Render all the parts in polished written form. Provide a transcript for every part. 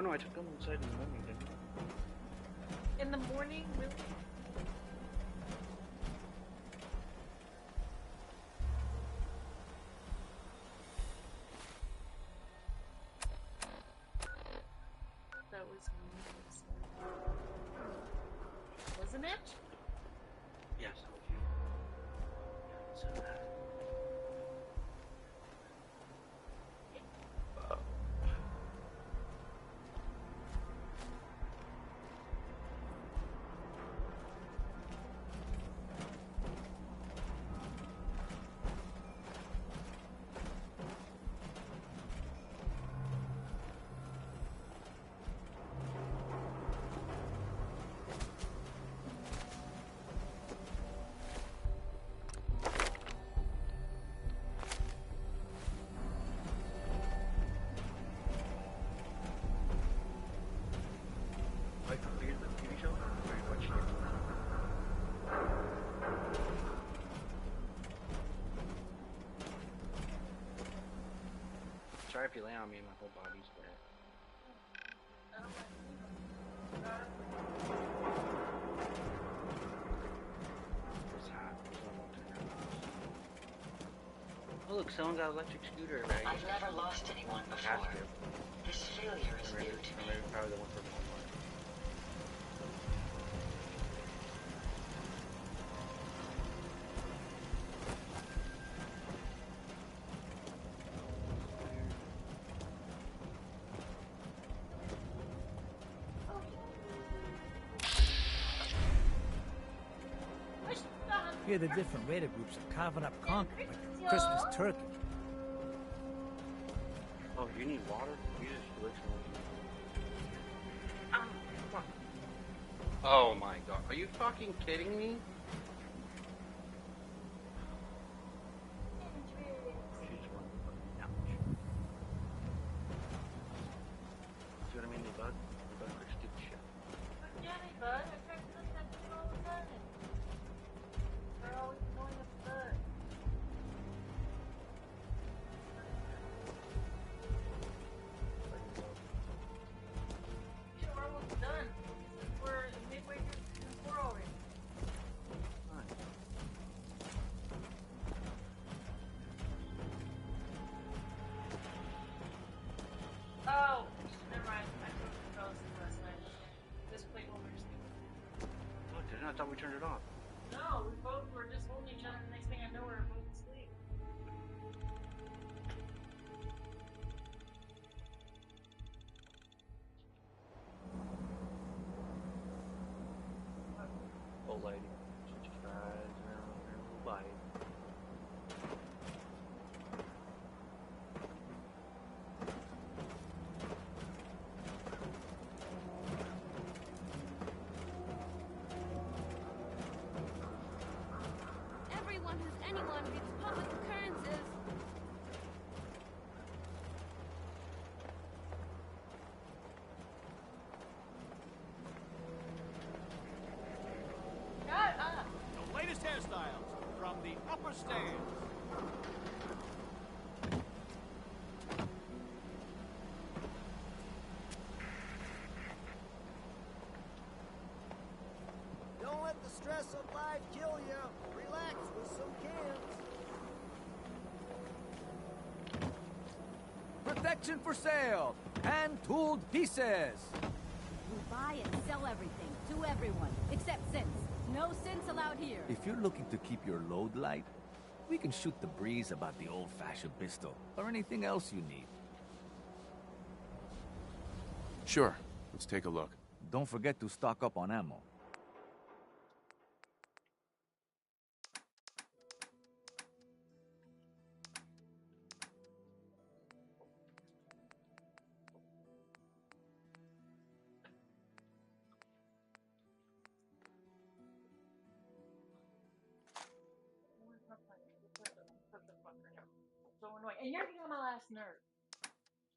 Oh no, I took them inside in the morning, didn't I? In the morning, really? That was me. Wasn't it? Yes, that was you. Yeah, so that. Sorry if you lay on me, my whole body's wet. It's hot. Oh look, someone got an electric scooter, right? I've never lost anyone before. This failure is new to me. Maybe probably the one for Walmart. Here the different raider groups are carving up concrete like a Christmas turkey. Oh, you need water? You just literally. Oh my god, are you fucking kidding me? See what I mean? The bug for stupid shit. Yeah, they bud. I try to look at them all the time. They're always annoying us bud. Yeah, we're almost done. We're midway through season 4 already. Oh, never mind. I totally fell asleep last night. This played while we were sleeping. Look, I thought we turned it off. No, we both were just holding each other. The next thing I know, we were both asleep. Old lady. She just rides around on her little bike. Everyone who's anyone reads public occurrences. Shut up! The latest hairstyles from the upper stands. Don't let the stress of life kill you. Relax with some cans. Protection for sale! Hand-tooled pieces! We buy and sell everything to everyone, except synths. No synths allowed here. If you're looking to keep your load light, we can shoot the breeze about the old-fashioned pistol, or anything else you need. Sure. Let's take a look. Don't forget to stock up on ammo. So annoying. And you're getting on my last nerve.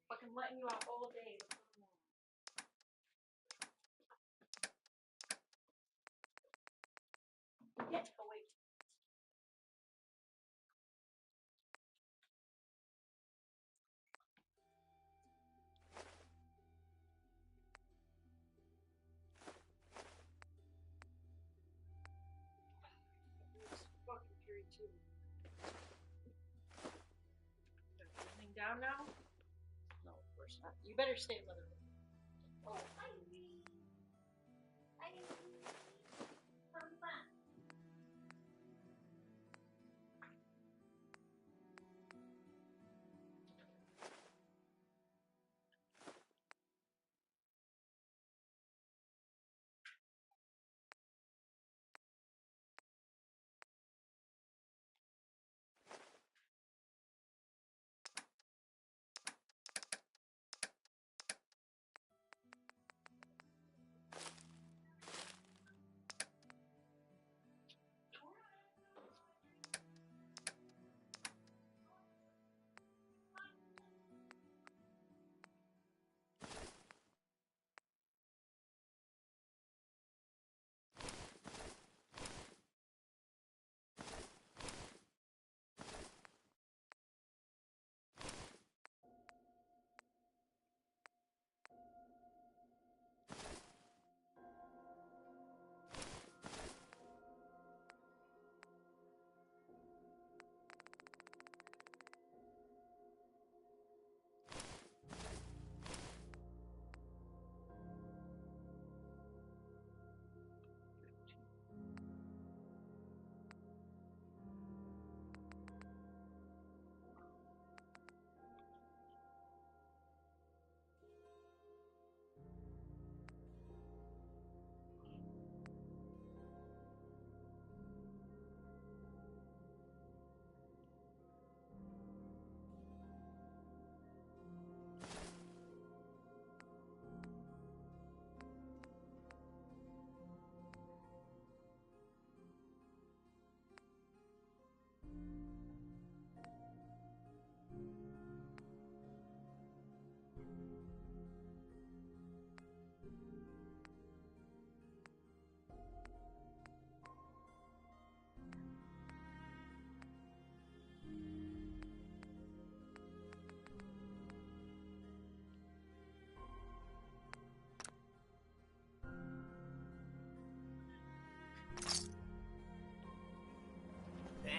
Fucking letting you out all day. Get away. too. Is everything down now? No, of course not. You better stay with her. Oh, Ivy. Ivy. Come back.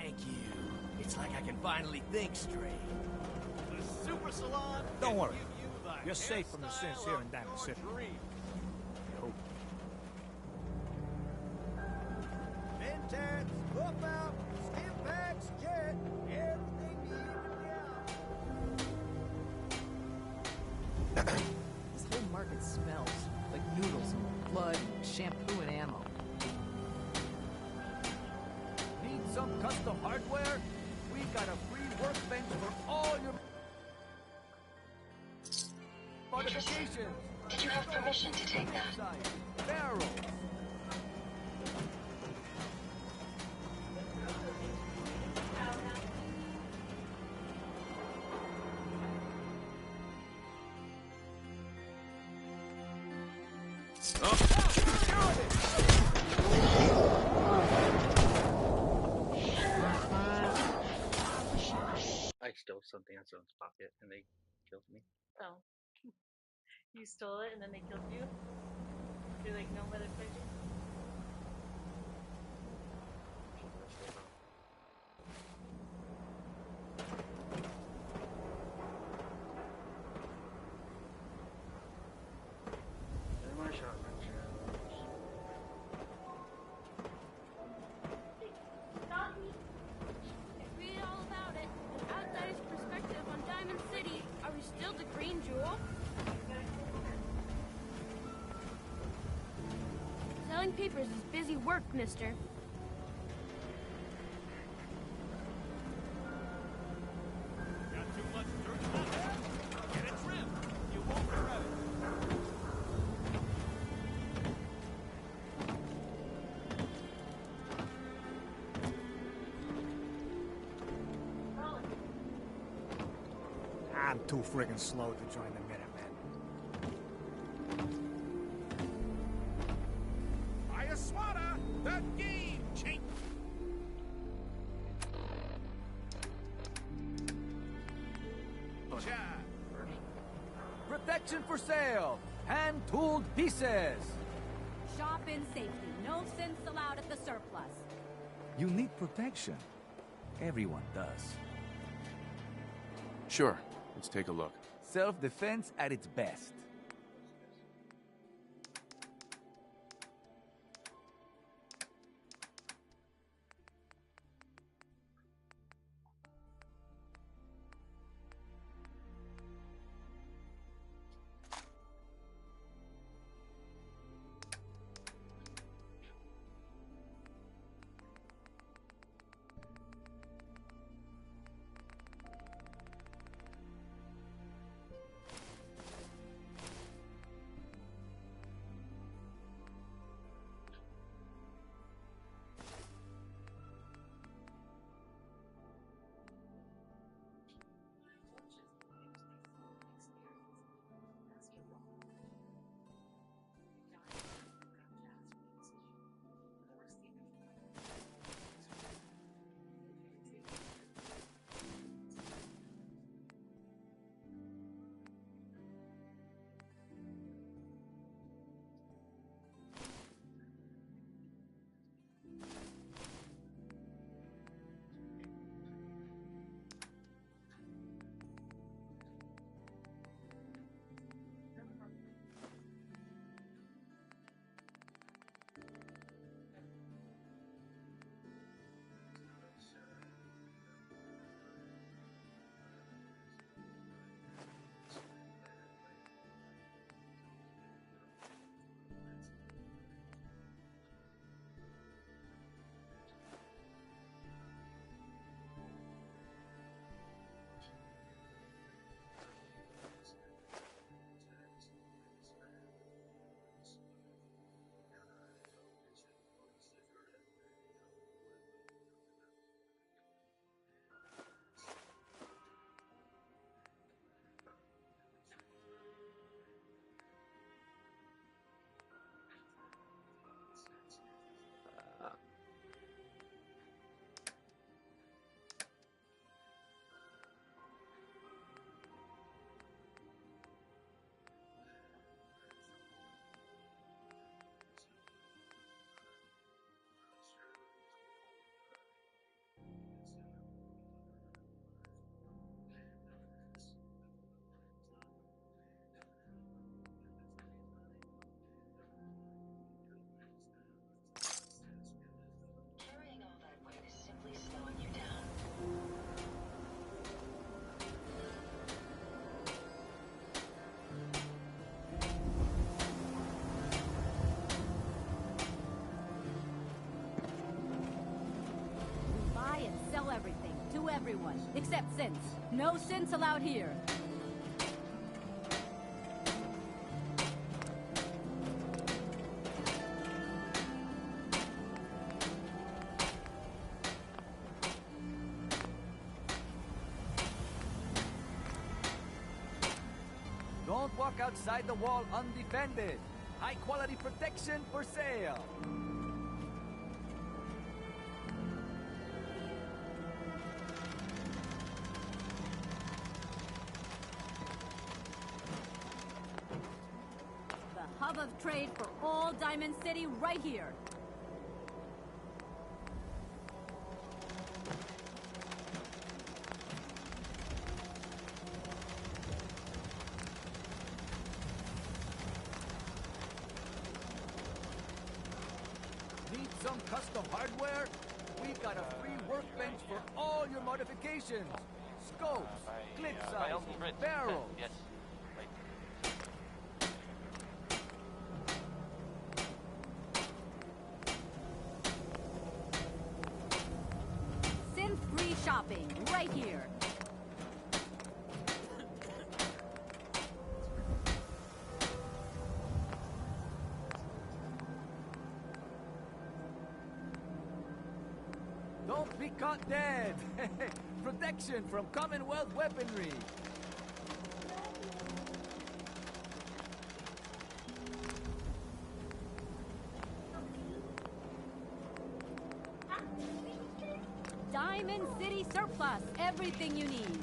Thank you. It's like I can finally think straight. The Super Salon. Don't can worry. give you the You're safe from the sins hairstyle here of in Diamond your City. dreams. I hope. Mentats, hoof out, stim packs, jet, everything to even it out. This whole market smells like noodles and blood, shampoo and ammo. Need some custom hardware? We've got a free workbench for all your modifications. Did you have permission to take that? Barrels. I stole something out of someone's pocket and they killed me. Oh. You stole it and then they killed you? You're like, no motherfucker. Where are my shotgun shells? Read all about it. An outsider's perspective on Diamond City. Are we still the Green Jewel? Selling papers is busy work, mister. Got too much dirt in that hair? Get it trimmed. You won't regret it. I'm too friggin' slow to join the Minutemen. Ayaswada, the game changer. Protection for sale. Hand-tooled pieces. Shop in safety. No sense allowed at the surplus. You need protection. Everyone does. Sure, let's take a look. Self-defense at its best. Carrying all that weight is simply slowing you down. We buy and sell everything to everyone, except synths. No synths allowed here. Don't walk outside the wall undefended. High quality protection for sale. The hub of trade for all Diamond City right here. Need some custom hardware? We got a free workbench for all your modifications. Scopes, clip size, barrels. Yes. Synth-free shopping right here. Don't be caught dead. Protection from Commonwealth weaponry. Diamond City Surplus. Everything you need.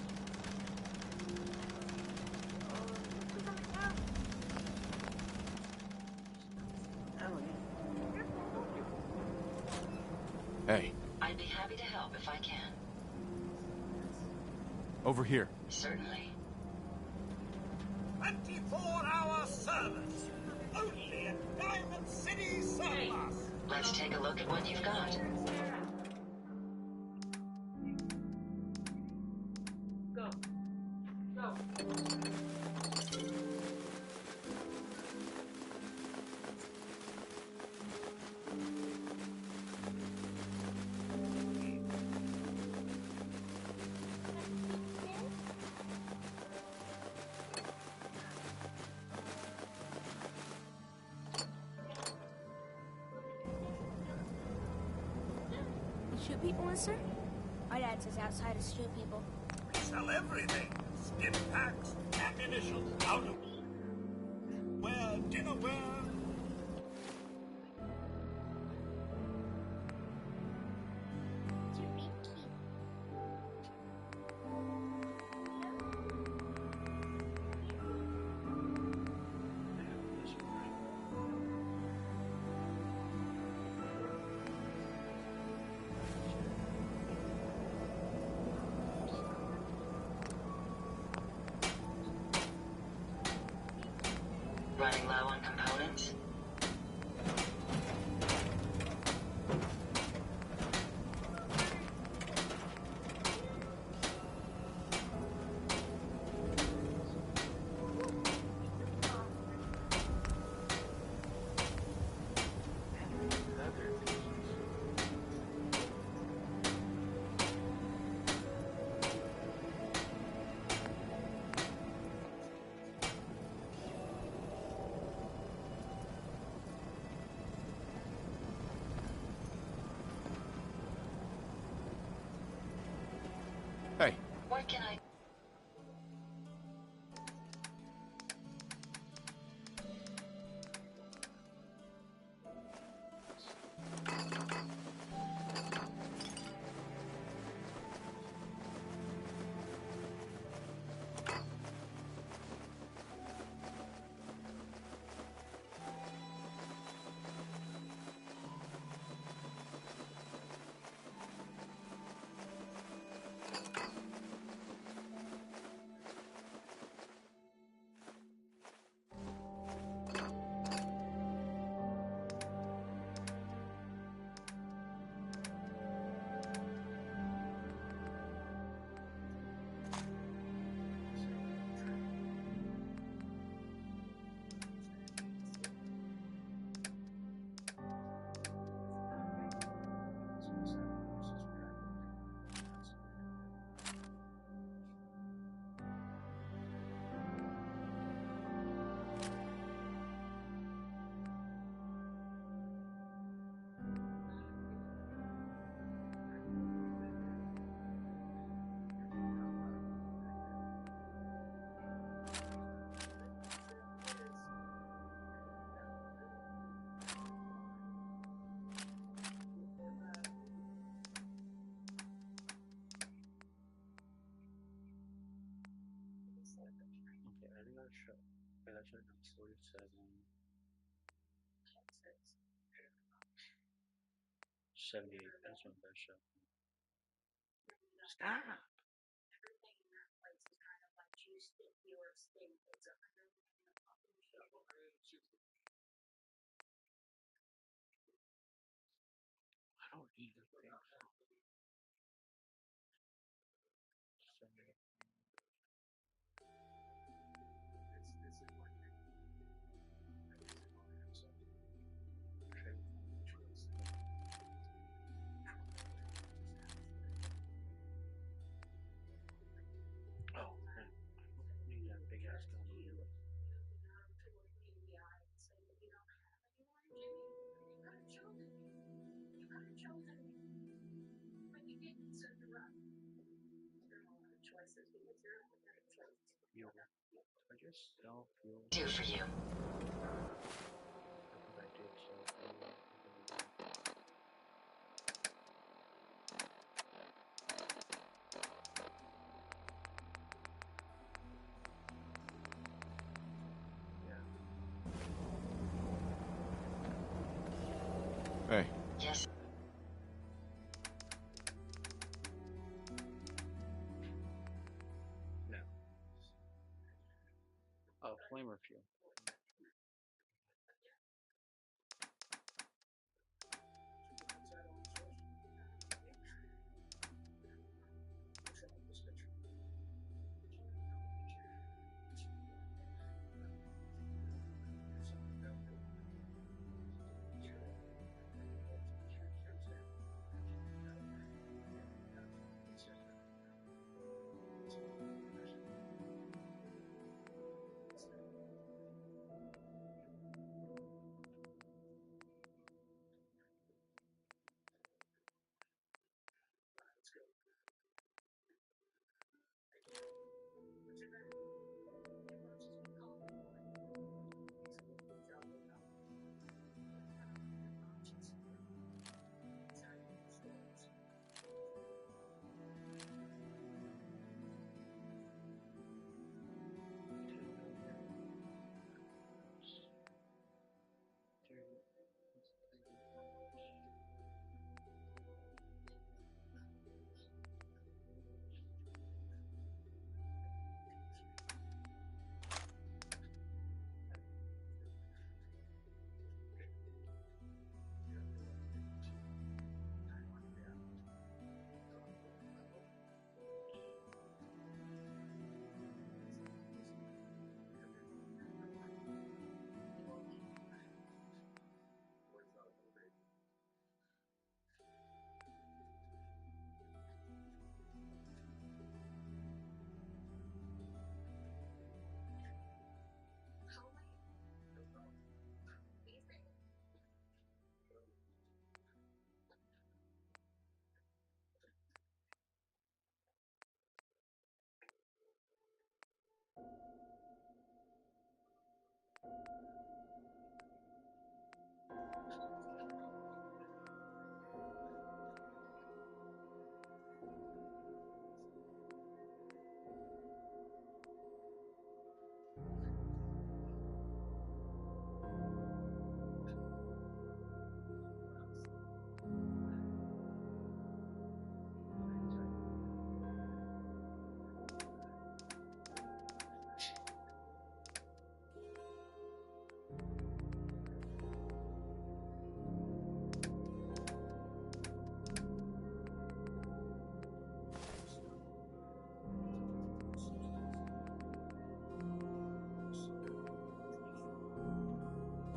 Hey, I'd be happy to help if I can. Over here. Certainly. 24-hour service. Only at Diamond City Surplus. Let's take a look at what you've got. Go. Go. Shoot people, mister? My dad says outside is shoot people. We sell everything. Stim packs, ammunition, powder. Dinnerware. Running low on components? Hey, What can I... Okay, I think I'll show. Okay, that's right now. 47. 78. That's one best show. Stop! I don't need the thing. 78. Oh, man. I don't need that big ass gun anyway. Fuel. I just sell fuel. Do for you. I think I did sell fuel. hey. Yes. flamer fuel.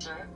Sir?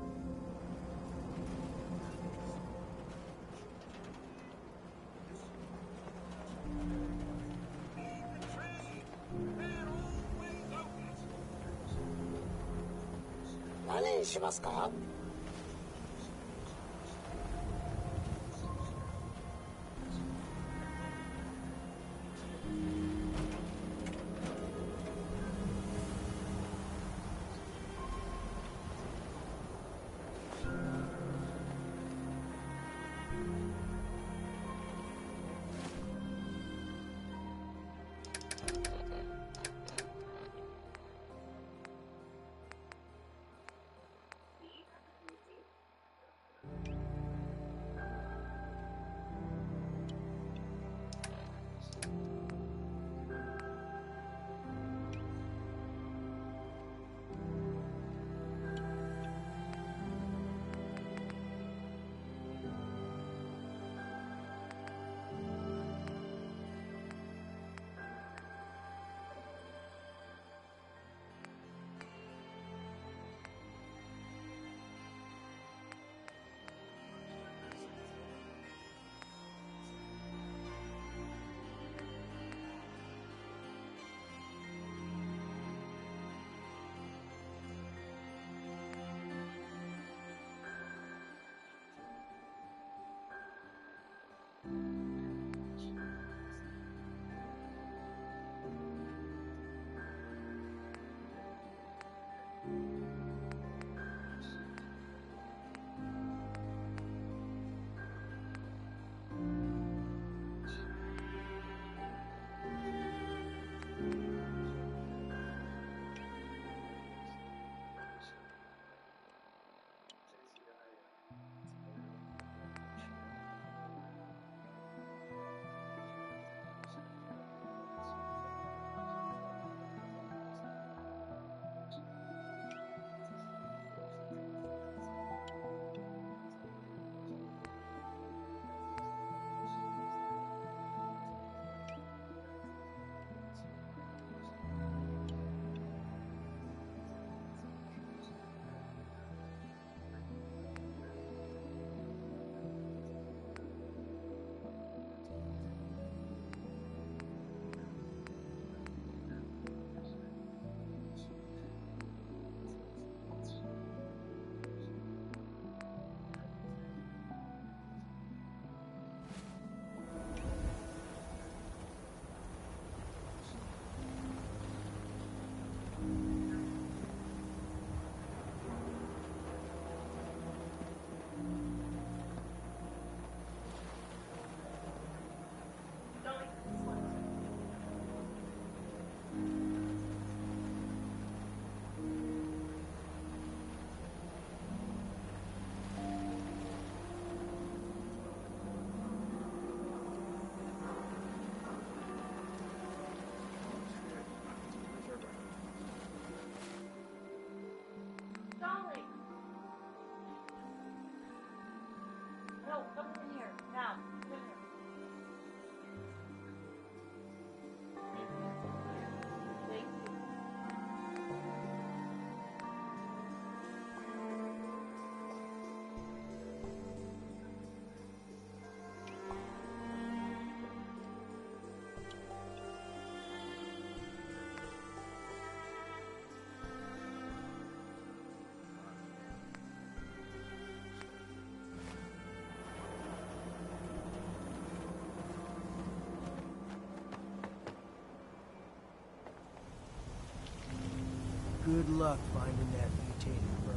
Good luck finding that mutated bird.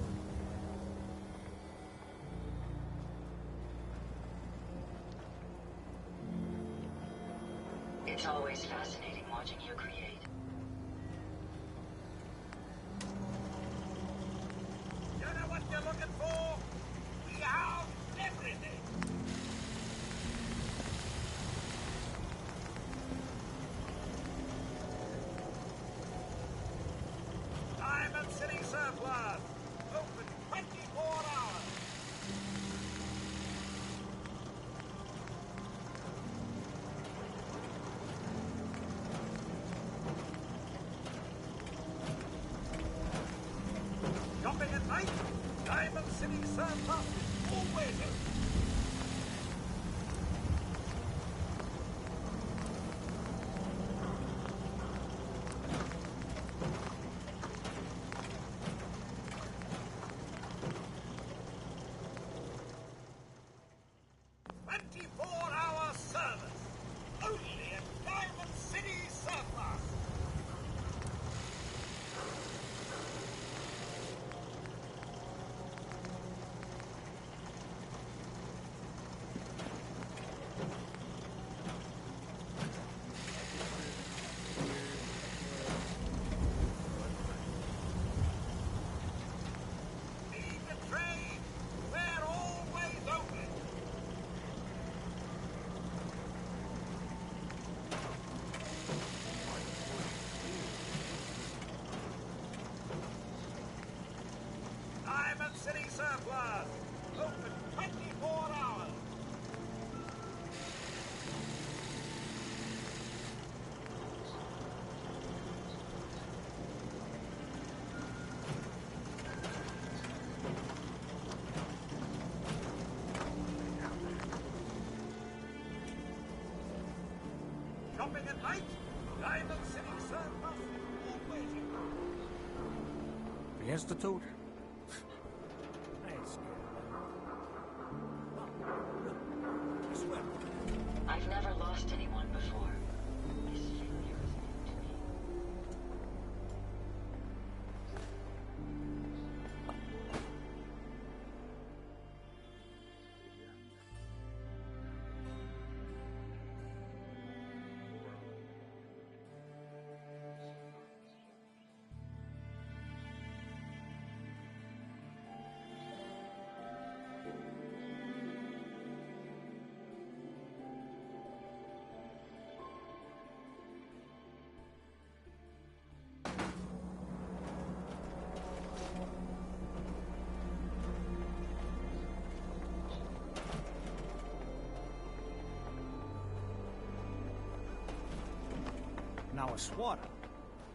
It's always fascinating watching you create. You know what you're looking for? We have everything. Diamond City Surplus. Open 24 hours. Shopping at night? Diamond City Surplus is always open. Hour service. Only at Diamond City Surplus. Need the trade? We're always open. Diamond City Surplus. Open 24 hours. Shopping at night? Diamond City Surplus is always open. Fiesta Tote? I ain't scared I swear. I've never lost anyone before. This failure is new to me. Now a swatter.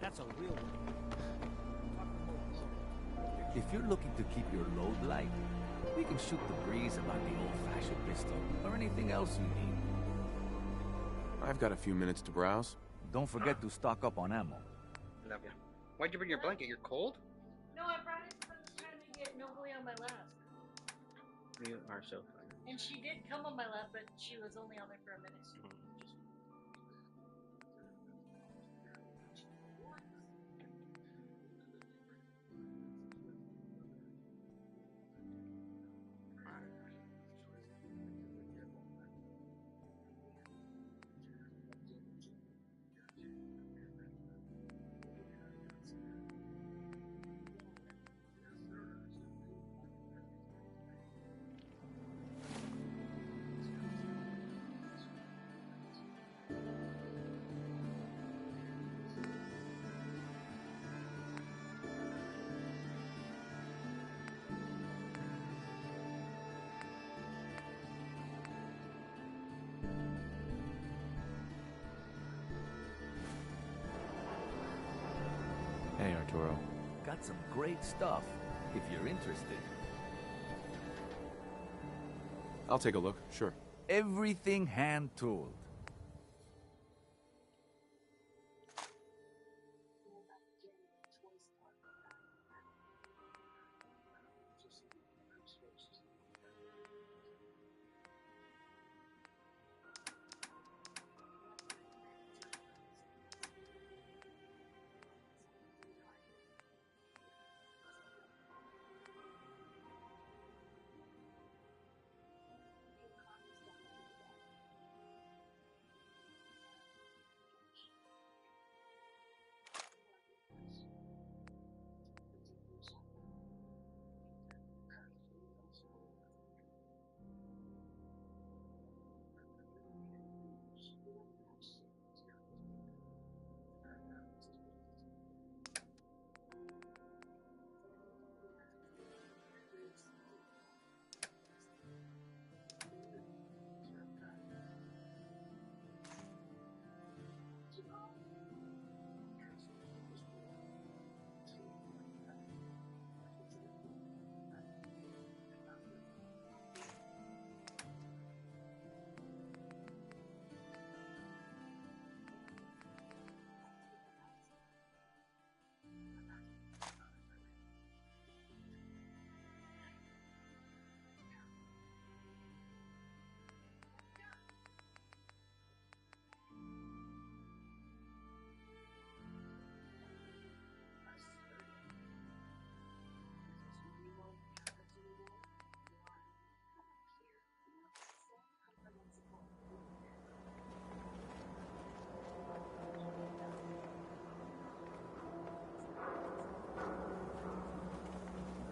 That's a real one. If you're looking to keep your load light, we can shoot the breeze about the old-fashioned pistol, or anything else you need. I've got a few minutes to browse. Don't forget to stock up on ammo. Love ya. Why'd you bring your blanket? You're cold? No, I brought it for the time to get Nobly on my lap. You are so funny. And she did come on my lap, but she was only on there for a minute. Hey, Arturo. Got some great stuff, if you're interested. I'll take a look, sure. Everything hand-tooled.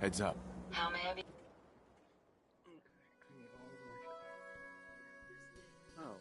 Heads up. How may I be? Oh.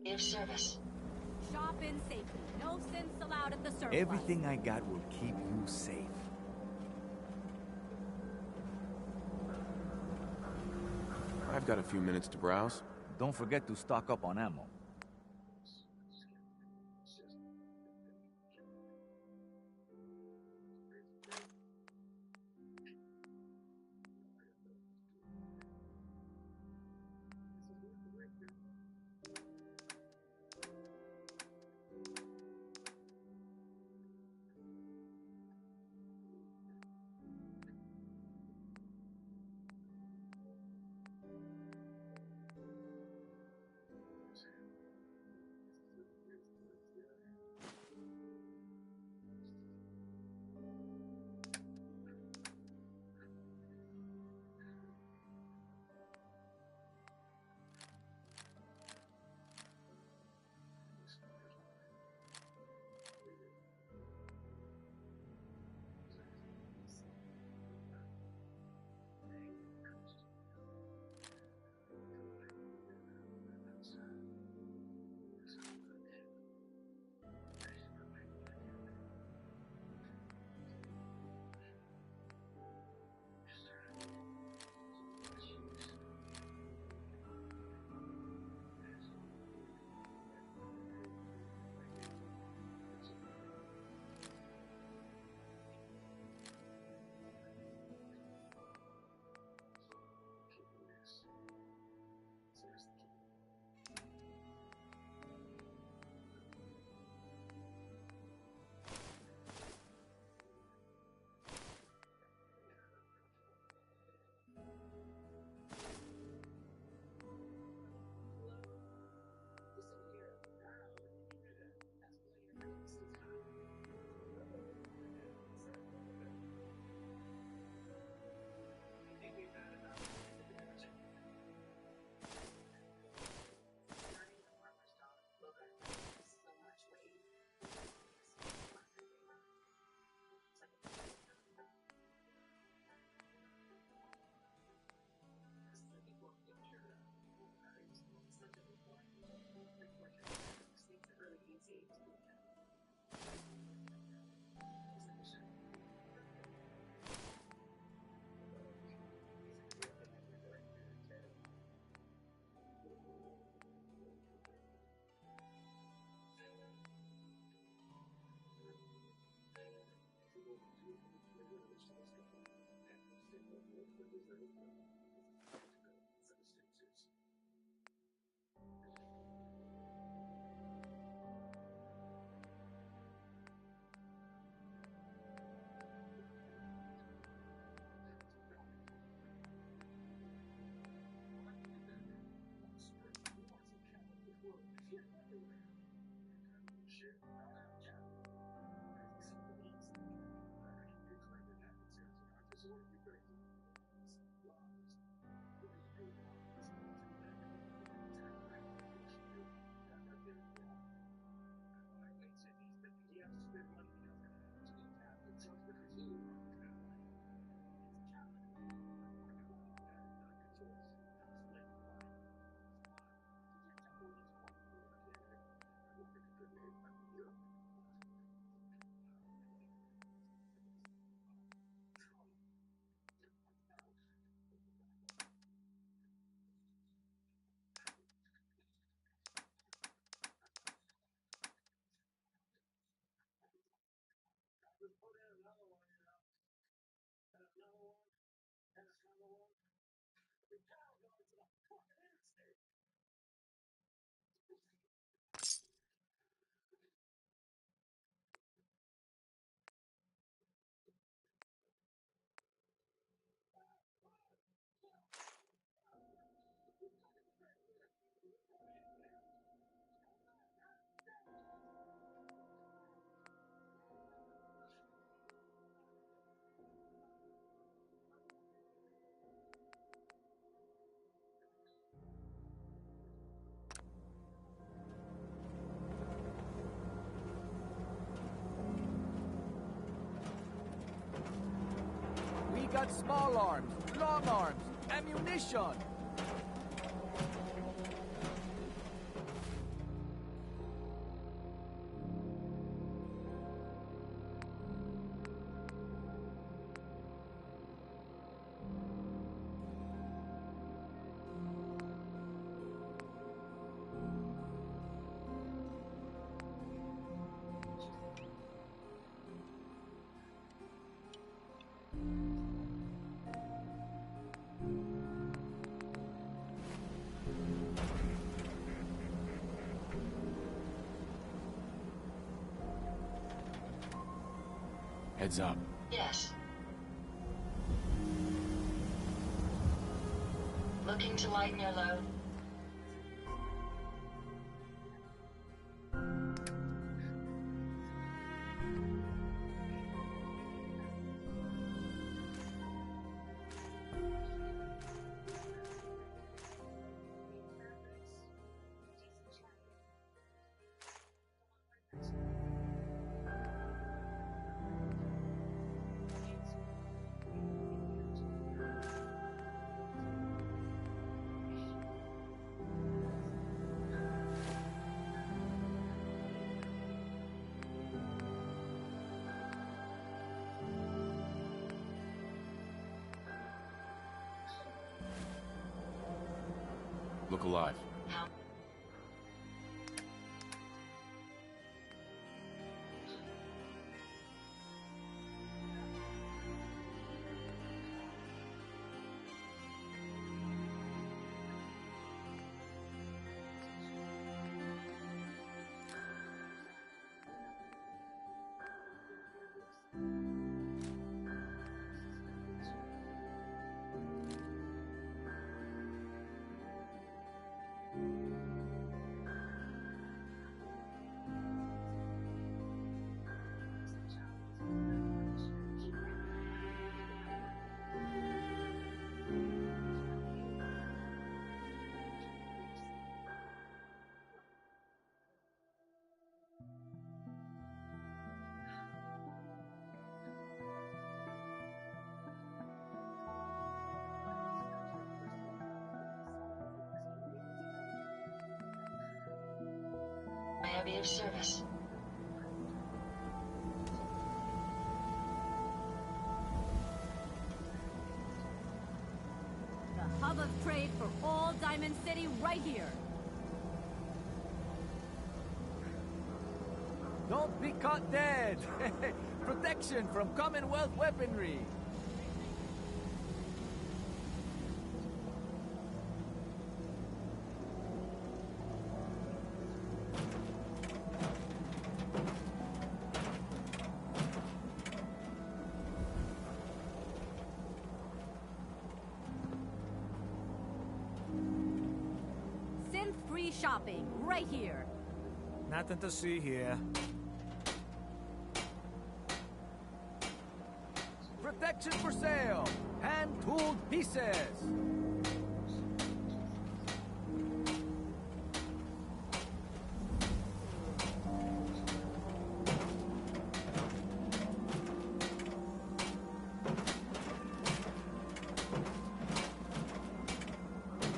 Give service. Shop in safely. No sins allowed at the surplus. Everything I got will keep you safe. I've got a few minutes to browse. Don't forget to stock up on ammo. We got small arms, long arms, ammunition. Heads up. Yes. Looking to lighten your load? Look alive. How? May I be of service? The hub of trade for all Diamond City right here. Don't be caught dead. Protection from Commonwealth weaponry. shopping, right here. Nothing to see here. Protection for sale. Hand-tooled pieces.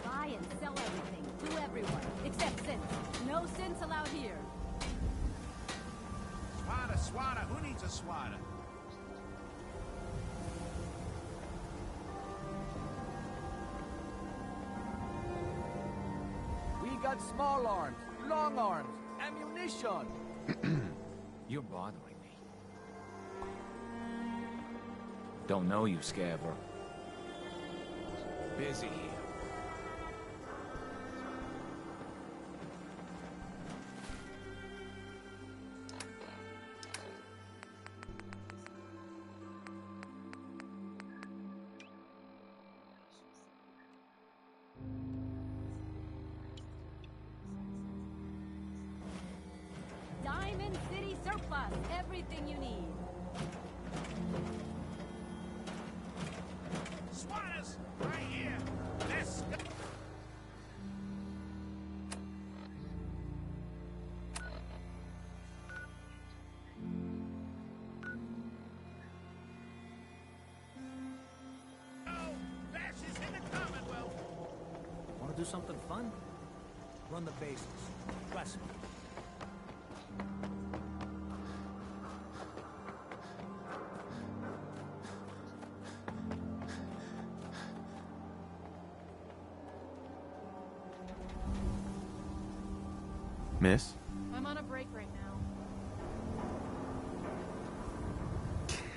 Buy and sell everything to everyone, except Sins. No Sins allowed here. Swatter. Who needs a swatter? We got small arms, long arms, ammunition. You're bothering me. Don't know you, Scaver. Busy here. Diamond City Surplus, everything you need. Swatters! Right here! Let's go! Oh, Bash is in the Commonwealth! Want to do something fun? Run the bases. Trust me. Miss? I'm on a break right now.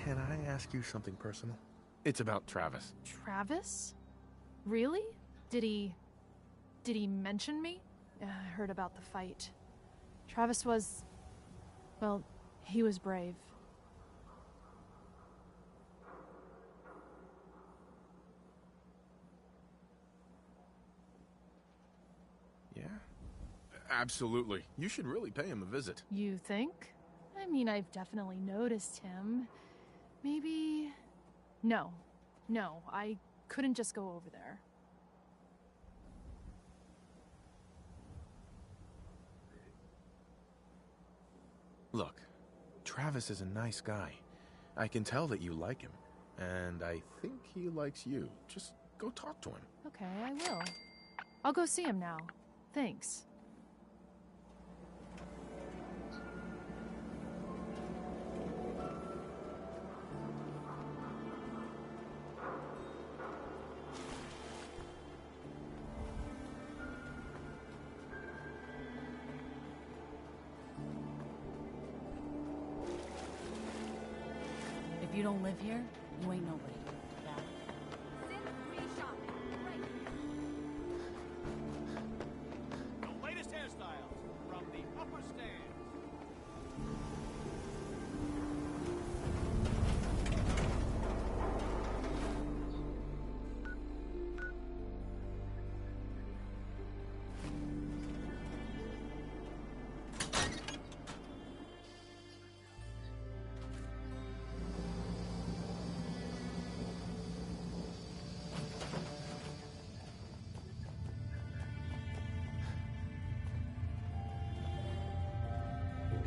Can I ask you something personal? It's about Travis. Travis? Really? Did he mention me? I heard about the fight. Travis was... well, he was brave. Yeah? Absolutely. You should really pay him a visit. You think? I mean, I've definitely noticed him. Maybe... No, I couldn't just go over there. Look, Travis is a nice guy. I can tell that you like him. And I think he likes you. Just go talk to him. Okay, I will. I'll go see him now. Thanks. If you don't live here, you ain't nobody. The latest hairstyles from the upper stands.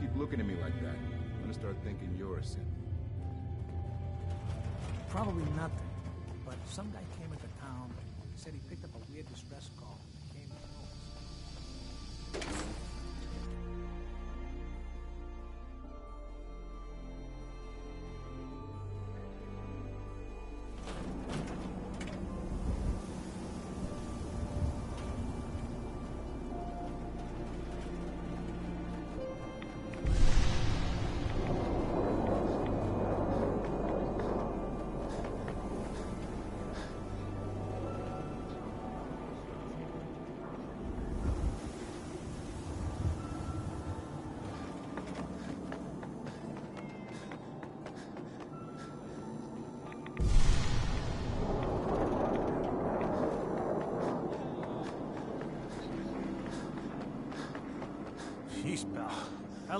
Keep looking at me like that. I'm gonna start thinking you're a synth. Probably nothing. But some guy came into town. He said he picked up a weird distress call. Came close.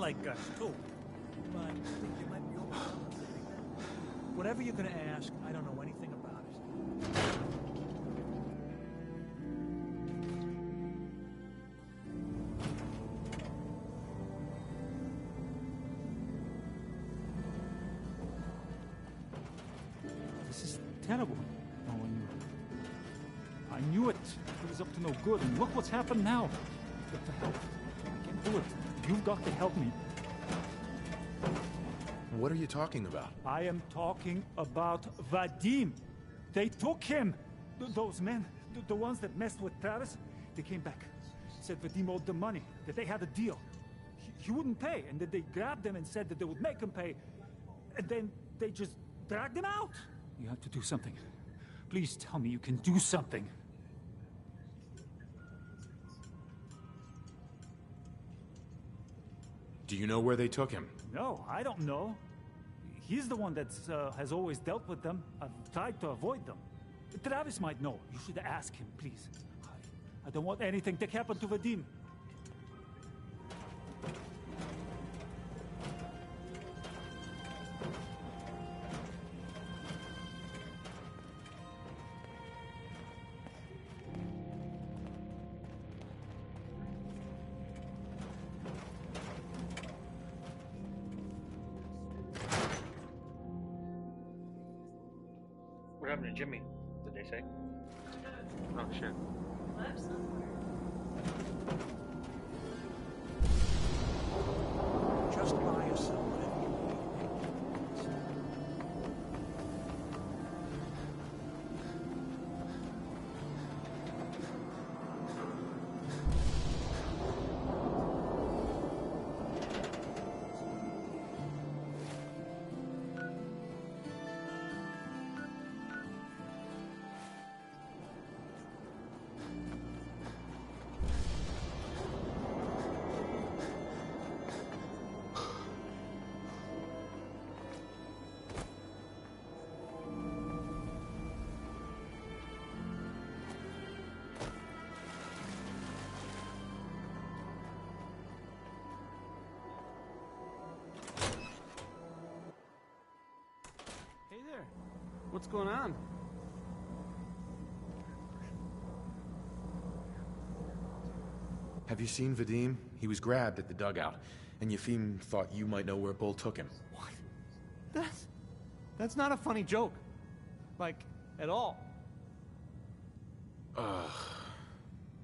like guns, too. But I think you might be overselling something. Whatever you're gonna ask, I don't know anything about it. This is terrible. I knew it. It was up to no good, and look what's happened now. What the hell? I can't do it. You've got to help me. What are you talking about? I am talking about Vadim. They took him. Those men, the ones that messed with Travis, they came back. Said Vadim owed them money, that they had a deal. He wouldn't pay, and that they grabbed him and said that they would make him pay. And then they just dragged him out. You have to do something. Please tell me you can do something. Do you know where they took him? No, I don't know. He's the one that has always dealt with them. I've tried to avoid them. Travis might know. You should ask him, please. I don't want anything to happen to Vadim. What happened to Jimmy? Did they say? Oh shit. Left somewhere. Just buy yourself whatever you need. Hey there. What's going on? Have you seen Vadim? He was grabbed at the dugout, and Yefim thought you might know where Bull took him. What? That's not a funny joke. Like, at all. Ugh.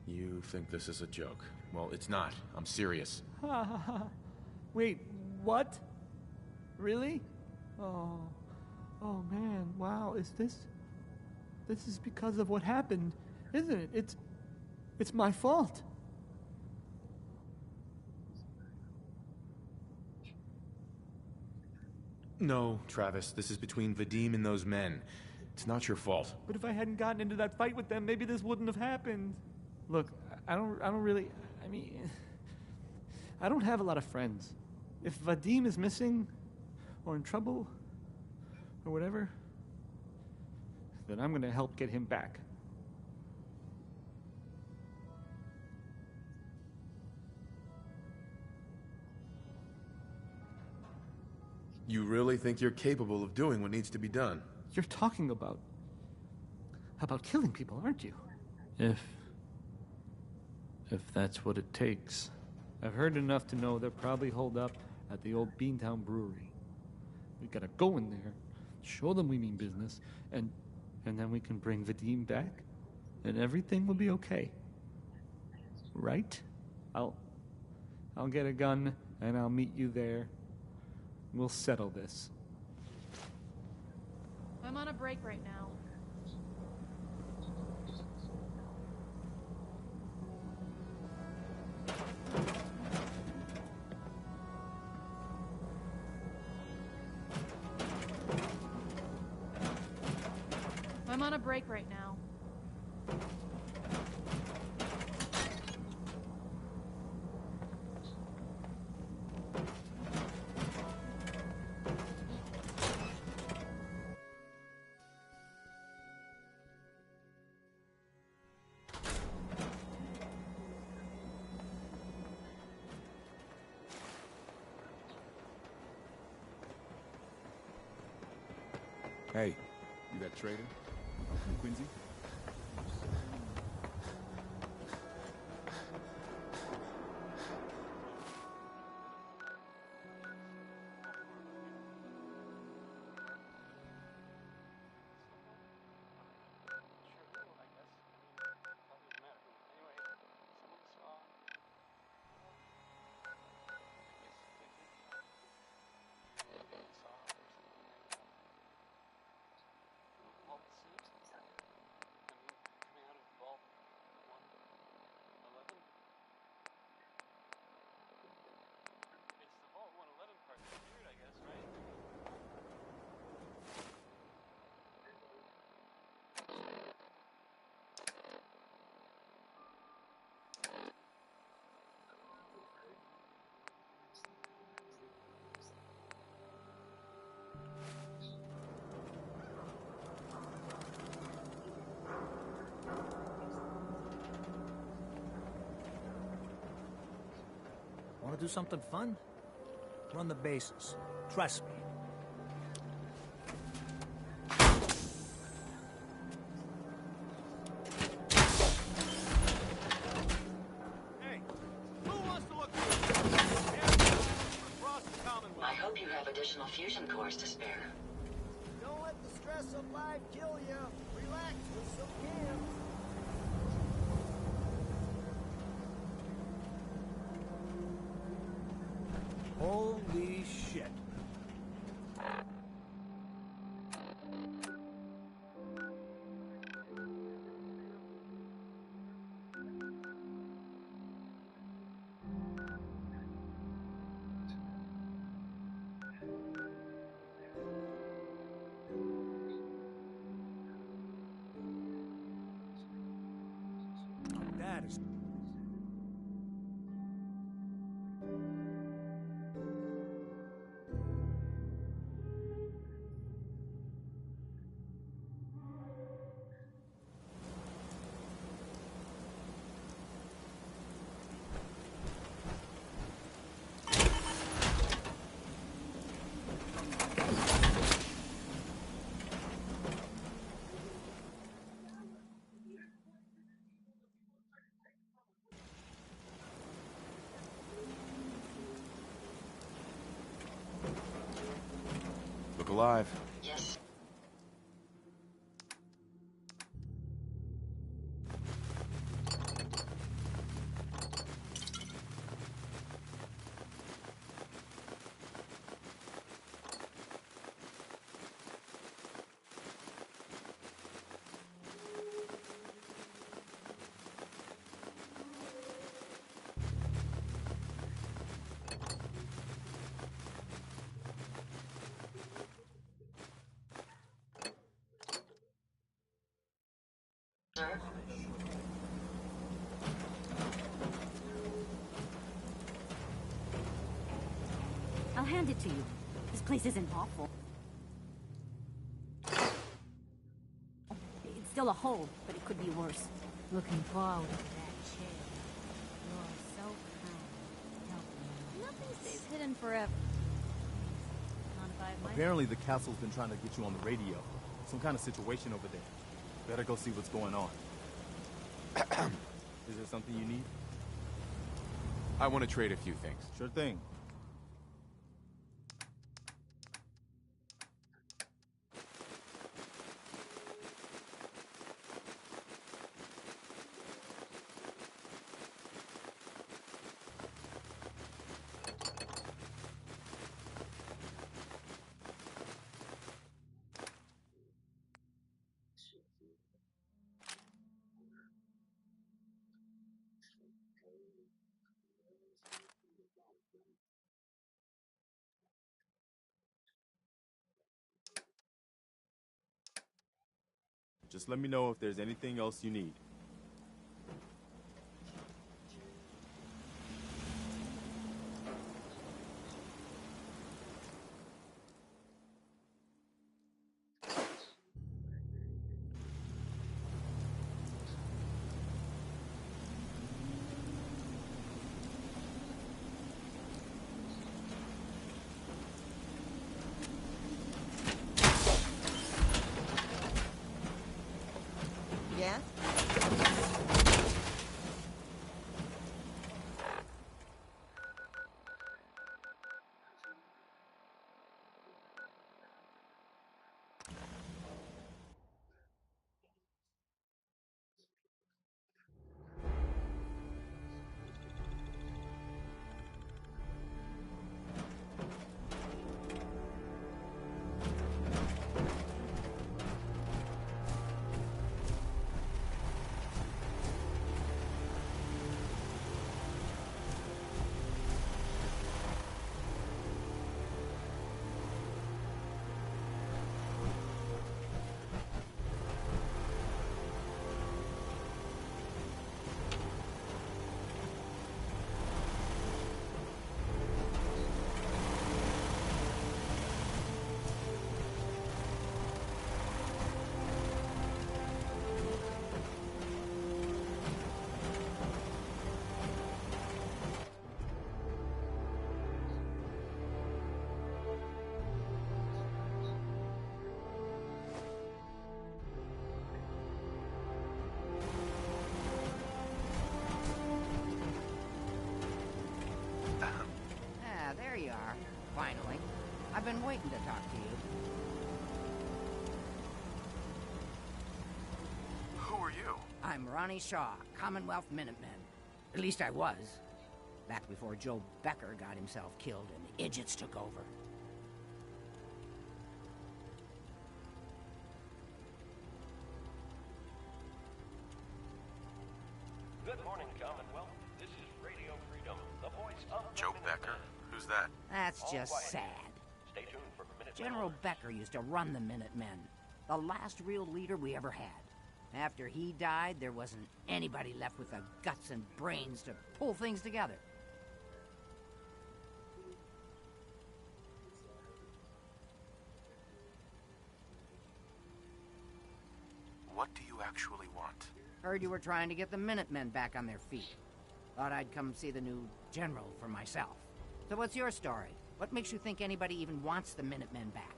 You think this is a joke. Well, it's not. I'm serious. Wait, what? Really? Oh. Oh man, wow, is this... This is because of what happened, isn't it? It's my fault. No, Travis, this is between Vadim and those men. It's not your fault. But if I hadn't gotten into that fight with them, maybe this wouldn't have happened. Look, I don't really... I mean... I don't have a lot of friends. If Vadim is missing, or in trouble, or whatever, then I'm gonna help get him back. You really think you're capable of doing what needs to be done? You're talking about killing people, aren't you? If that's what it takes. I've heard enough to know they're probably holed up at the old Beantown Brewery. We gotta go in there, show them we mean business, and then we can bring Vadim back, and everything will be okay. Right? I'll get a gun, and I'll meet you there. We'll settle this. I'm on a break right now. I'm on a break right now. Hey, you that trader? I'm from Quincy? Want to do something fun? Run the bases. Trust me. Hey, who wants to look across the Commonwealth? I hope you have additional fusion cores to spare. Don't let the stress of life kill you. Relax with some cams. Holy shit. That is... Look alive. Yes. Sir? I'll hand it to you. This place isn't awful. It's still a hole, but it could be worse. Looking forward to that chair. You're so kind. Nothing stays hidden forever. Not if I have my... Apparently the castle's been trying to get you on the radio. Some kind of situation over there. Better go see what's going on. Is there something you need? I want to trade a few things. Sure thing. Just let me know if there's anything else you need. I've been waiting to talk to you. Who are you? I'm Ronnie Shaw, Commonwealth Minutemen. At least I was. Back before Joe Becker got himself killed and the Idiots took over. Good morning, Commonwealth. This is Radio Freedom, the voice of Joe Becker? Who's that? That's All just quiet. sad. Stay tuned for Minutemen. General Becker used to run the Minutemen. The last real leader we ever had. After he died, there wasn't anybody left with the guts and brains to pull things together. What do you actually want? Heard you were trying to get the Minutemen back on their feet. Thought I'd come see the new general for myself. So what's your story? What makes you think anybody even wants the Minutemen back?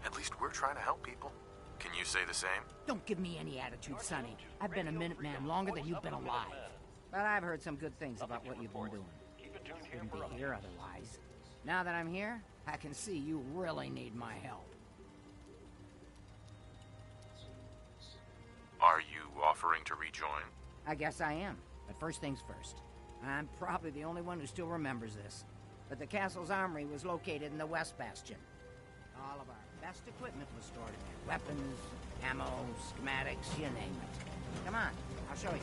At least we're trying to help people. Can you say the same? Don't give me any attitude, Sonny. I've been a Minuteman longer than you've been alive. But I've heard some good things about what you've been doing. Wouldn't be here otherwise. Now that I'm here, I can see you really need my help. Are you offering to rejoin? I guess I am. But first things first. I'm probably the only one who still remembers this. But the castle's armory was located in the West Bastion. All of our best equipment was stored in there. Weapons, ammo, schematics, you name it. Come on, I'll show you.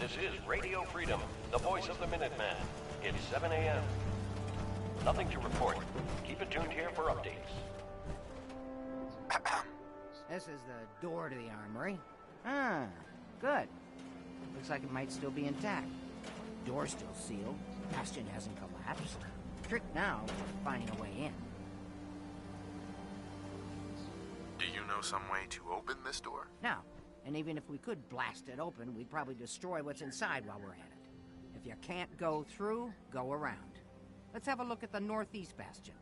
This is Radio Freedom, the voice of the Minuteman. It's 7 a.m. Nothing to report. Keep it tuned here for updates. This is the door to the armory. Ah, good. Looks like it might still be intact. Door's still sealed. Bastion hasn't collapsed. Trick now is finding a way in. Do you know some way to open this door? No. And even if we could blast it open, we'd probably destroy what's inside while we're at it. If you can't go through, go around. Let's have a look at the northeast bastion.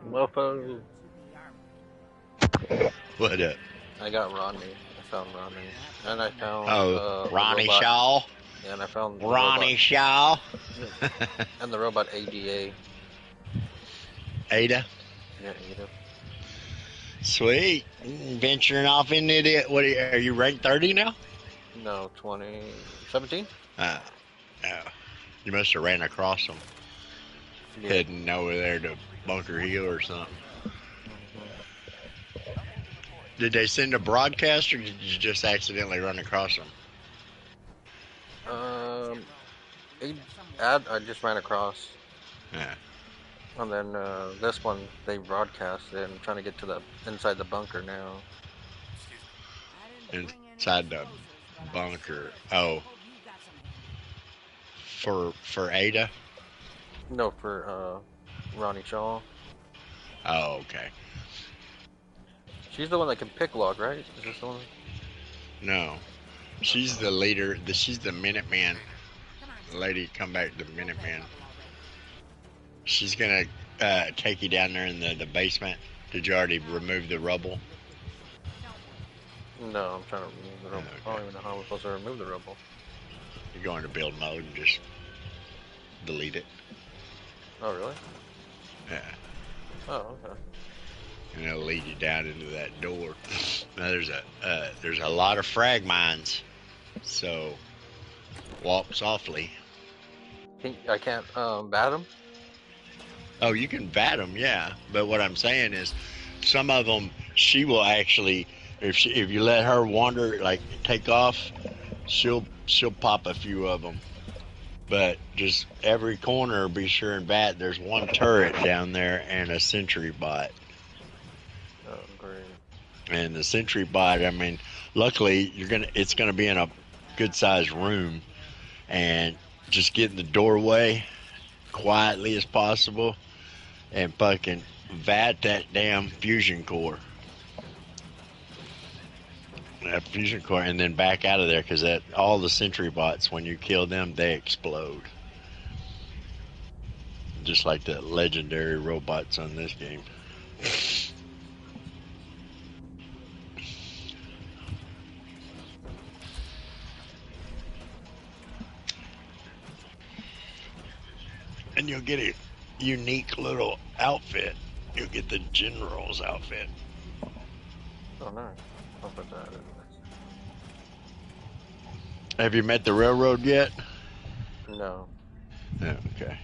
Mofo. What up? I got Rodney. I found Rodney. And I found Ronnie robot. Shaw. Yeah, and I found Ronnie Shaw. And the robot ADA. Ada. Yeah, Ada. Sweet. Venturing off into it. What are you ranked 30 now? No, 17. No. You must have ran across them. Yeah. Heading over there to Bunker Hill or something. Did they send a broadcast, or did you just accidentally run across them? I just ran across. Yeah. And then this one they broadcast it. I'm trying to get to the inside the bunker now. Inside the bunker. Oh. For Ada? No, for Ronnie Shaw. Oh, okay. She's the one that can pick log, right? Is this the one? No. She's the leader. She's the Minuteman. The lady come back to the Minuteman. She's gonna take you down there in the basement. Did you already remove the rubble? No, I'm trying to remove the rubble. Okay. I don't even know how we're supposed to remove the rubble. You go into build mode and just delete it. Oh, really? Yeah. Oh, okay. And it'll lead you down into that door. Now there's a lot of frag mines, so walk softly. I can't bat them? Oh, you can bat them, yeah. But what I'm saying is, some of them she will actually, if you let her wander, like take off, she'll pop a few of them. But just every corner, be sure and bat. There's one turret down there and a sentry bot. Oh, great. And the sentry bot, I mean, luckily it's gonna be in a good sized room, and just get in the doorway quietly as possible and fucking vat that damn fusion core. That fusion core, and then back out of there, because all the sentry bots, when you kill them, they explode. Just like the legendary robots on this game. And you'll get a unique little outfit. You'll get the general's outfit. Oh, nice. I'll put that in. Have you met the railroad yet? No. Yeah, okay.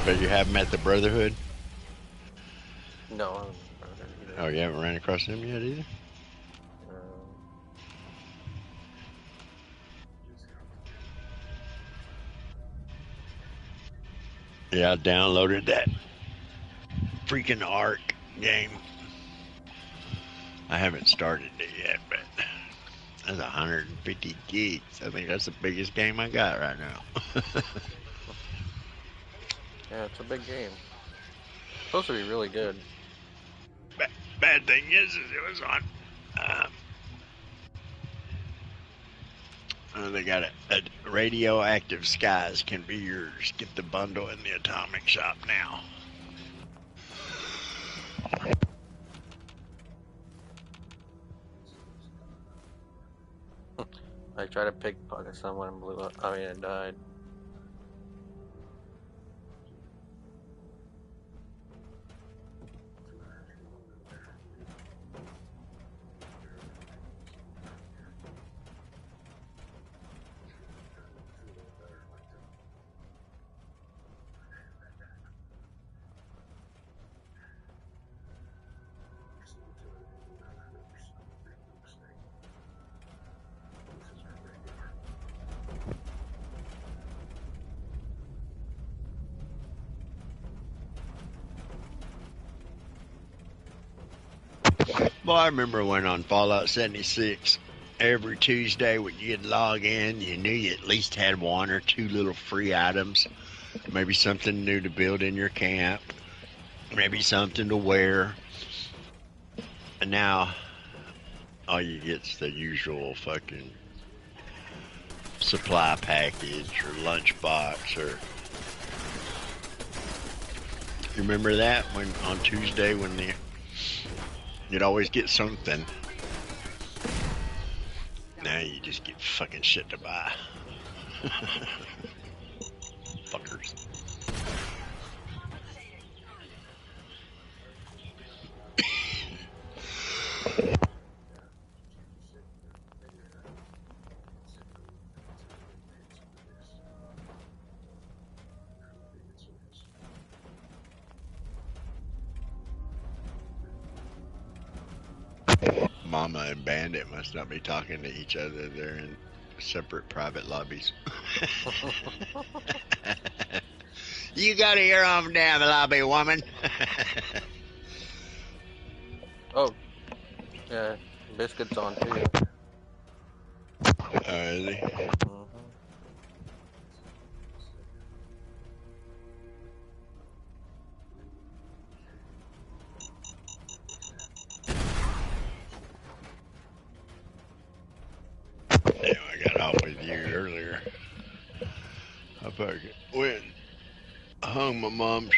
But you haven't met the Brotherhood? No, I haven't either. Oh, you haven't ran across them yet either? Yeah, I downloaded that freaking Ark game. I haven't started it yet, but that's 150 gigs. I think that's the biggest game I got right now. Yeah, it's a big game. It's supposed to be really good. Bad thing is it was on. They got a radioactive skies can be yours. Get the bundle in the Atomic Shop now. I tried to pickpocket someone and blew up. I mean, it died. Well, I remember when on Fallout 76, every Tuesday when you'd log in, you knew you at least had one or two little free items. Maybe something new to build in your camp. Maybe something to wear. And now, all you get's the usual fucking supply package or lunchbox or You remember that when on Tuesday when you'd always get something. Now you just get fucking shit to buy. Fuckers. Mama and Bandit must not be talking to each other. They're in separate private lobbies. You go to your own damn lobby, woman. Oh, yeah, Biscuit's on too. Is he? Damn, I got off with you earlier. I fucking went and hung my mom's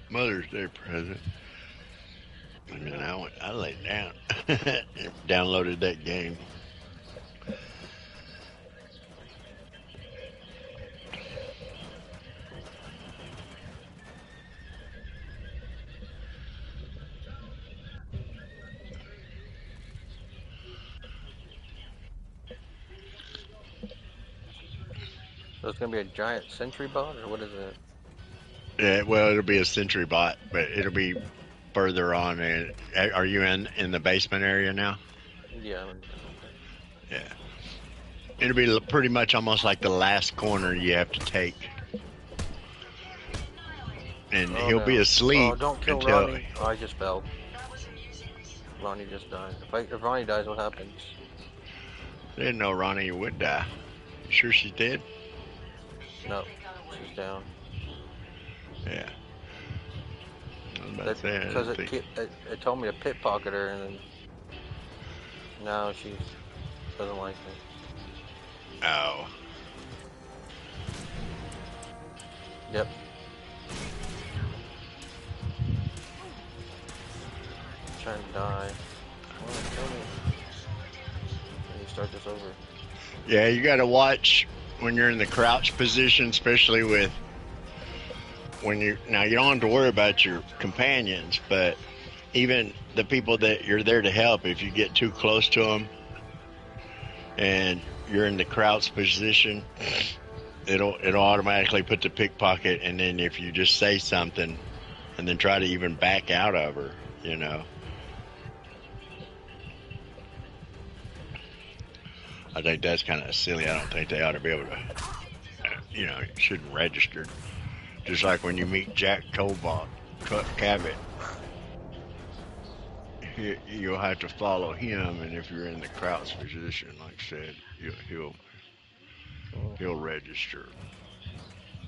Mother's Day present. And then I laid down. Downloaded that game. So it's gonna be a giant sentry bot, or what is it? Yeah, well, it'll be a sentry bot, but it'll be further on. Are you in the basement area now? Yeah. Yeah. It'll be pretty much almost like the last corner you have to take. And he'll be asleep Oh, don't kill until... Ronnie. Oh, I just fell. Ronnie just died. If Ronnie dies, what happens? I didn't know Ronnie would die. You sure she's dead? No, she's down. Yeah. I was about to say, Because it told me to pickpocket her, and then now she doesn't like me. Oh. Yep. Trying to die. Come on, kill me. And you start this over. Yeah, you gotta watch when you're in the crouch position, especially with when you don't have to worry about your companions, but even the people that you're there to help, if you get too close to them and you're in the crouch position, it'll automatically put the pickpocket, and then if you just say something and then try to even back out of her, you know. I think that's kind of silly. I don't think they ought to be able to, you know, it shouldn't register. Just like when you meet Jack Cabot, you'll have to follow him, and if you're in the crouch position, like I said, he'll register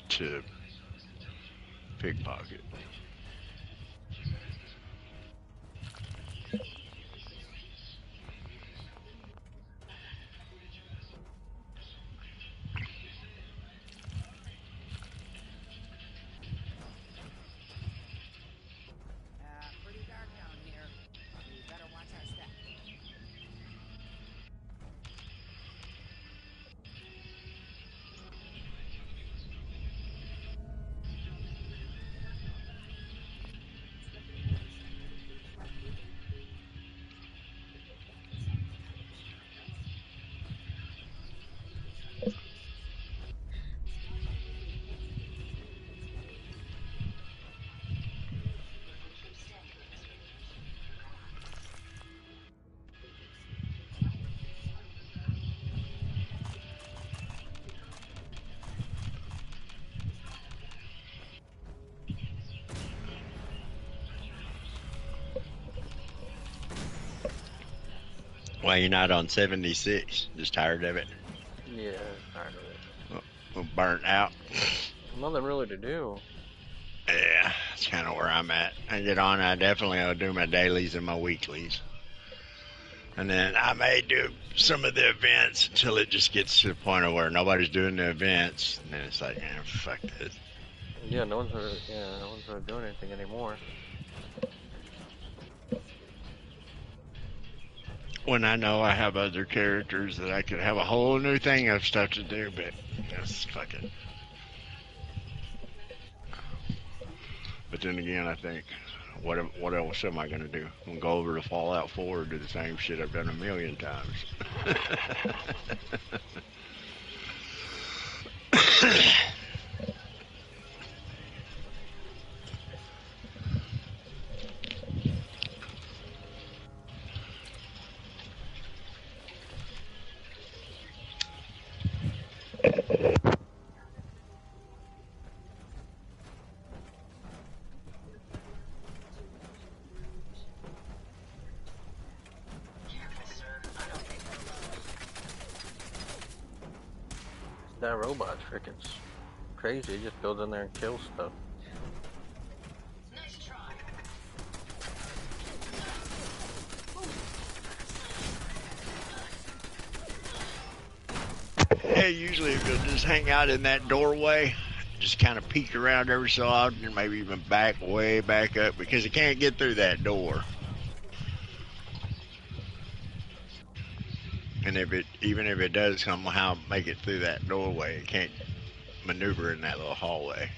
to pickpocket. Pretty dark down here. We better watch our step. Why you're not on 76? Just tired of it? Yeah, tired of it. Well, burnt out? Nothing really to do. Yeah, that's kind of where I'm at. I get on, I definitely will do my dailies and my weeklies. And then I may do some of the events until it just gets to the point of where nobody's doing the events. And then it's like, fuck this. Yeah, no one's really doing anything anymore. When I know I have other characters that I could have a whole new thing of stuff to do, but that's fucking. But then again, I think, what else am I gonna do? I'm gonna go over to Fallout 4 and do the same shit I've done a million times. That robot's freaking crazy. He just goes in there and kills stuff. Yeah, usually if you'll just hang out in that doorway, just kind of peek around every so often, and maybe even back way back up, because it can't get through that door. And even if it does somehow make it through that doorway, it can't maneuver in that little hallway.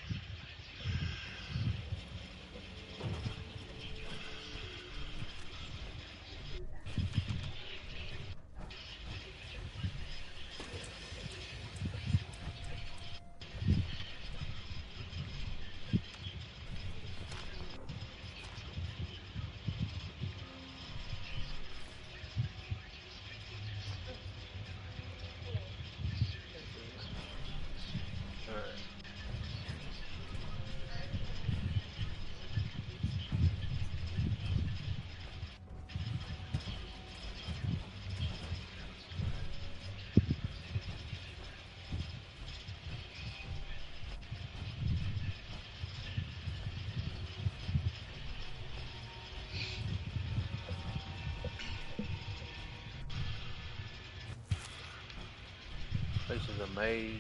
This is a maze.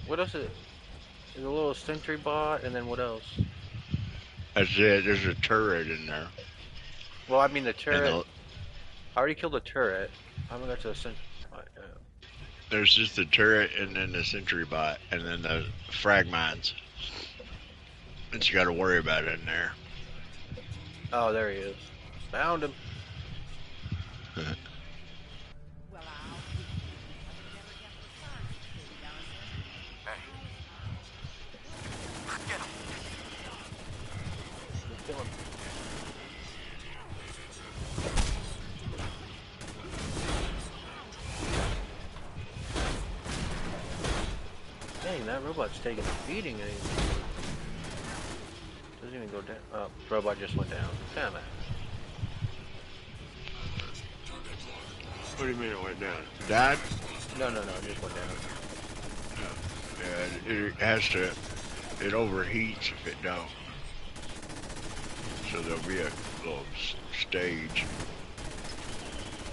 What else is it? There's a little sentry bot, and then what else? That's it. There's a turret in there. Well, I mean the turret. I already killed the turret. I haven't got to the sentry bot yet. There's just the turret, and then the sentry bot, and then the frag mines. That you got to worry about in there. Oh, there he is. Found him. Dang, that robot's taking a beating. Doesn't even go down. Oh, robot just went down. Damn it. What do you mean it went down? Died? No, it just went down. Yeah, it has to. It overheats if it don't. So there'll be a little stage.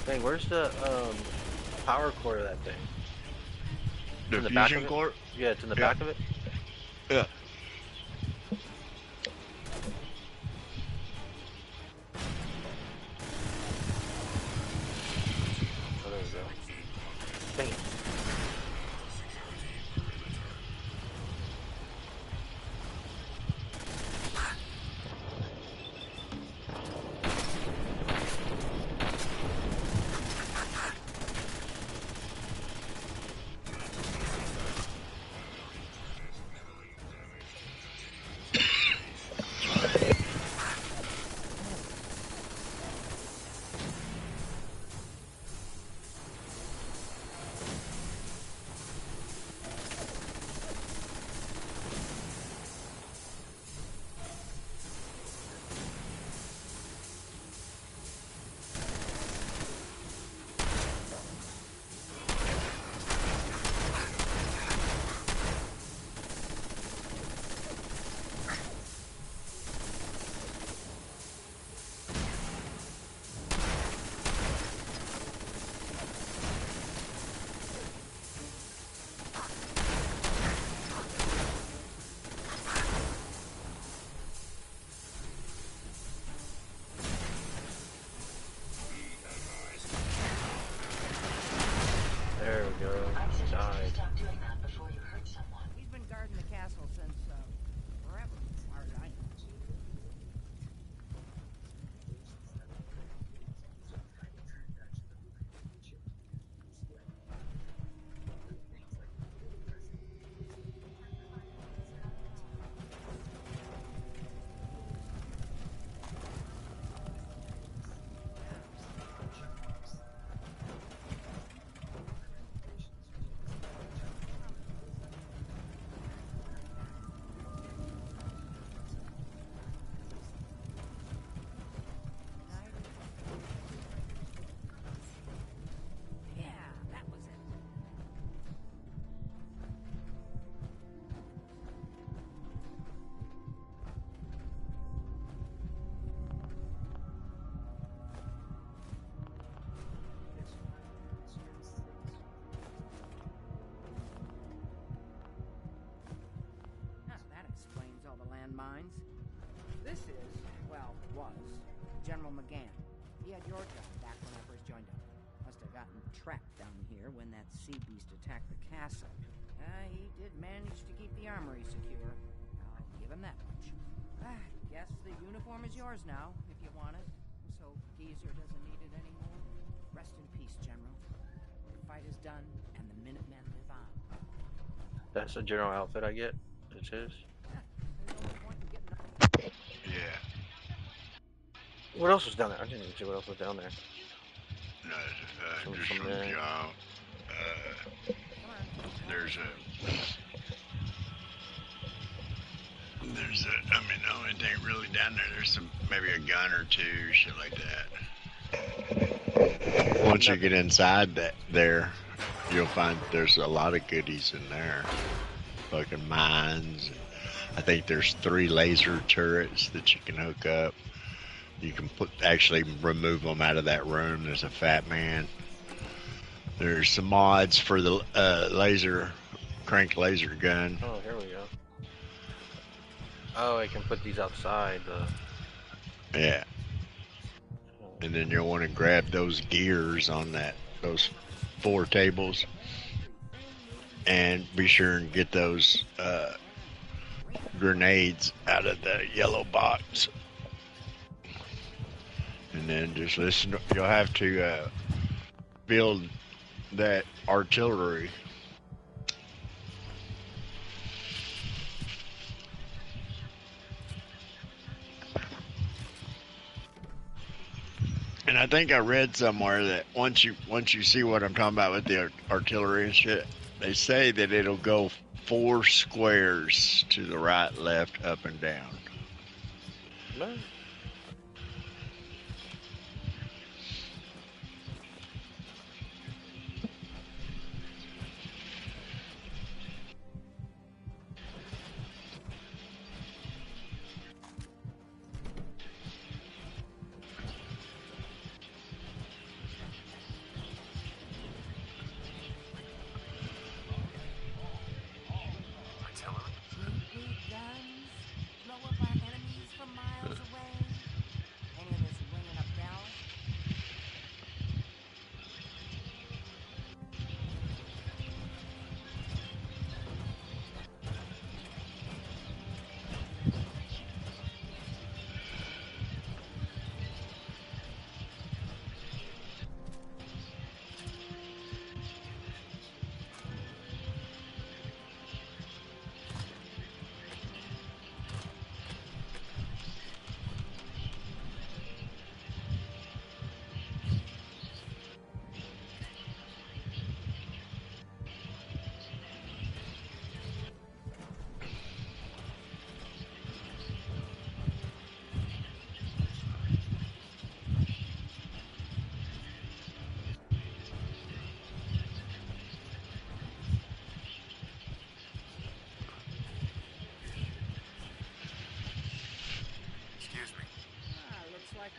Dang, where's the power core of that thing? The in the back fusion of it? core? Yeah, it's in the back of it? Yeah. Oh, there we go. Dang it. minds. This is, well, was, General McGann. He had your job back when I first joined up. Must have gotten trapped down here when that sea beast attacked the castle. He did manage to keep the armory secure. I'll give him that much. Guess the uniform is yours now, if you want it. So Geezer doesn't need it anymore. Rest in peace, General. The fight is done, and the Minutemen live on. That's the general outfit I get. It's his. Yeah. What else was down there? I didn't even see what else was down there. No, just some job. There's I mean, the only thing really down there, there's some, maybe a gun or two, shit like that. Once you get inside there, you'll find there's a lot of goodies in there. Fucking mines. I think there's 3 laser turrets that you can hook up. You can actually remove them out of that room. There's a Fat Man. There's some mods for the crank laser gun. Oh, here we go. Oh, I can put these outside. Yeah. And then you'll want to grab those gears on those 4 tables. And be sure and get those grenades out of the yellow box. And then just listen. You'll have to build that artillery. And I think I read somewhere that once you see what I'm talking about with the artillery and shit, they say that it'll go 4 squares to the right, left, up, and down. No.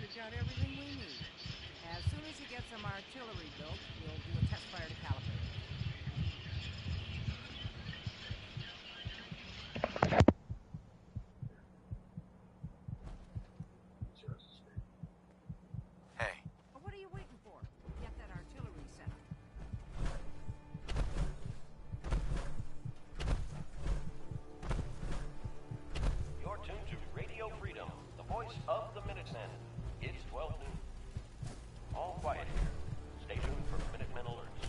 We've got everything we need. As soon as you get some artillery built, we'll do a test fire to calibrate. Hey. Well, what are you waiting for? Get that artillery set up. You're tuned to Radio Freedom, the voice of the Minutemen. It's 12 noon. All quiet here. Stay tuned for Minutemen alerts.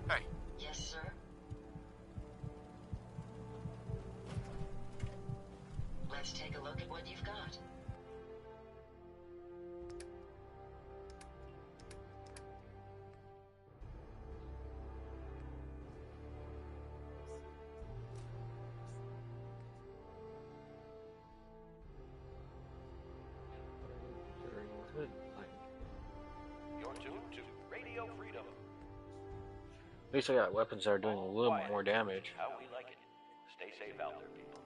Hey. Yes, sir. Let's take a look at what you've got. You're tuned to Radio Freedom. At least I got weapons that are doing a little bit more damage. How we like it. Stay safe out there, people.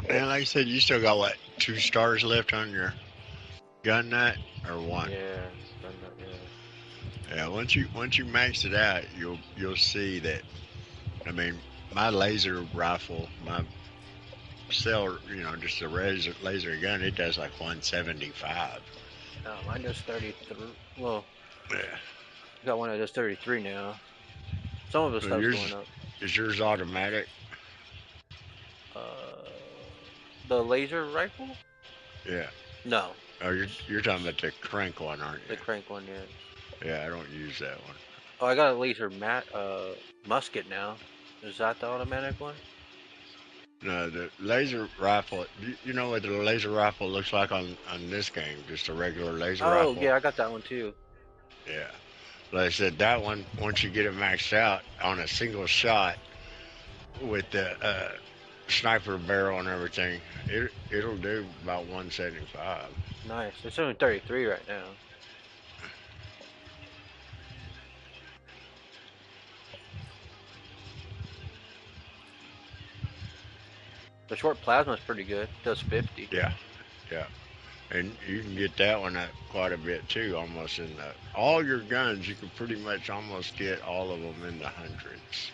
And like I said, you still got what, 2 stars left on your gun nut, or 1? Yeah, done that, yeah. Yeah. Once you max it out, you'll see that. I mean, my laser rifle, my cell, just a laser gun, it does like 175. Mine does 33. Well, yeah. Got one that does 33 now. Some of the stuff's going up. Is yours automatic? The laser rifle? Yeah. No. Oh, you're talking about the crank one, aren't you? The crank one, yeah. Yeah, I don't use that one. Oh, I got a laser musket now. Is that the automatic one? No, the laser rifle. You know what the laser rifle looks like on this game? Just a regular laser rifle. Oh, yeah, I got that one too. Yeah. Like I said, that one, once you get it maxed out on a single shot with the sniper barrel and everything, it'll do about 175. Nice. It's only 33 right now. The short plasma's pretty good. It does 50. Yeah. Yeah. And you can get that one at quite a bit too, almost in all your guns, you can pretty much almost get all of them in the hundreds.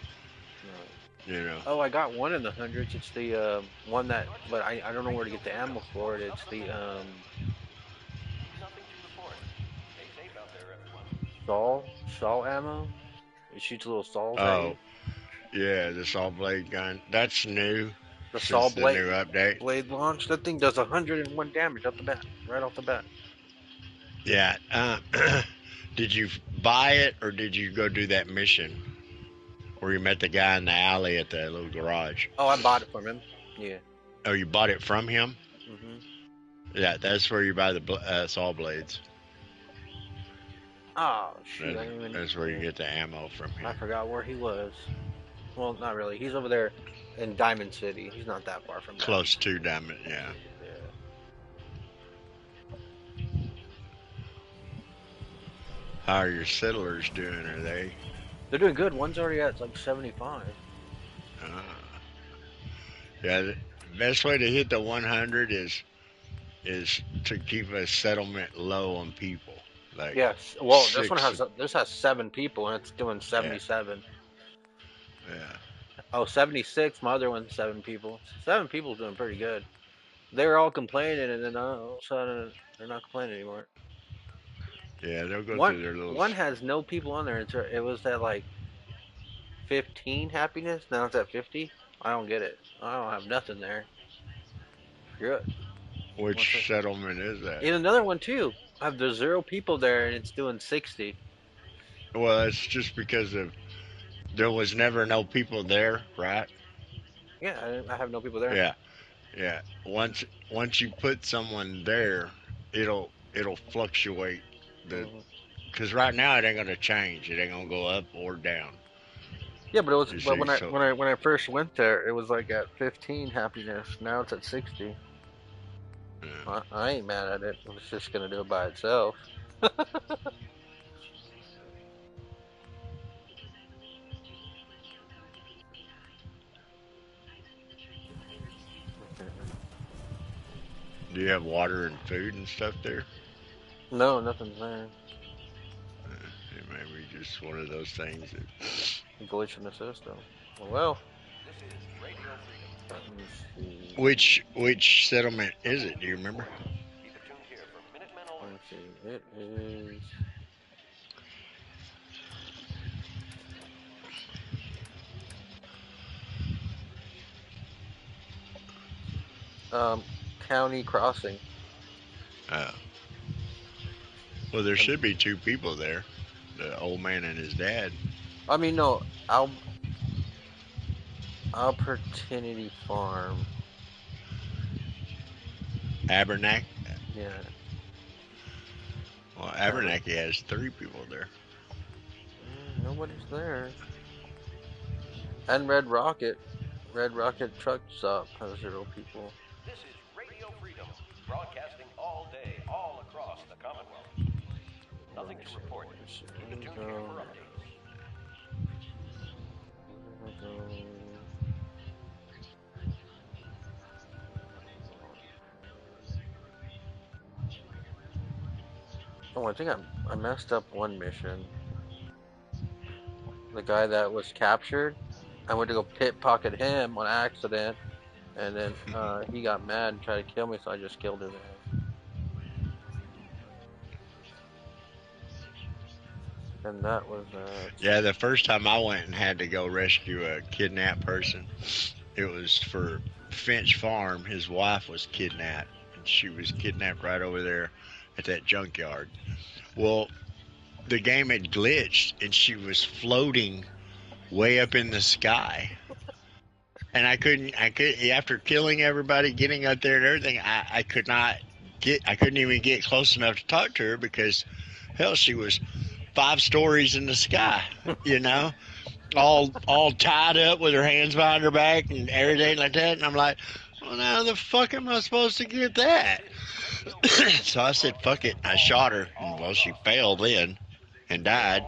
Right. Oh, I got one in the hundreds. It's the one that, but I don't know where to get the ammo for it. It's the Saw ammo. It shoots little saws. Oh, yeah, the saw blade gun. That's new. The saw blade, the new update. Blade launch. That thing does 101 damage off the bat, right off the bat. Yeah. Did you buy it or did you go do that mission where you met the guy in the alley at the little garage? Oh, I bought it from him. Yeah. Oh, you bought it from him? Mhm. Yeah, that's where you buy the saw blades. Oh shoot! That's where you get the ammo from him. I forgot where he was. Well, not really. He's over there in Diamond City. He's not that far from close to Diamond, yeah. How are your settlers doing? Are they? They're doing good. One's already at like 75. Yeah, the best way to hit the 100 is to keep a settlement low on people. Like yes. Well, this has 7 people and it's doing 77. Yeah. Oh, 76. My other one's 7 people. 7 people's doing pretty good. They were all complaining, and then all of a sudden they're not complaining anymore. Yeah, they'll go through their little. One has no people on there. It was at like 15 happiness. Now it's at 50. I don't get it. I don't have nothing there. Good. Which settlement is that? In another one too. I have the 0 people there, and it's doing 60. Well, it's just because there was never no people there, right? Yeah, I have no people there. Yeah, yeah. Once you put someone there, it'll fluctuate because right now it ain't gonna change. It ain't gonna go up or down. Yeah, but it was. But when I first went there, it was like at 15 happiness. Now it's at 60. Yeah. I ain't mad at it. It's just gonna do it by itself. Do you have water and food and stuff there? No, nothing's there. Maybe just one of those things that glitch in the system. Well, which settlement is it? Do you remember? Let's see. It is. County Crossing. Well, there should be 2 people there. The old man and his dad. I mean, no. Opportunity Farm. Abernac? Yeah. Well, Abernathy has 3 people there. Nobody's there. And Red Rocket. Red Rocket Truck Stop has 0 people. This is Radio Freedom, broadcasting all day, all across the Commonwealth. Nothing to report. Keep it tuned here for updates. Oh, I think I messed up one mission. The guy that was captured, I went to go pickpocket him on accident, and then he got mad and tried to kill me, so I just killed his ass. And that was Yeah, the first time I went and had to go rescue a kidnapped person, it was for Finch Farm. His wife was kidnapped, and she was kidnapped right over there at that junkyard. Well, the game had glitched, and she was floating way up in the sky. And I couldn't, after killing everybody, getting up there and everything, I couldn't even get close enough to talk to her because, hell, she was 5 stories in the sky, you know, all tied up with her hands behind her back and everything like that. And I'm like, well, now the fuck am I supposed to get that? So I said, fuck it. I shot her. And, well, she failed then and died.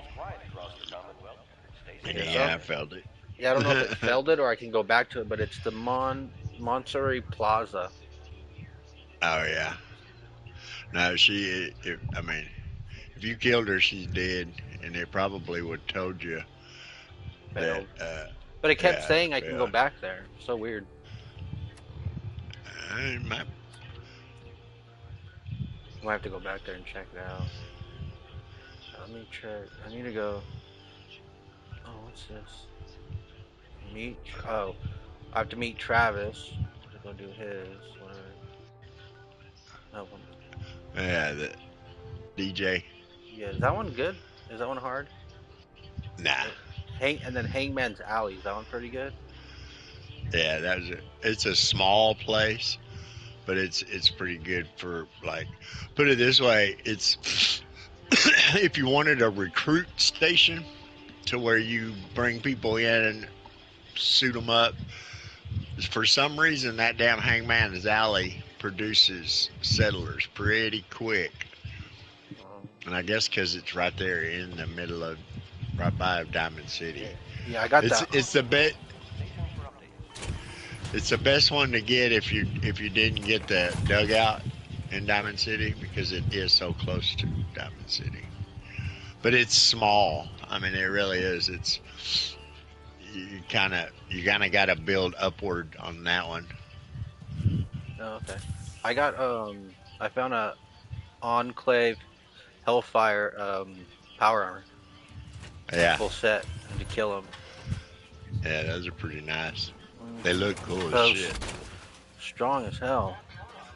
And yeah, I failed it. Yeah, I don't know if it failed it or I can go back to it, but it's the Monterey Plaza. Oh, yeah. No, I mean, if you killed her, she's dead, and it probably would have told you Failed. that. But it kept saying I can go back there. So weird. I might have to go back there and check it out. Let me check. I need to go. Oh, what's this? I have to meet Travis to go do his. Whatever. Help him. Yeah, the DJ. Yeah, is that one good? Is that one hard? Nah. And then Hangman's Alley. Is that one pretty good? Yeah, it's a small place, but it's pretty good for, like, put it this way, it's if you wanted a recruit station to where you bring people in and suit them up, for some reason that damn Hangman's Alley produces settlers pretty quick. And I guess because it's right there in the middle of, right by Diamond City. Yeah, I got that. It's the best. It's the best one to get if you didn't get the dugout in Diamond City, because it is so close to Diamond City. But it's small. I mean, it really is. It's you kind of got to build upward on that one. Oh, okay. I found a Enclave Hellfire power armor. Yeah. Full set to kill them. Yeah, those are pretty nice. They look cool as shit. Strong as hell.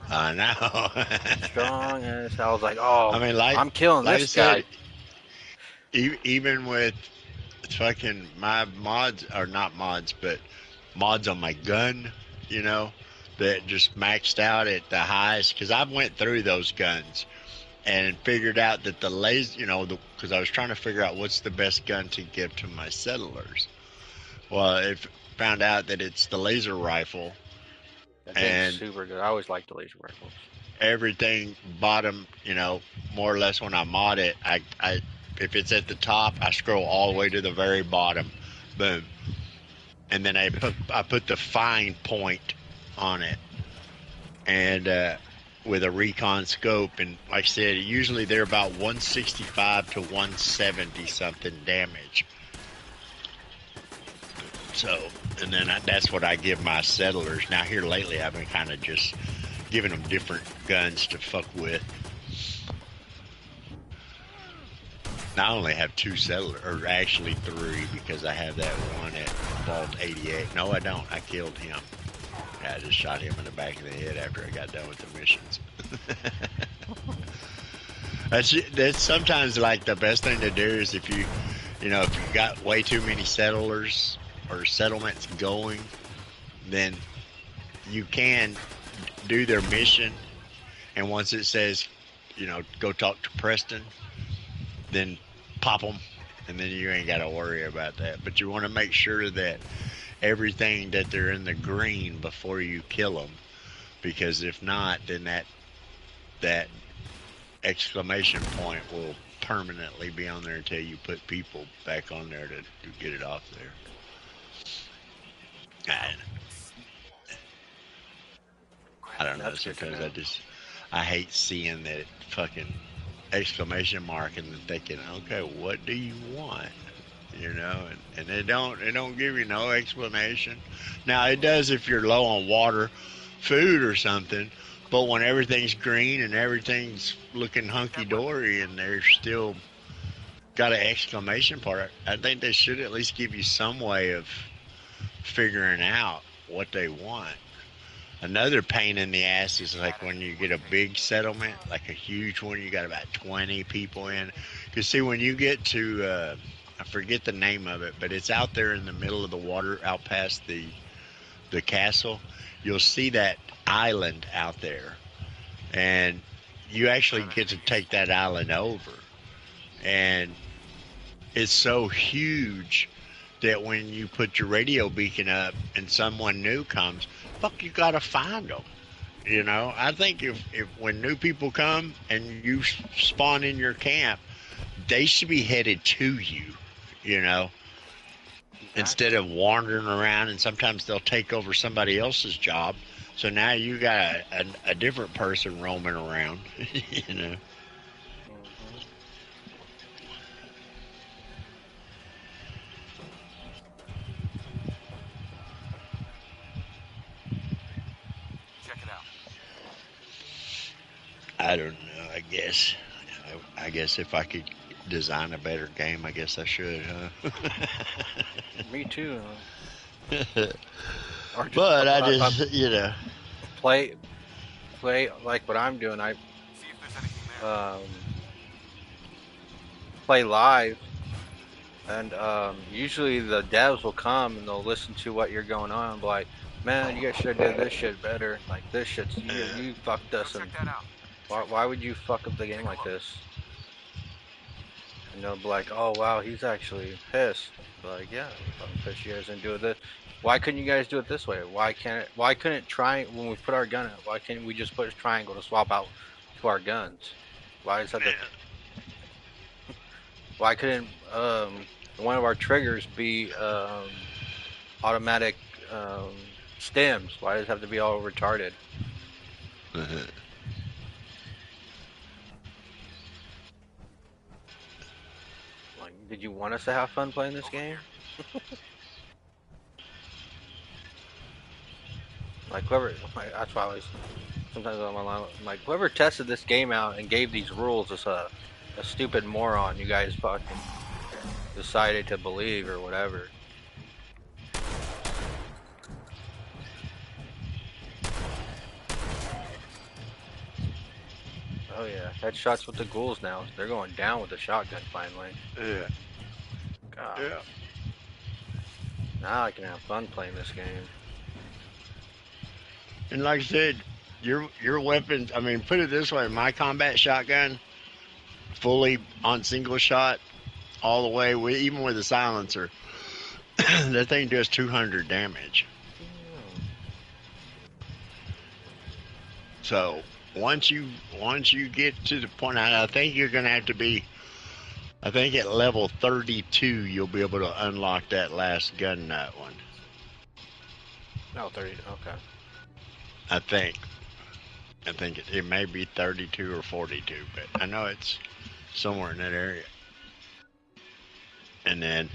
I know. Strong as hell. I was like, oh, I mean, I'm killing this guy. Even with fucking my mods, or not mods, but mods on my gun, you know, that just maxed out at the highest, because I went through those guns and figured out that the laser, you know, because I was trying to figure out what's the best gun to give to my settlers. Well, it found out that it's the laser rifle. And super good. I always liked the laser rifles. Everything bottom, you know, more or less when I mod it, I if it's at the top, I scroll all the way to the very bottom. Boom. And then I put the find point on it. And with a recon scope, and like I said, usually they're about 165 to 170 something damage. So, and then that's what I give my settlers. Now here lately, I've been kind of just giving them different guns to fuck with. Now I only have 2 settlers, or actually 3, because I have that one at Vault 88. No, I don't. I killed him. I just shot him in the back of the head after I got done with the missions. That's sometimes like the best thing to do is if you got way too many settlers or settlements going, then you can do their mission, and once it says, you know, go talk to Preston, then pop them, and then you ain't got to worry about that. But you want to make sure that everything that they're in the green before you kill them, because if not, then that exclamation point will permanently be on there until you put people back on there to get it off there. I don't know, sometimes I hate seeing that fucking exclamation mark and then thinking, okay, what do you want? You know, and they don't give you no explanation. Now it does if you're low on water, food or something, but when everything's green and everything's looking hunky-dory and they're still got an exclamation part, I think they should at least give you some way of figuring out what they want. Another pain in the ass is like when you get a big settlement, like a huge one, you got about 20 people in. Because see, when you get to, I forget the name of it, but it's out there in the middle of the water, out past the castle. You'll see that island out there, and you actually get to take that island over. And it's so huge that when you put your radio beacon up and someone new comes, fuck, you gotta find them. You know, I think if when new people come and you spawn in your camp, they should be headed to you, you know, instead of wandering around, and sometimes they'll take over somebody else's job. So now you got a different person roaming around, you know. I don't know. I guess if I could design a better game, I guess I should, huh? Me too. But I just, you know, play like what I'm doing. I play live, and usually the devs will come and they'll listen to what you're going on and be like, man, you guys should have did this shit better. Like, this shit's, you fucked us, and why would you fuck up the game like this? And they'll be like, oh wow, he's actually pissed. Be like, yeah, I'm pissed you guys didn't do this. Why couldn't you guys do it this way? Why couldn't try when we put our gun out? Why can't we just put a triangle to swap out to our guns? Why is that why couldn't one of our triggers be automatic stems? Why does it have to be all retarded? Like, did you want us to have fun playing this game? Like, whoever, that's why I was, sometimes I'm like, whoever tested this game out and gave these rules is a stupid moron you guys fucking decided to believe or whatever. Oh yeah, headshots with the ghouls now. They're going down with the shotgun finally. Yeah. God. Yeah. Now I can have fun playing this game. And like I said, your weapons, I mean, put it this way, my combat shotgun, fully on single shot, all the way, even with a silencer, that thing does 200 damage. So once you get to the point, I think you're going to have to be, I think at level 32, you'll be able to unlock that last gun nut one. Oh, 30, okay. I think it may be 32 or 42, but I know it's somewhere in that area. And then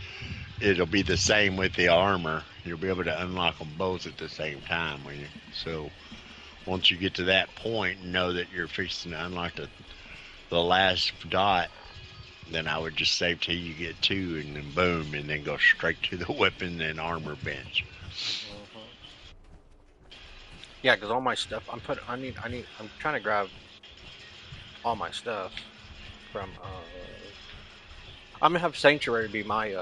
it'll be the same with the armor. You'll be able to unlock them both at the same time. So once you get to that point and know that you're fixing to unlock the last dot, then I would just save till you get 2, and then boom, and then go straight to the weapon and armor bench. Yeah, because all my stuff, I'm trying to grab all my stuff from, I'm gonna have Sanctuary be my,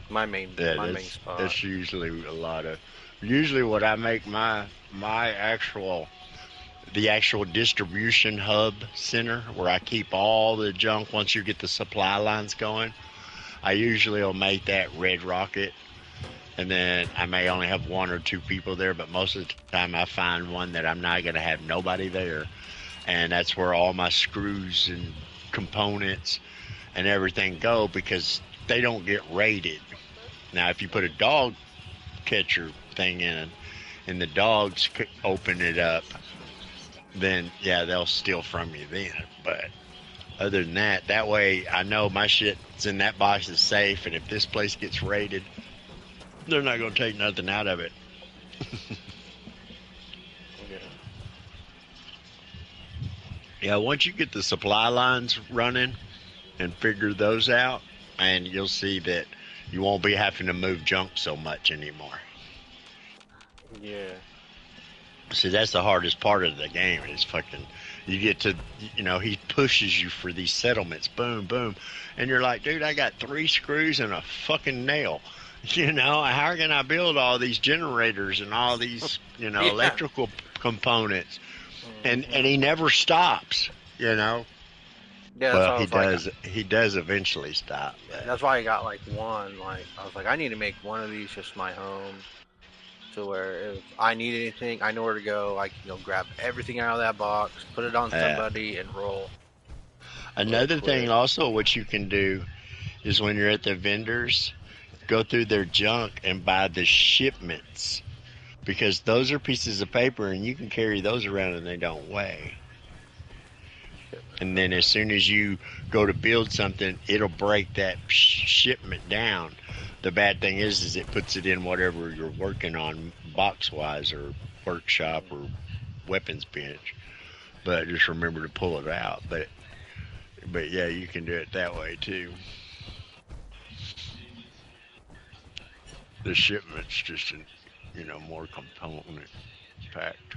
my main spot. That's usually a lot of, usually what I make my actual distribution hub center, where I keep all the junk once you get the supply lines going. I usually will make that Red Rocket. And then I may only have 1 or 2 people there, but most of the time I find one that I'm not going to have nobody there. And that's where all my screws and components and everything go, because they don't get raided. Now, if you put a dog catcher thing in, and the dogs open it up, then yeah, they'll steal from you then. But other than that, that way I know my shit's in that box is safe, and if this place gets raided, they're not gonna take nothing out of it. Yeah, once you get the supply lines running and figure those out, and you'll see that you won't be having to move junk so much anymore. Yeah. See, that's the hardest part of the game is fucking, you get to, you know, he pushes you for these settlements, boom, boom, and you're like, dude, I got 3 screws and a fucking nail. You know, how can I build all these generators and all these, you know, Yeah. electrical components? And he never stops, you know. Yeah, that's Well, why I he was like- does. He does eventually stop. That's why I got like one. Like I was like, I need to make one of these just my home, to where if I need anything, I know where to go. I can grab everything out of that box, put it on Yeah. somebody, and roll. Another thing, also, what you can do is when you're at the vendors, go through their junk and buy the shipments, because those are pieces of paper and you can carry those around and they don't weigh. And then as soon as you go to build something, it'll break that shipment down. The bad thing is it puts it in whatever you're working on, box-wise or workshop or weapons bench. But just remember to pull it out. But yeah, you can do it that way too. The shipment's just, more component packed.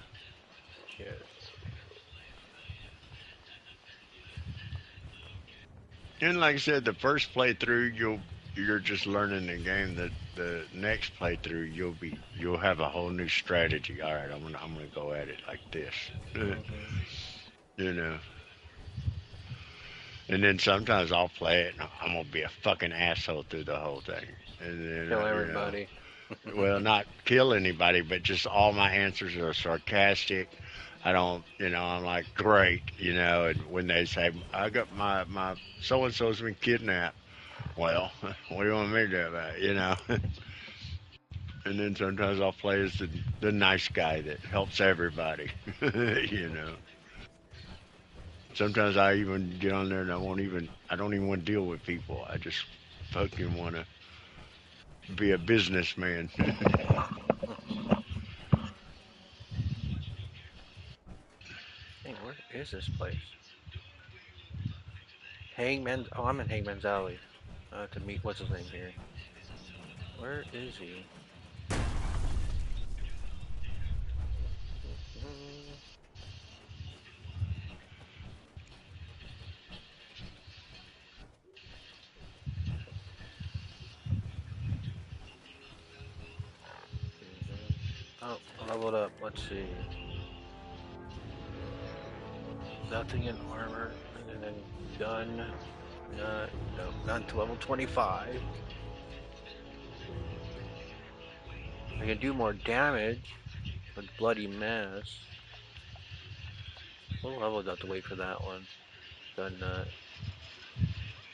Yes. And like I said, the first playthrough you're just learning the game. The next playthrough you'll have a whole new strategy. All right, I'm gonna go at it like this. You know. And then sometimes I'll play it and I'm gonna be a fucking asshole through the whole thing. And then Kill everybody. Well, not kill anybody, but just all my answers are sarcastic. I don't, I'm like, great, and when they say, I got my so-and-so's been kidnapped. Well, what do you want me to do about it, And then sometimes I'll play as the nice guy that helps everybody, Sometimes I even get on there and I don't even want to deal with people. I just fucking want to be a businessman. Hey, where is this place? Hangman's. Oh, I'm in Hangman's Alley. To meet what's his name here. Where is he? Oh, leveled up. Let's see. Nothing in armor, and then gun. No, not to level 25. I can do more damage with bloody mess. What level do I have to wait for that one? Gun nut.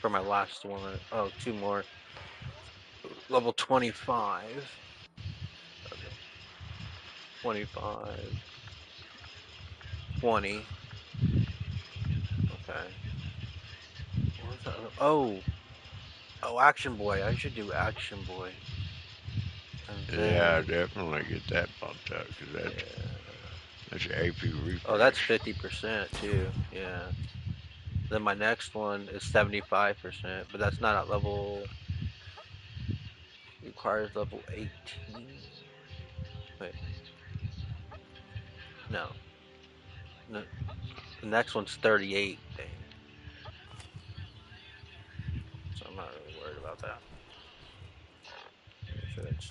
For my last one. Oh, 2 more. Level 25. Okay. 25. 20. Okay. What was that? Oh, Action Boy. I should do Action Boy. And Yeah, then, definitely get that bumped up because that's your AP refresh. oh, that's 50% too. Yeah. Then my next one is 75%, but that's not at level. Requires level 18. Wait. No. The next one's 38. Dang. So I'm not really worried about that. Make sure it's.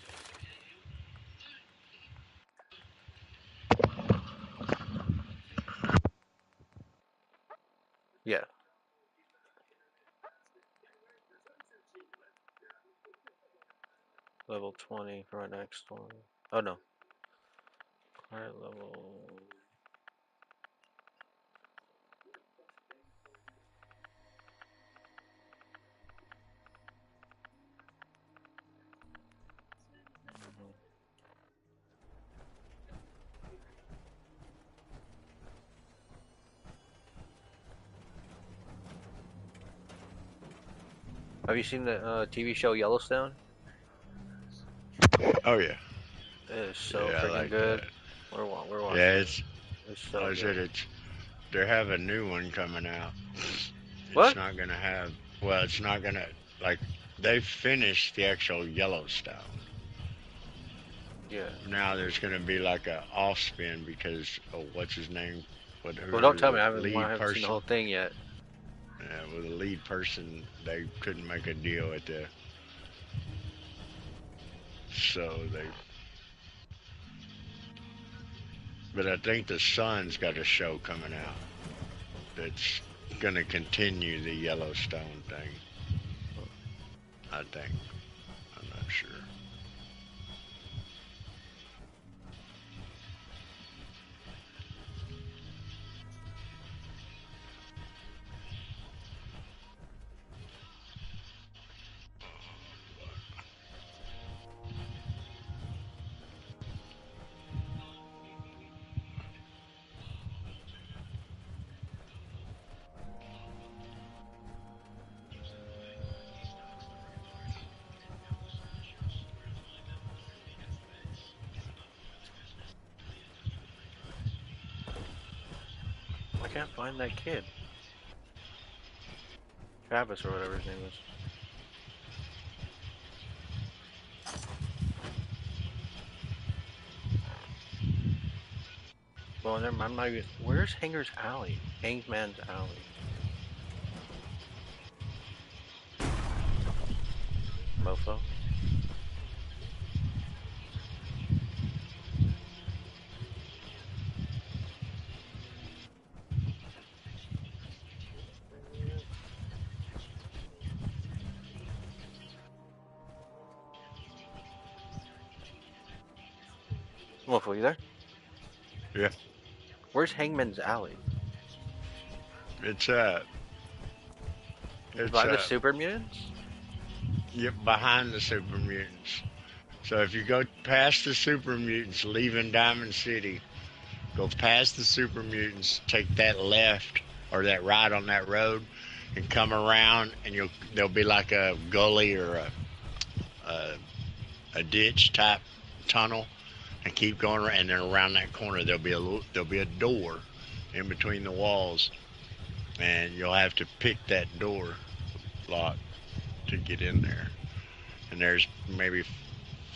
Yeah. Level 20 for our next one. Oh no. Current level. Have you seen the TV show Yellowstone? Oh yeah. It is so Yeah, I freaking like good. that. We're watching. Yeah, It's so I said good. they have a new one coming out. What? It's not gonna have. Well, it's not gonna like. They finished the actual Yellowstone. Yeah. Now there's gonna be like a off spin because what's his name? Well, don't tell me. I the haven't, lead I haven't seen the whole person. thing yet. Yeah, with the lead person, they couldn't make a deal at the. So they. But I think the Sun's got a show coming out that's gonna continue the Yellowstone thing. I think. I'm not sure. I can't find that kid. Travis or whatever his name is. Well, never mind. I'm not even. Where's Hanger's Alley? Hangman's Alley. Mofo. Mofo, you there? Yeah. Where's Hangman's Alley? It's by the Super Mutants? Yep, behind the Super Mutants. So if you go past the Super Mutants, leaving Diamond City, go past the Super Mutants, take that left or that right on that road, and come around, and there'll be like a gully or a ditch type tunnel, and keep going around, and then around that corner there'll be a door in between the walls, and you'll have to pick that door lock to get in there. And there's maybe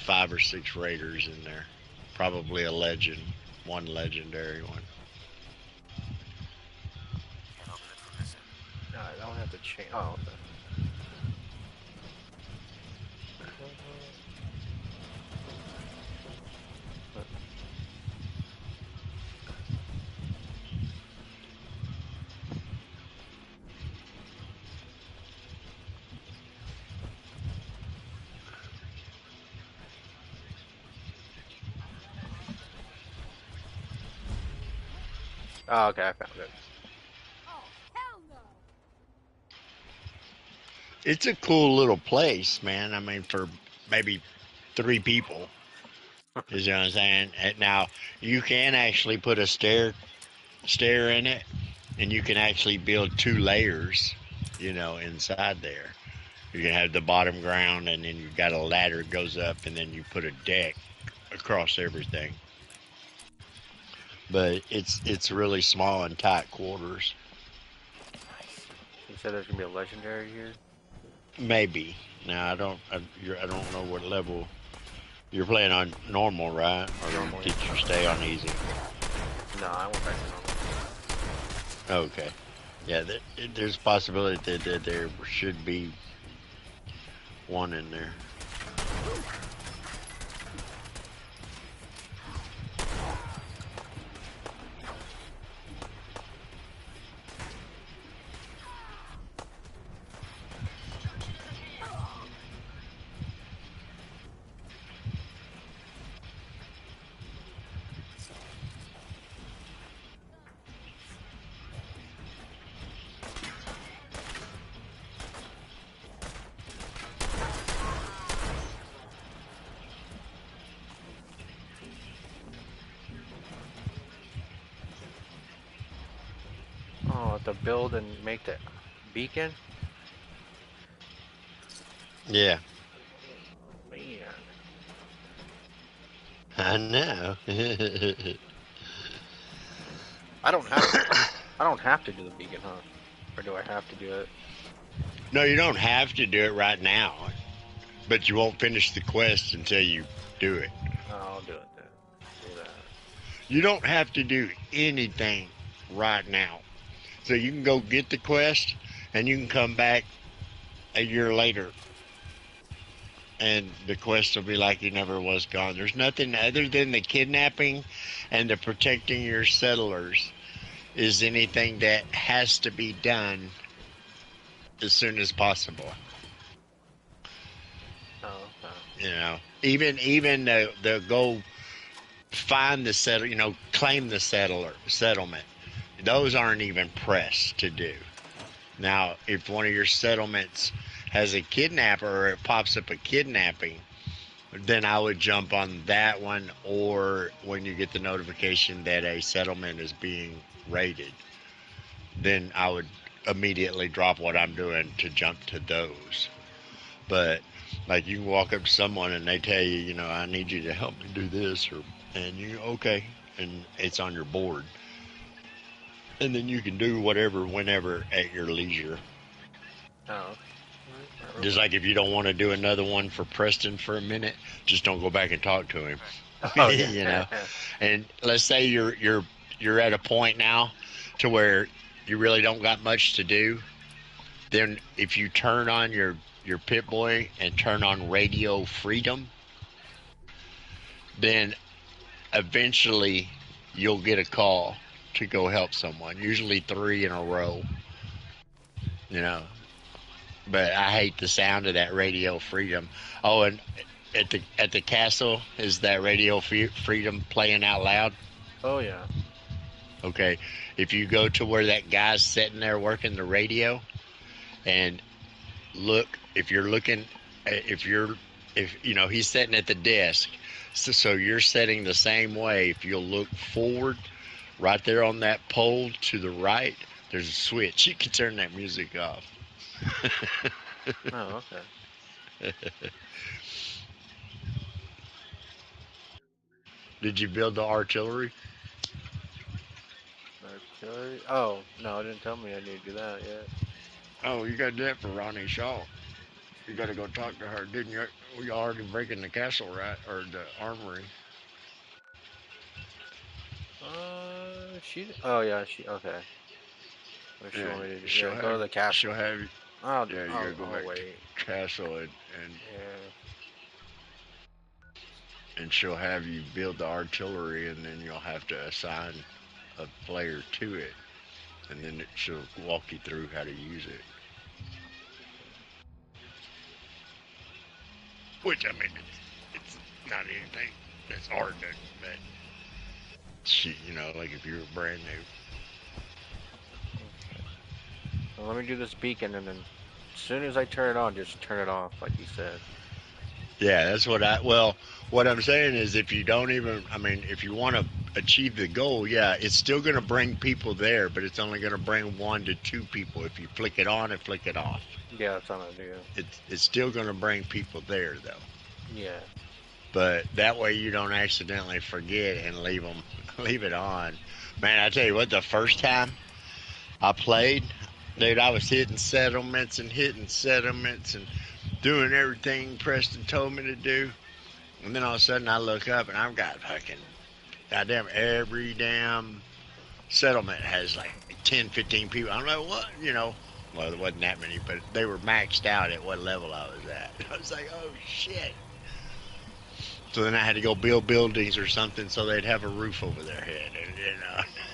5 or 6 raiders in there, probably one legendary one. No, I don't have to change. Oh, okay. Oh, okay, I found it. It's a cool little place, man. I mean, for maybe 3 people. You know what I'm saying? And now, you can actually put a stair in it, and you can actually build 2 layers, inside there. You can have the bottom ground, and then you've got a ladder that goes up, and then you put a deck across everything. But it's really small and tight quarters. You said there's gonna be a legendary here. Maybe. Now I don't know what level you're playing on. Normal, right? Or Normal. Did you stay on easy? No, I went back to normal. Okay. Yeah, there's a possibility that there should be one in there. Oh, to build and make the beacon? Yeah. Man. I know. I don't have to do the beacon, huh? Or do I have to do it? No, you don't have to do it right now, but you won't finish the quest until you do it. I'll do it then. Do that. You don't have to do anything right now. So you can go get the quest, and you can come back a year later, and the quest will be like you never was gone. There's nothing other than the kidnapping and the protecting your settlers is anything that has to be done as soon as possible. Oh, okay. You know, even the go find the settle, claim the settlement. Those aren't even pressed to do. Now, if one of your settlements has a kidnapper or it pops up a kidnapping, then I would jump on that one, or when you get the notification that a settlement is being raided, then I would immediately drop what I'm doing to jump to those. But like, you can walk up to someone and they tell you, I need you to help me do this, and you okay, and it's on your board, and then you can do whatever whenever at your leisure. Oh. Just like if you don't want to do another one for Preston for a minute, just don't go back and talk to him. Oh, yeah. And let's say you're at a point now to where you really don't got much to do. Then if you turn on your Pip-Boy and turn on Radio Freedom, then eventually you'll get a call to go help someone. Usually 3 in a row. But I hate the sound of that Radio Freedom. Oh, and at the castle, is that Radio Freedom playing out loud? Oh, yeah. Okay. If you go to where that guy's sitting there working the radio, and look, if he's sitting at the desk, so you're sitting the same way. If you'll look forward, right there on that pole to the right, there's a switch. You can turn that music off. Oh, okay. Did you build the artillery? Artillery? Oh, no, it didn't tell me I need to do that yet. Oh, you got to do that for Ronnie Shaw. You got to go talk to her, didn't you? We already breaking the castle, right? Or the armory. Oh, yeah, okay. What does she want me to do? Go to the castle. She'll have you. You gotta go back to castle and and she'll have you build the artillery, and then you'll have to assign a player to it, and then she'll walk you through how to use it. Which, I mean, it's not anything that's hard, but like if you're brand new. Well, let me do this beacon, and then as soon as I turn it on, just turn it off, like you said. Yeah, that's what I'm saying is, if you don't if you want to achieve the goal, yeah, it's still going to bring people there, but it's only going to bring 1 to 2 people. If you flick it on and flick it off. Yeah, that's what I'm going to do. It's still going to bring people there, though. Yeah. But that way you don't accidentally forget and leave it on. Man, I tell you what, the first time I played, dude, I was hitting settlements and doing everything Preston told me to do. And then all of a sudden I look up and I've got fucking goddamn every damn settlement has like 10, 15 people. I don't know what, well, there wasn't that many, but they were maxed out at what level I was at. I was like, oh shit. So then I had to go build buildings or something so they'd have a roof over their head. And,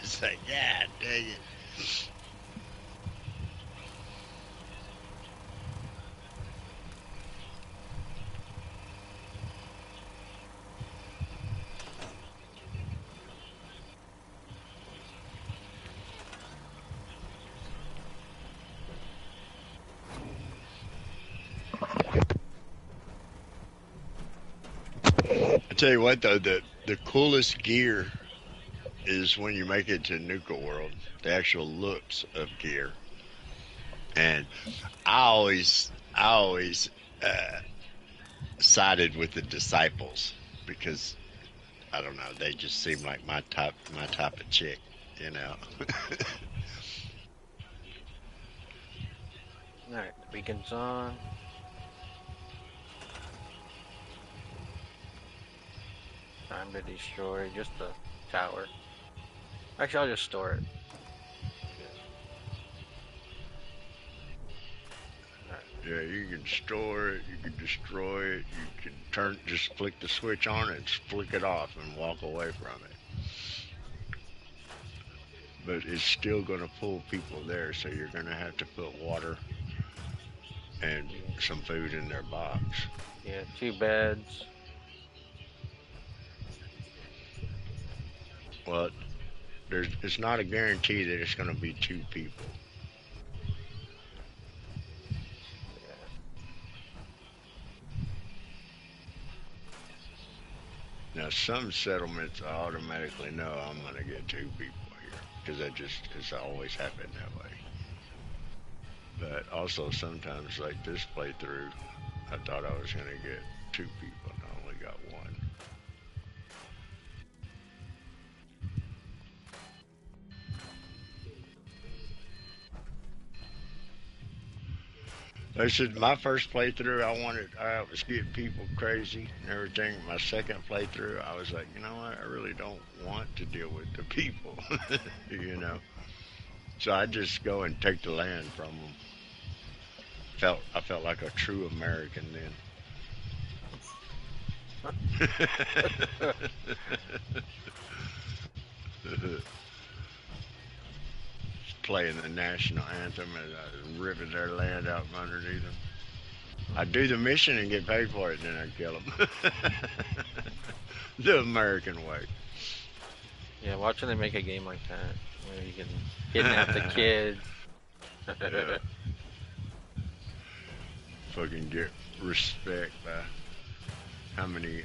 it's like, yeah, dang it. I tell you what, though, the coolest gear is when you make it to Nuka World, the actual looks of gear. And I always sided with the disciples because I don't know, they just seem like my type of chick, you know. Alright, the beacon's on. Time to destroy just the tower. Actually, I'll just store it. Yeah, you can store it, you can destroy it, you can just flick the switch on it and flick it off and walk away from it. But it's still going to pull people there, so you're going to have to put water and some food in their box. Yeah, 2 beds. Well, it's not a guarantee that it's going to be 2 people. Now, some settlements I automatically know I'm going to get 2 people here because it's always happened that way. But also sometimes, like this playthrough, I thought I was going to get 2 people and I only got 1. I said my first playthrough, I was getting people crazy and everything. My second playthrough, I was like, you know what, I really don't want to deal with the people, you know. So I just go and take the land from them. I felt like a true American then. Playing the national anthem and ripping their land out from underneath them. I do the mission and get paid for it, and then I kill them. The American way. Yeah, watching them make a game like that, where you can kidnap the kids. Yeah. Fucking get respect by how many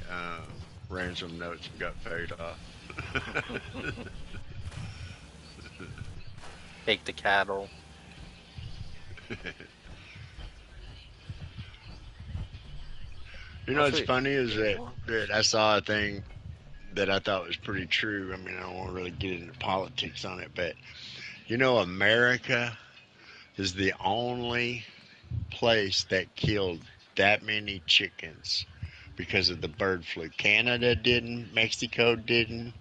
ransom notes got paid off. Take the cattle. You know what's funny is that I saw a thing that I thought was pretty true. I mean, I don't want to really get into politics on it, but you know, America is the only place that killed that many chickens because of the bird flu. Canada didn't, Mexico didn't.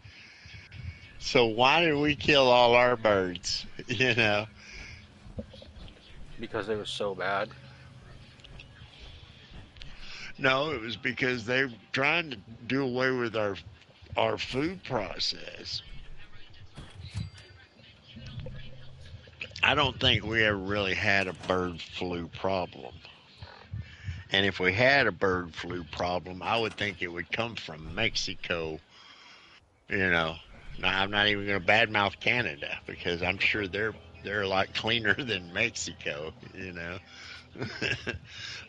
So why did we kill all our birds, you know? Because they were so bad. No, it was because they were trying to do away with our food process. I don't think we ever really had a bird flu problem. And if we had a bird flu problem, I would think it would come from Mexico, you know. Now, I'm not even going to badmouth Canada because I'm sure they're a lot cleaner than Mexico, you know.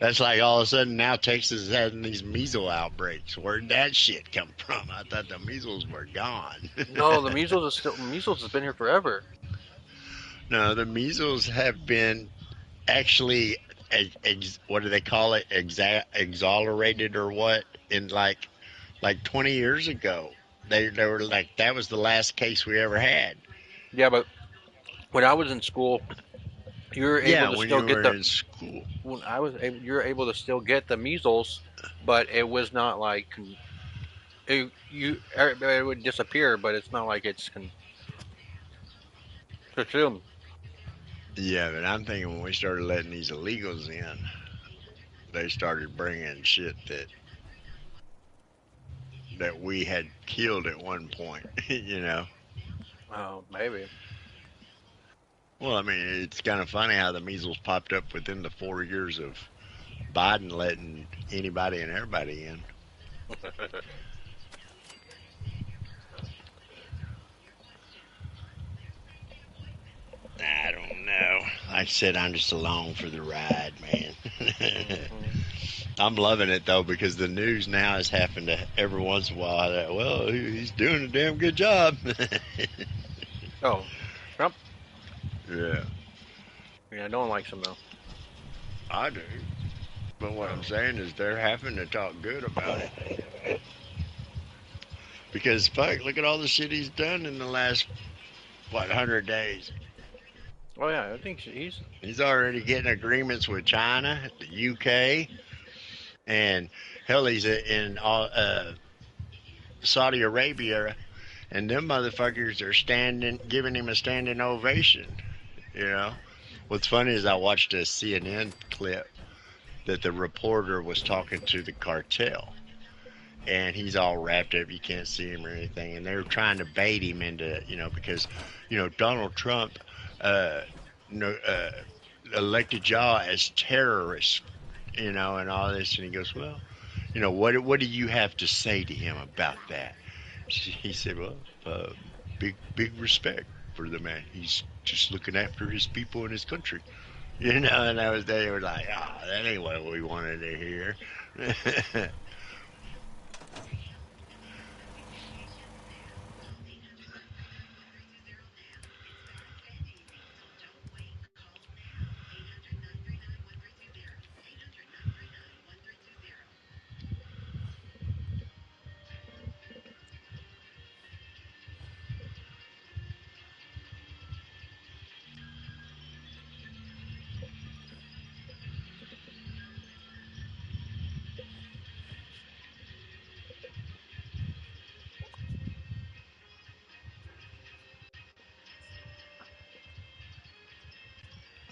That's like all of a sudden now Texas is having these measles outbreaks. Where'd that shit come from? I thought the measles were gone. No, the measles has been here forever. No, the measles have been actually, what do they call it? Exonerated or what? In like 20 years ago. They were like, that was the last case we ever had. Yeah, but when I was in school, you were able to still get the. In school. When you were able to still get the measles, but it was not like it would disappear, but it's not like it's consumed. Yeah, but I'm thinking when we started letting these illegals in, they started bringing shit that we had killed at one point, you know. Oh, maybe. Well, I mean, it's kind of funny how the measles popped up within the 4 years of Biden letting anybody and everybody in. I don't know. Like I said, I'm just along for the ride, man. I'm loving it, though, because the news now is happening to every once in a while. That, well, he's doing a damn good job. Oh, Trump? Yeah. Yeah, no one likes him, though. I do. But what I'm saying is they're having to talk good about it. Because, fuck, look at all the shit he's done in the last, 100 days. Oh yeah, I think He's already getting agreements with China, the UK, and hell, he's in Saudi Arabia, and them motherfuckers are giving him a standing ovation. You know, what's funny is I watched a CNN clip that the reporter was talking to the cartel, and he's all wrapped up. You can't see him or anything, and they were trying to bait him into, because, Donald Trump, elected y'all as terrorists, and all this, and he goes, well, what do you have to say to him about that? He said, well, big respect for the man. He's just looking after his people and his country. And they were like, that ain't what we wanted to hear.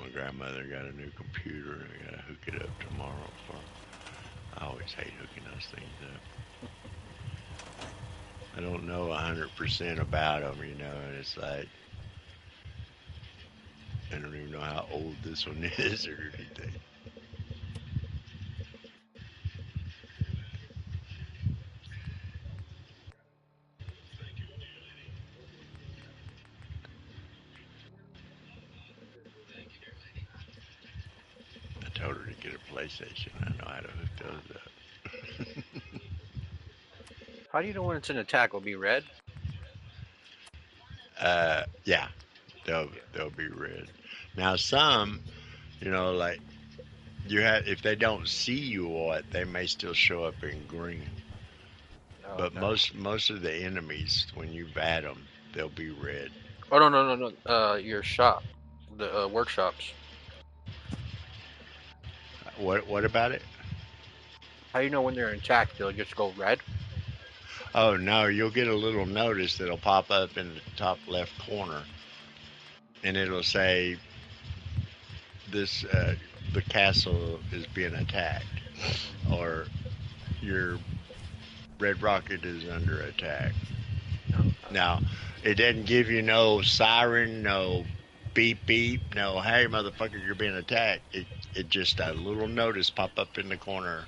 My grandmother got a new computer. I gotta hook it up tomorrow. I always hate hooking those things up. I don't know 100% about them, and it's like, I don't even know how old this one is or anything. I told her to get a PlayStation. I know how to hook those up. How do you know when it's an attack will be red? Yeah, they'll be red. Now some, like if they don't see you or what, they may still show up in green. Oh, But okay. most of the enemies, when you bat them, they'll be red. Oh no. Your shop, the workshops. What about it? How do you know when they're intact? They'll just go red. Oh no, you'll get a little notice that'll pop up in the top left corner, and it'll say this the castle is being attacked, or your red rocket is under attack. Now, it doesn't give you no siren, no beep beep, no hey motherfucker you're being attacked. It just a little notice pop up in the corner.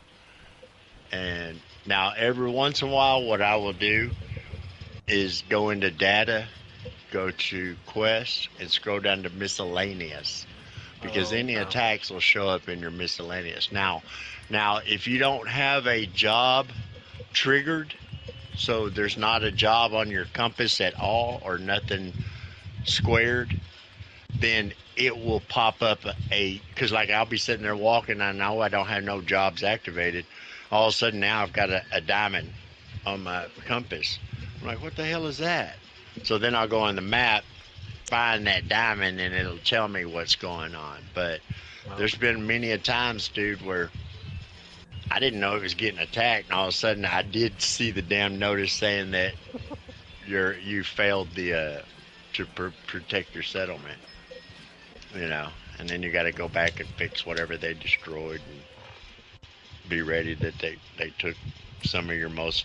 And now every once in a while what I will do is go into data, go to quest, and scroll down to miscellaneous, because any attacks will show up in your miscellaneous. Now if you don't have a job triggered, so there's not a job on your compass at all or nothing squared, then it will pop up because like I'll be sitting there walking, I know I don't have no jobs activated. All of a sudden now I've got a diamond on my compass. I'm like, what the hell is that? So then I'll go on the map, find that diamond, and it'll tell me what's going on. But there's been many a times, dude, where I didn't know it was getting attacked, and all of a sudden I did see the damn notice saying that you failed the to protect your settlement, and then you got to go back and fix whatever they destroyed and be ready that they took some of your most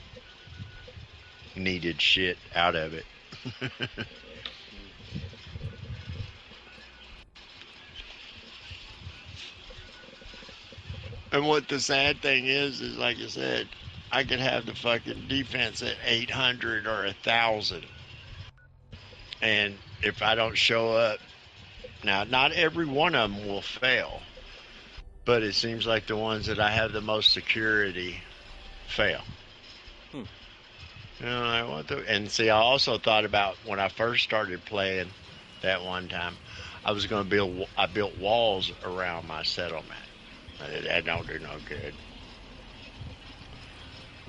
needed shit out of it. And what the sad thing is like I said, I could have the fucking defense at 800 or 1,000. And if I don't show up, now not every one of them will fail, but it seems like the ones that I have the most security fail. Like what the? And see, I also thought about when I first started playing that one time, I was going to I built walls around my settlement. That don't do no good.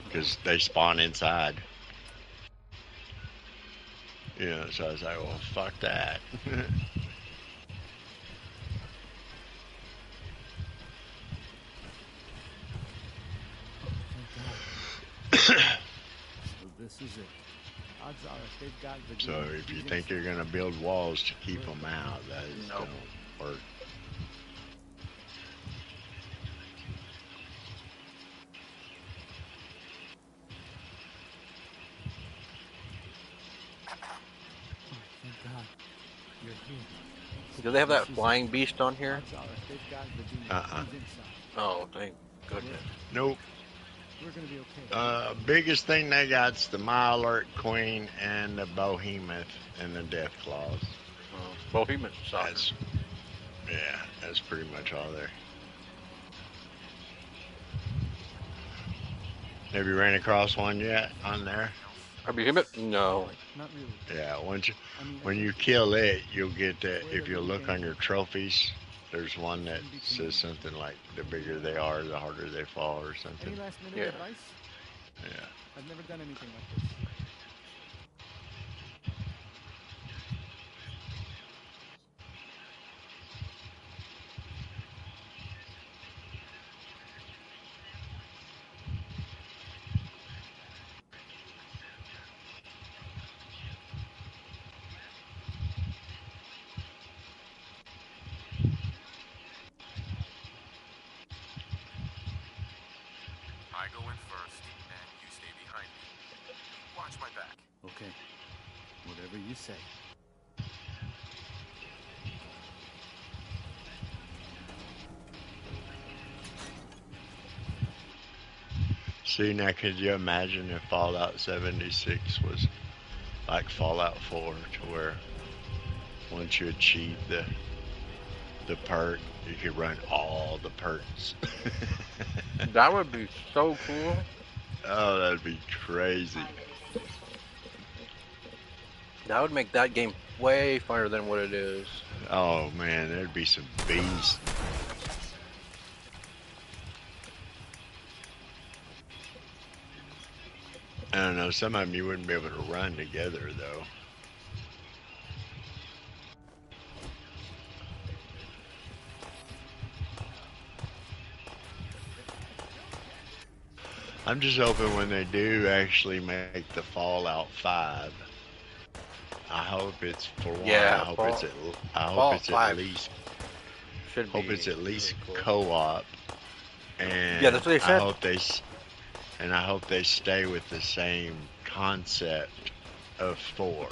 Because they spawn inside. Yeah, so I was like, well, fuck that. So this is it. Odds are if they've got the So if you think you're going to build walls to keep them out, that don't work. Thank God. You're here. Do they have that flying beast on here? Odds are if they've got the demons inside. Oh, thank goodness. Nope. We're gonna be okay. Biggest thing they got's the Mirelurk Queen and the Behemoth and the Death Claws. Behemoth sucks. That's, yeah, that's pretty much all there. Have you ran across one yet on there? A Behemoth? No. Not really. Yeah, when you kill it, you'll get that. If you look on your trophies, there's one that says something like, the bigger they are, the harder they fall, or something. Any last minute advice? Yeah. I've never done anything like this. I go in first, and you stay behind me. Watch my back. Okay. Whatever you say. See, now could you imagine if Fallout 76 was like Fallout 4, to where once you achieve the perk, you could run all the perks? That would be so cool. Oh, that'd be crazy. That would make that game way funner than what it is. Oh man, there'd be some beasts. I don't know, some of them you wouldn't be able to run together though. I'm just hoping when they do actually make the Fallout 5, I hope it's for one. Yeah, I hope it's at least should hope be it's at least really cool. co-op. And Yeah, that's what they said. I hope they stay with the same concept of 4.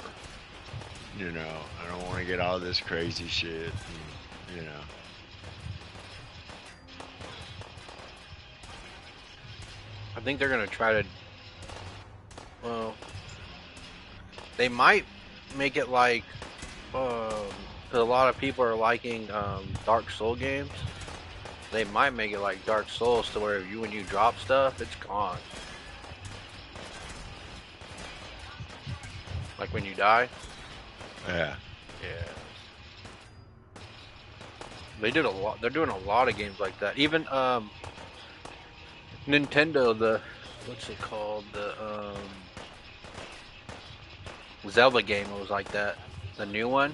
You know, I don't want to get all this crazy shit. And, you know. I think they're gonna try to. Well, they might make it like. 'Cause a lot of people are liking Dark Soul games. They might make it like Dark Souls, to where when you drop stuff, it's gone. Like when you die. Yeah. Yeah. They did a lot. They're doing a lot of games like that. Even Nintendo, the what's it called? The Zelda game was like that. The new one,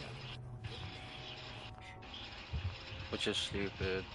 which is stupid.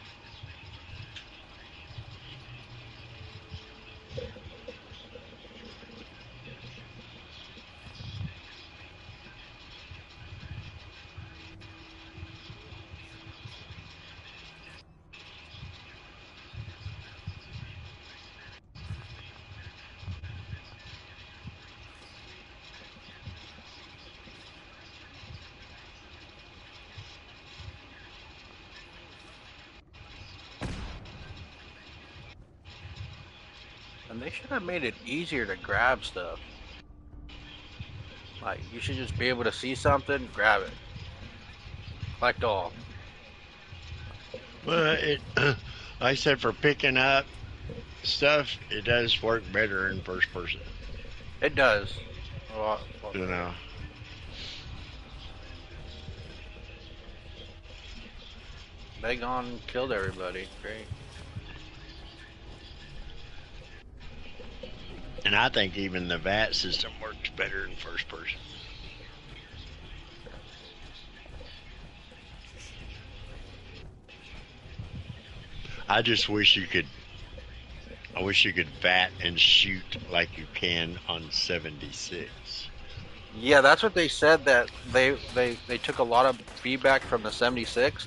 And they should have made it easier to grab stuff. Like, you should just be able to see something, grab it. Collect all. Well, it, like I said, for picking up stuff, it does work better in first person. It does. A lot. You know. They gone and killed everybody. Great. And I think even the VAT system works better in first person. I just wish you could. I wish you could VAT and shoot like you can on 76. Yeah, that's what they said. That they took a lot of feedback from the 76.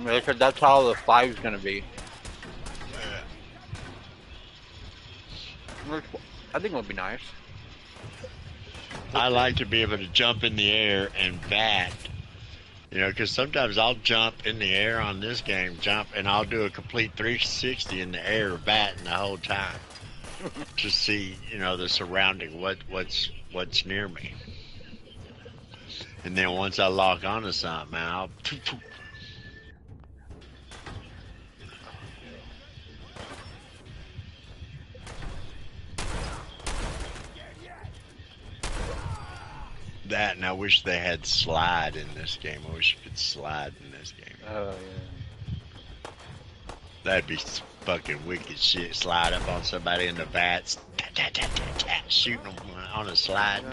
They said that's how the 5 is going to be. I think it would be nice. I like to be able to jump in the air and VAT. You know, because sometimes I'll jump in the air on this game, and I'll do a complete 360 in the air, batting the whole time to see, you know, the surrounding, what's near me. And then once I lock onto something, I'll. That, and I wish they had slide in this game. I wish you could slide in this game. Oh, yeah. That'd be fucking wicked shit. Slide up on somebody in the vats, shooting them on a slide.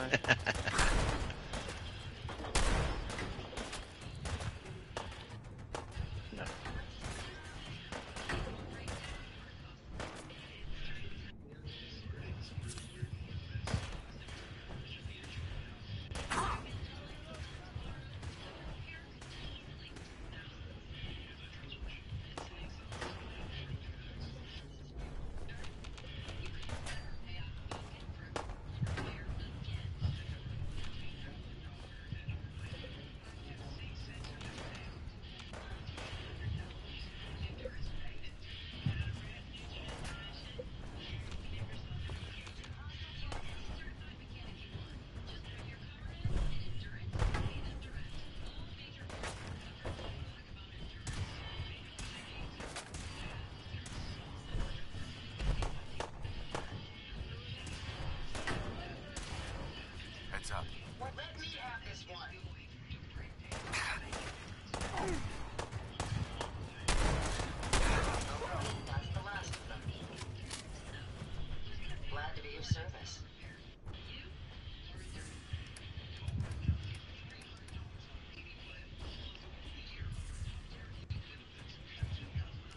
Heads up. Well, let me have this one. That's the last of them. Glad to be of service.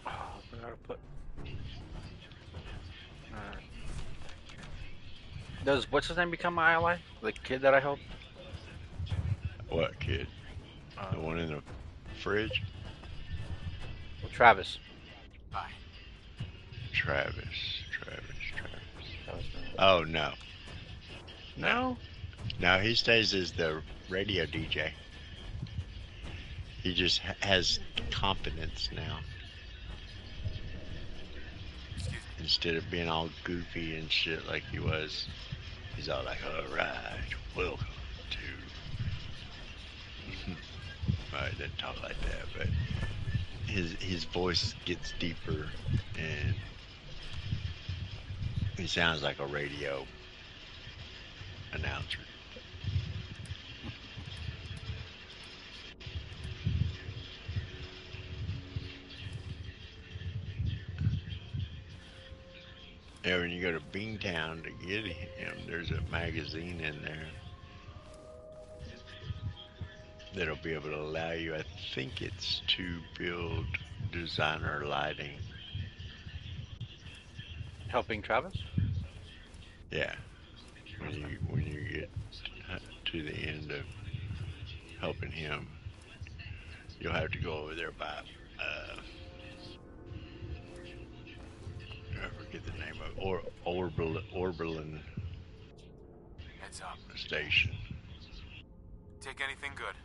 Oh, I gotta put. Does what's his name become my ally? The kid that I helped? What kid? The one in the fridge? Well, Travis. Bye. Travis. Oh, no. No? No, he stays as the radio DJ. He just has competence now. Instead of being all goofy and shit like he was, he's all like, alright, welcome to... Alright, doesn't talk like that, but his voice gets deeper and he sounds like a radio announcer. Yeah, when you go to Beantown to get him, there's a magazine in there that'll be able to allow you, I think it's to build designer lighting. Helping Travis? Yeah. When you get to the end of helping him, you'll have to go over there by I forget the name of Oberlin Heads up. Station. Take anything good.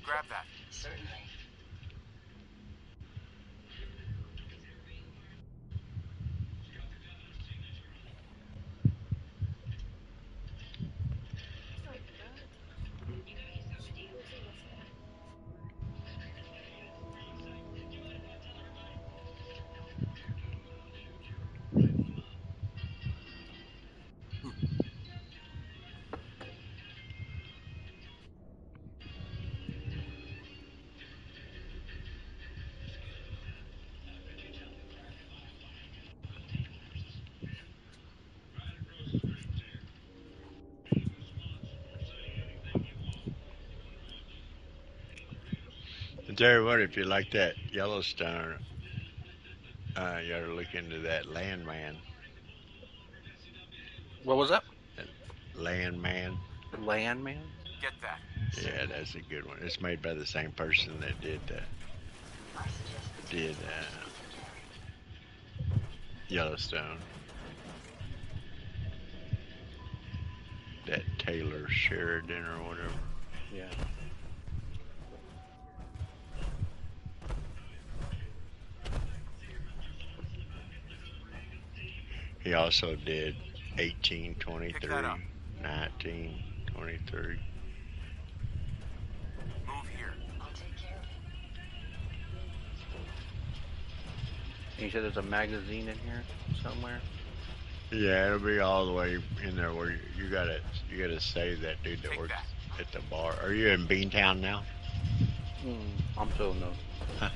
Grab that. Certainly. tell you what, if you like that Yellowstone, you gotta look into that Landman. What was that? Landman. Landman? Get that. Yeah, that's a good one. It's made by the same person that did Yellowstone. That Taylor Sheridan or whatever. Yeah. He also did 1823, 1923. Move here. You said there's a magazine in here somewhere? Yeah, it'll be all the way in there where you gotta save that dude that works at the bar. Are you in Beantown now? I'm still no. Huh.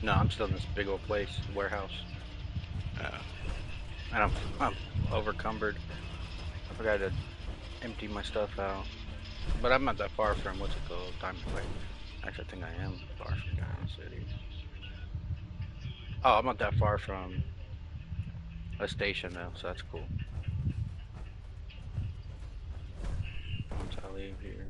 No, I'm still in this big old place, warehouse. And I'm overcumbered. I forgot to empty my stuff out. But I'm not that far from what's it called? Diamond Way. Actually, I think I am far from Diamond City. Oh, I'm not that far from a station though, so that's cool. Once I leave here.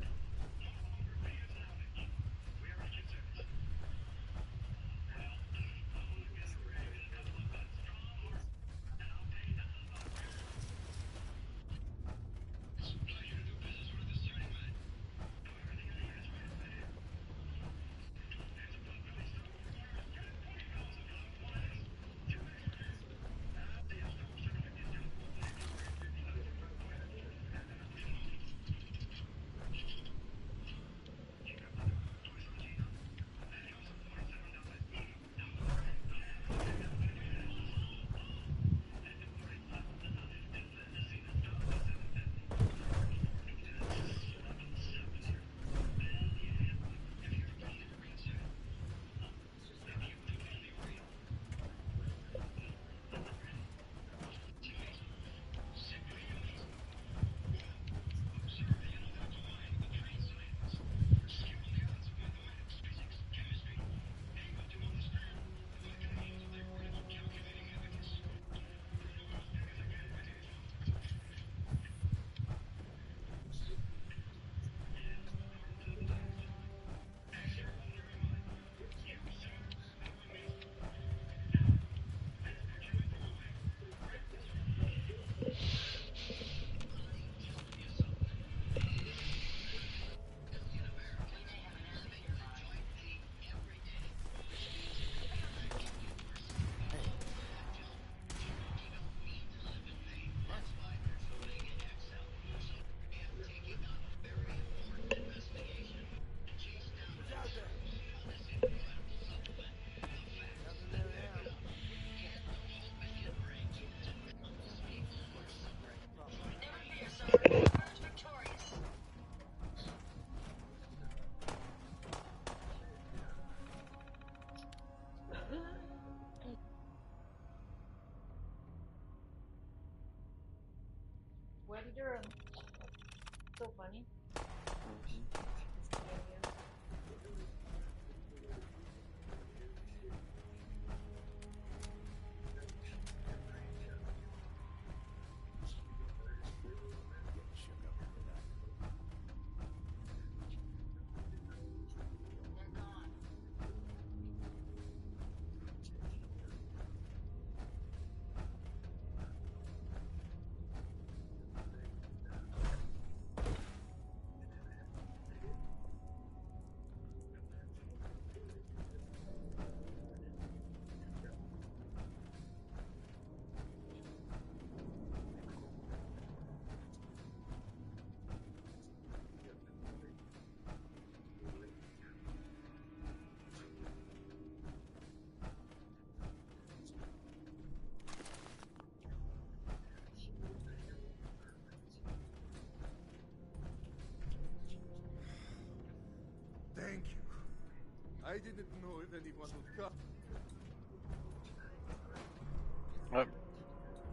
Wendy Durham. So funny. Thank you. I didn't know if anyone would come. Oh,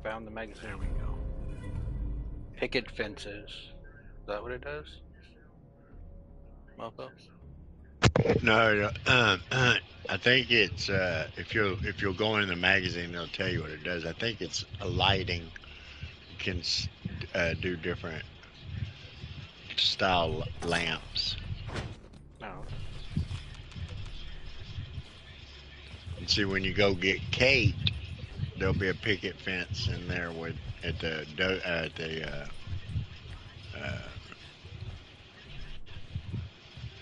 found the magazine. There we go. Picket fences. Is that what it does? Mofo? No, I think it's if you'll go in the magazine, they'll tell you what it does. I think it's a lighting. You can do different style lamps. No. And see, when you go get Kate, there'll be a picket fence in there with at the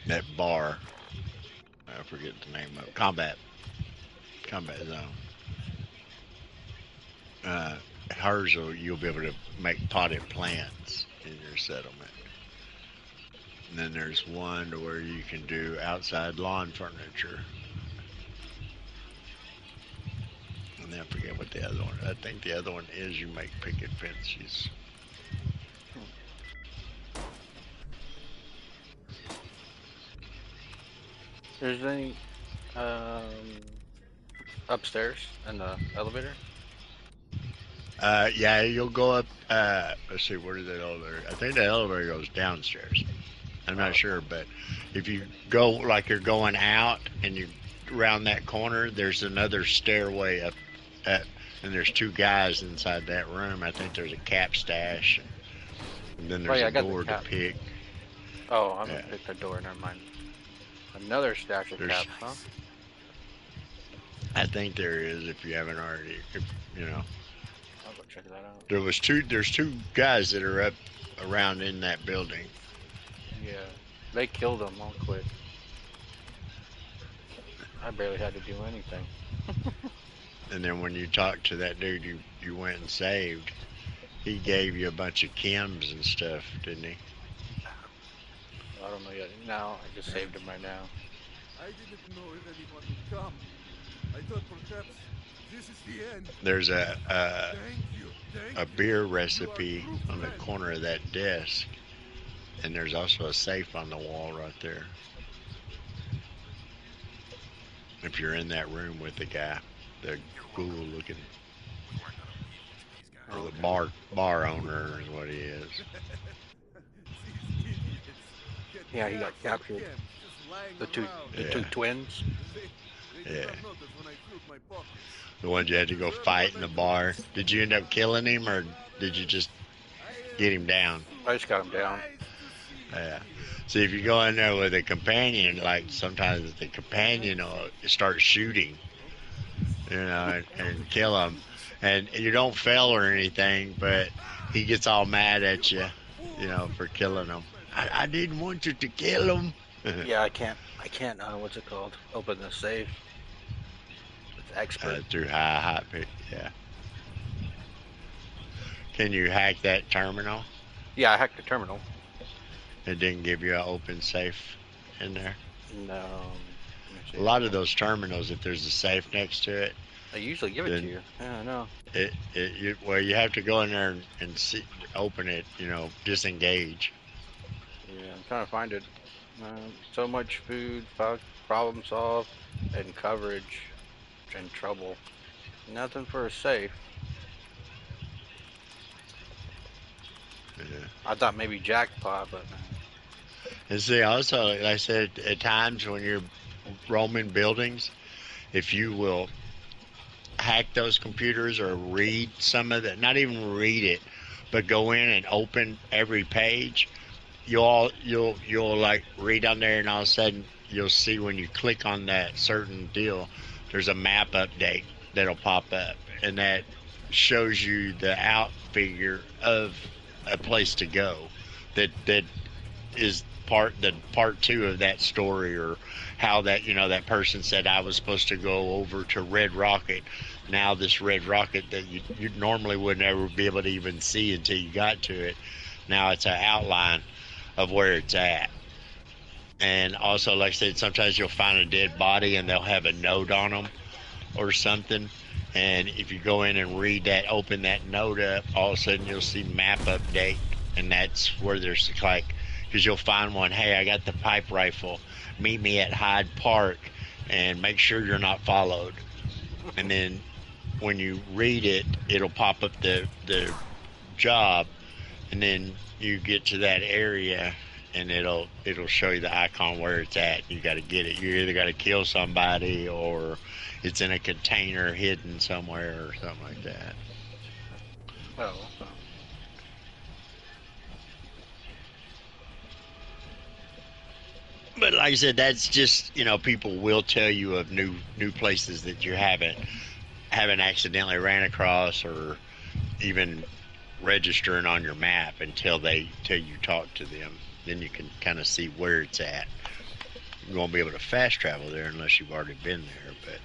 that bar. I forget the name of it. Combat Zone. Hers, you'll be able to make potted plants in your settlement. And then there's one to where you can do outside lawn furniture. And then I forget what the other one. I think the other one is you make picket fences. There's any upstairs in the elevator? Yeah, you'll go up. Let's see, where is the elevator? I think the elevator goes downstairs. I'm not sure, but if you go like you're going out and you around that corner, there's another stairway up, and there's two guys inside that room. I think there's a cap stash, and then there's a door to pick. Oh, I'm gonna pick the door. Never mind. Another stash of caps, huh? I think there is. If you haven't already, you know. I'll go check that out. There's two guys that are up around in that building. Yeah, they killed him all quick. I barely had to do anything. And then when you talked to that dude you went and saved, he gave you a bunch of chems and stuff, didn't he? I don't know yet. No, I just saved him right now. I didn't know if anyone would come. I thought perhaps this is the end. There's a beer recipe on the corner of that desk, and there's also a safe on the wall right there. If you're in that room with the guy, the ghoul looking, or the bar owner is what he is. Yeah, he got captured. The two twins. Yeah. The ones you had to go fight in the bar. Did you end up killing him, or did you just get him down? I just got him down. Yeah. See, if you go in there with a companion, like sometimes the companion will start shooting, you know, and kill him. And you don't fail or anything, but he gets all mad at you, you know, for killing him. I didn't want you to kill him. Yeah, I can't, what's it called? Open the safe. It's expert. Through high pick, yeah. Can you hack that terminal? Yeah, I hacked the terminal. It didn't give you an open safe in there? No. A lot of those terminals, if there's a safe next to it, they usually give it to you. Yeah, I know. Well, you have to go in there and see, open it, you know, disengage. Yeah, I'm trying to find it. So much food, problem solved, and coverage, and trouble. Nothing for a safe. Yeah. I thought maybe jackpot, but no. And see, also, like I said, at times when you're roaming buildings, if you will hack those computers or read some of it, not even read it, but go in and open every page, you'll like read on there, and all of a sudden you'll see when you click on that certain deal, there's a map update that'll pop up, and that shows you the out figure of a place to go that is part two of that story, or how that, you know, that person said I was supposed to go over to Red Rocket. Now this Red Rocket that you normally would never be able to even see until you got to it, now it's an outline of where it's at. And also, like I said, sometimes you'll find a dead body and they'll have a note on them or something, and if you go in and read that, open that note up, all of a sudden you'll see map update, and that's where there's like, because you'll find one, hey, I got the pipe rifle, meet me at Hyde Park and make sure you're not followed. And then when you read it, it'll pop up the job, and then you get to that area and it'll show you the icon where it's at. You got to get it. You either got to kill somebody or it's in a container hidden somewhere or something like that. Oh. But like I said, that's just, you know, people will tell you of new places that you haven't accidentally ran across or even registering on your map until you talk to them. Then you can kind of see where it's at. You won't be able to fast travel there unless you've already been there. But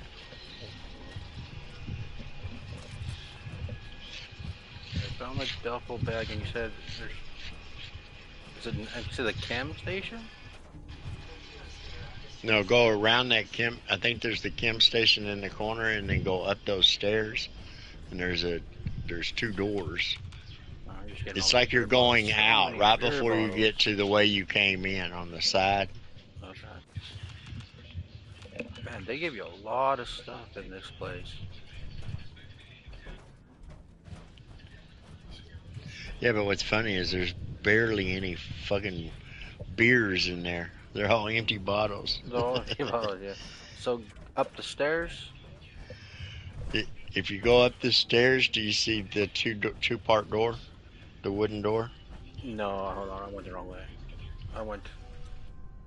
I found a duffel bag, and you said there's to the chem station. no, go around that chem. I think there's the chem station in the corner, and then go up those stairs. And there's 2 doors. It's like you're going out right before you get to the way you came in on the side. Okay. Man, they give you a lot of stuff in this place. Yeah, but what's funny is there's barely any fucking beers in there. They're all empty bottles. No, yeah. So up the stairs. If you go up the stairs, do you see the two-part door, the wooden door? No, hold on. I went the wrong way.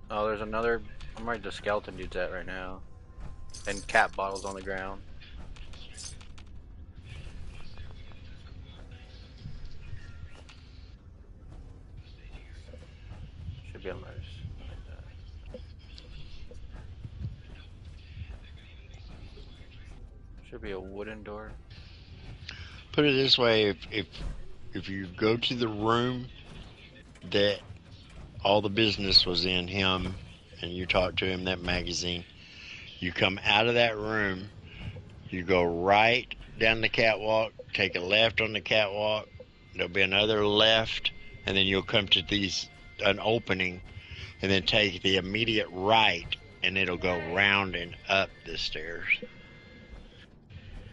Oh, there's another. I'm right the skeleton dude's at right now, and cat bottles on the ground. Should be on those. Should be a wooden door. Put it this way: if you go to the room that all the business was in him, and you talk to him, that magazine, you come out of that room, you go right down the catwalk, take a left on the catwalk. There'll be another left, and then you'll come to an opening, and then take the immediate right, and it'll go round and up the stairs.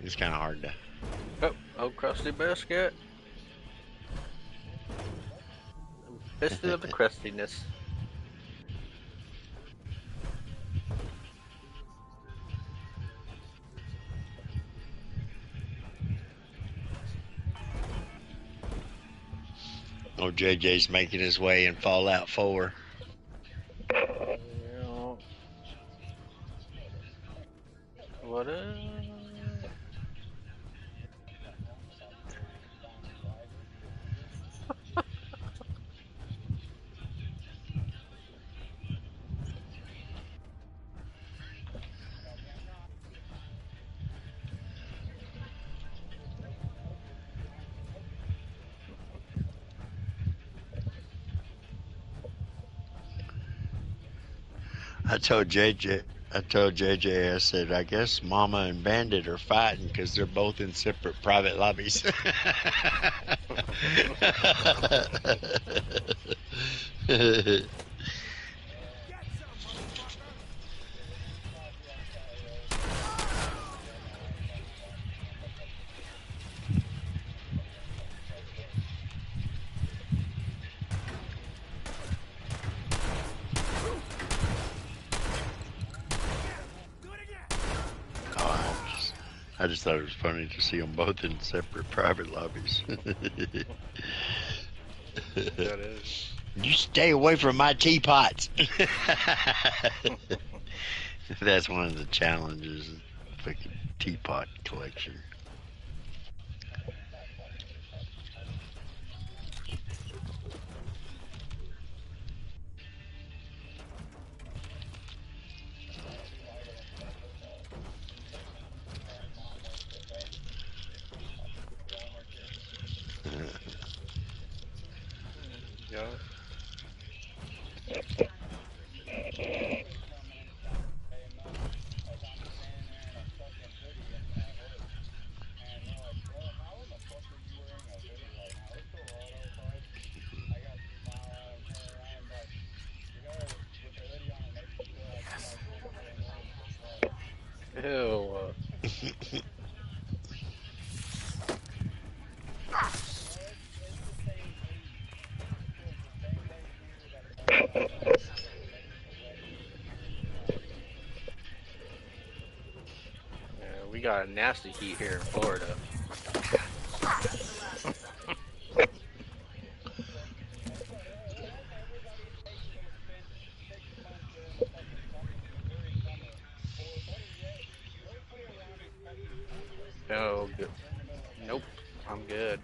It's kind of hard to. Oh, crusty biscuit. Biscuit of the crustiness. Oh, JJ's making his way in Fallout 4. Yeah. What is? I told JJ, I said, I guess Mama and Bandit are fighting because they're both in separate private lobbies. I just thought it was funny to see them both in separate private lobbies. That is. You stay away from my teapots. That's one of the challenges, fucking teapot collection. Yeah. Ew. got a nasty heat here in Florida. Oh, good. Nope, I'm good.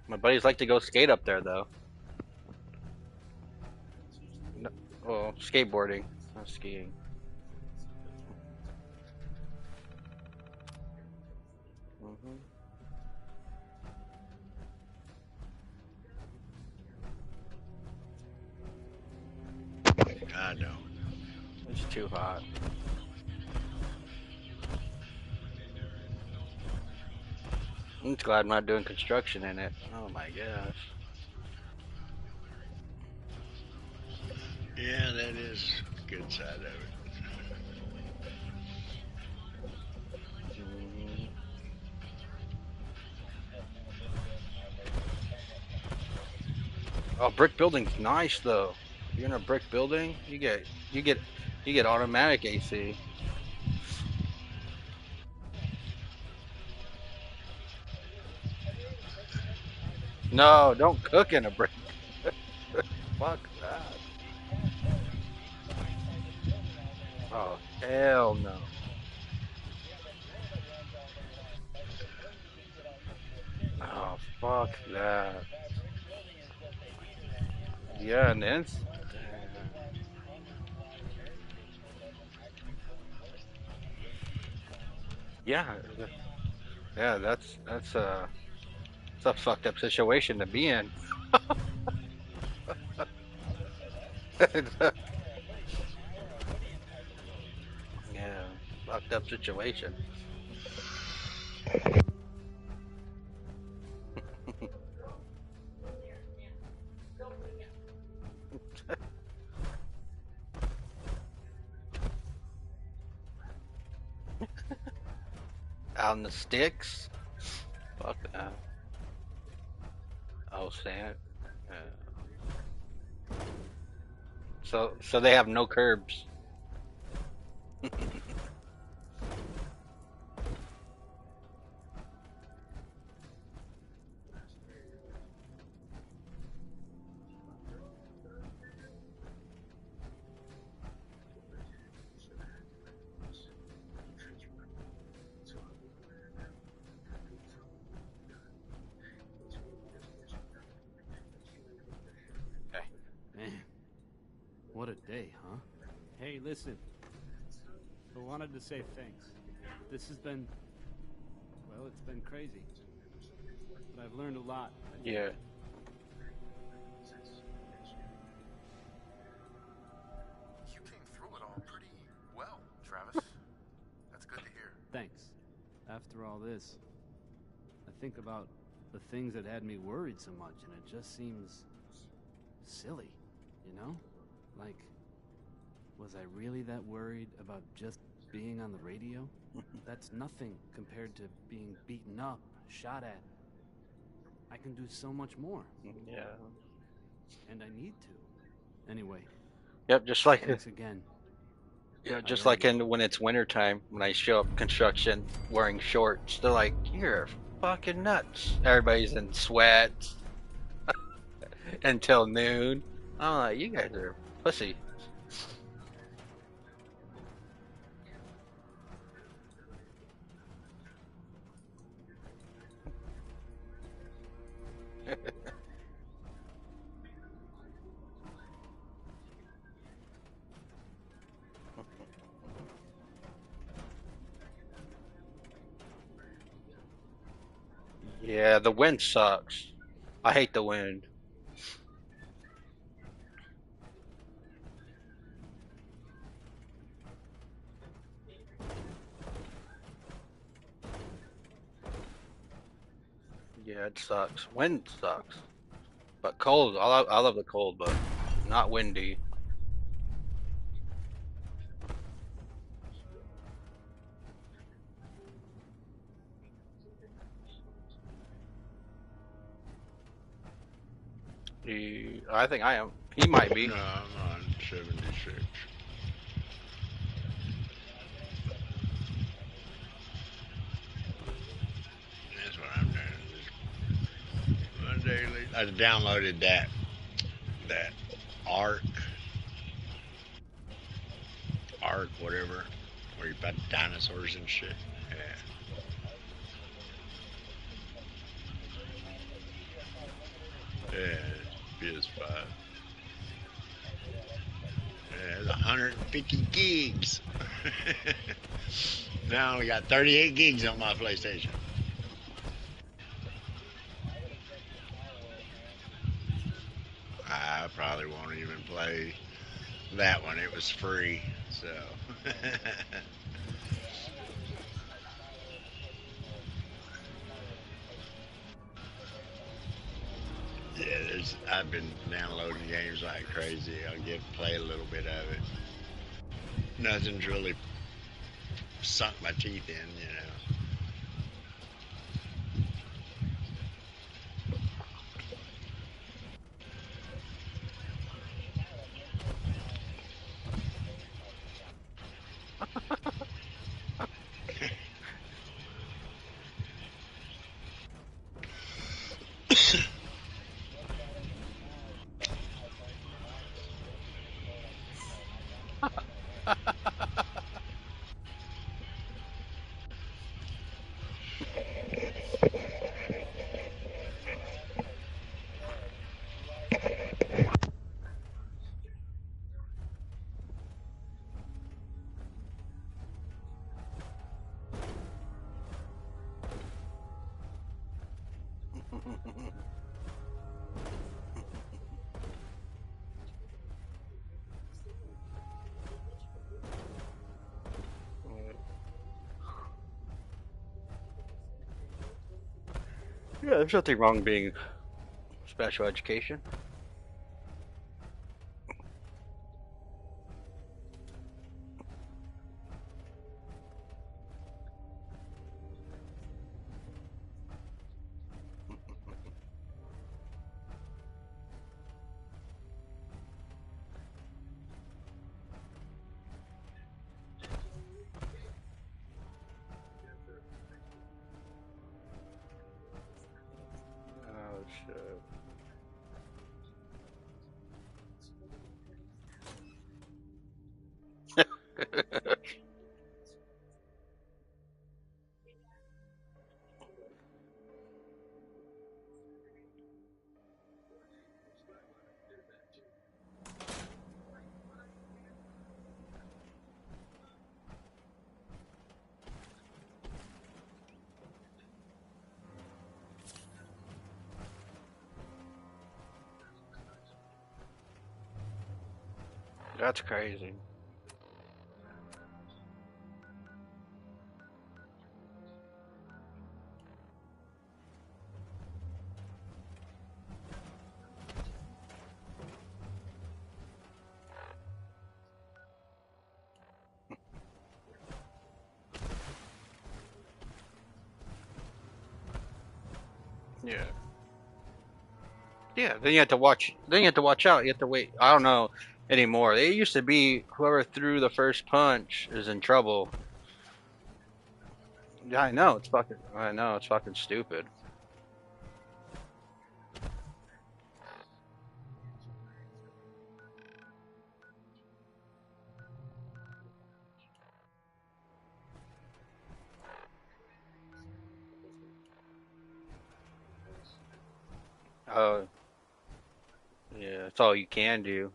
My buddies like to go skate up there, though. No, well, skateboarding, not skiing. I know. It's too hot. I'm just glad I'm not doing construction in it. Oh my gosh. Yeah, that is a good side of it. Oh, brick building's nice though. If you're in a brick building, you get automatic AC. No, don't cook in a brick. Fuck that. Oh, hell no. Oh, fuck that. Yeah, and then yeah, yeah, that's it's a fucked up situation to be in. Yeah, fucked up situation. Out in the sticks? Fuck that. Oh, sand. So they have no curbs. Man, what a day, huh? Hey, listen. I wanted to say thanks. This has been, well, it's been crazy. But I've learned a lot. Yeah. You came through it all pretty well, Travis. That's good to hear. Thanks. After all this, I think about the things that had me worried so much, and it just seems silly, you know? Like, was I really that worried about just being on the radio? That's nothing compared to being beaten up, shot at. I can do so much more. Yeah. And I need to. Anyway. Yep, just like thanks again. Yeah, just like when it's wintertime, when I show up construction wearing shorts, they're like, "You're fucking nuts." Everybody's in sweats until noon. I'm like, you guys are pussy. Yeah, the wind sucks. I hate the wind. Yeah, it sucks. Wind sucks. But cold, I love the cold, but not windy. I think I am. He might be. No, I'm on 76. That's what I'm doing. One daily. I downloaded that Ark, whatever, where you put dinosaurs and shit. Yeah, it's PS5. Yeah, it's 150 gigs. Now I only got 38 gigs on my PlayStation. I probably won't even play that one. It was free, so. Yeah, I've been downloading games like crazy. I'll play a little bit of it. Nothing's really sunk my teeth in, you know. Yeah, there's nothing wrong being special education. Oh shit. That's crazy. Yeah. Yeah, then you have to watch. Then you have to watch out. You have to wait. I don't know anymore. It used to be whoever threw the first punch is in trouble. Yeah, I know. It's fucking. I know. It's fucking stupid. Oh, yeah. That's all you can do.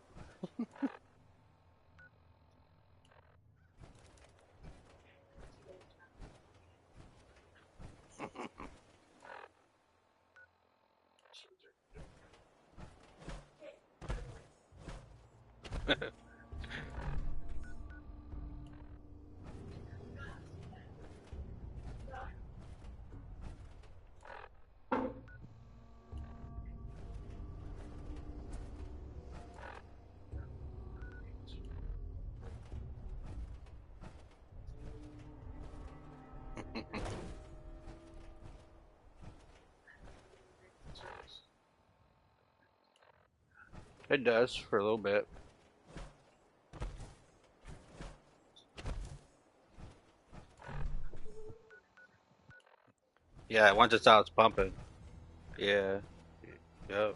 It does for a little bit. Yeah, once it's out, it's pumping. Yeah. Yep.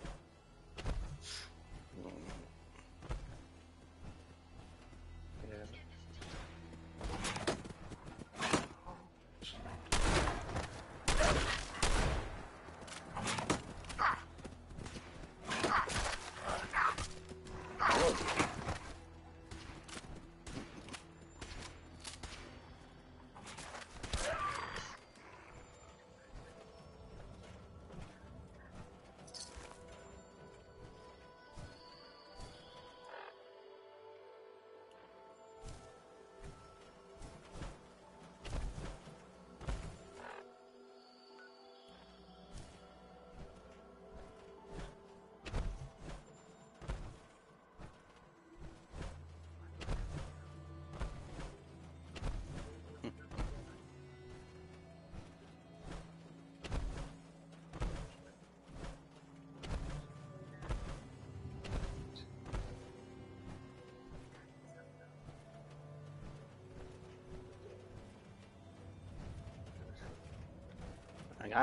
Like,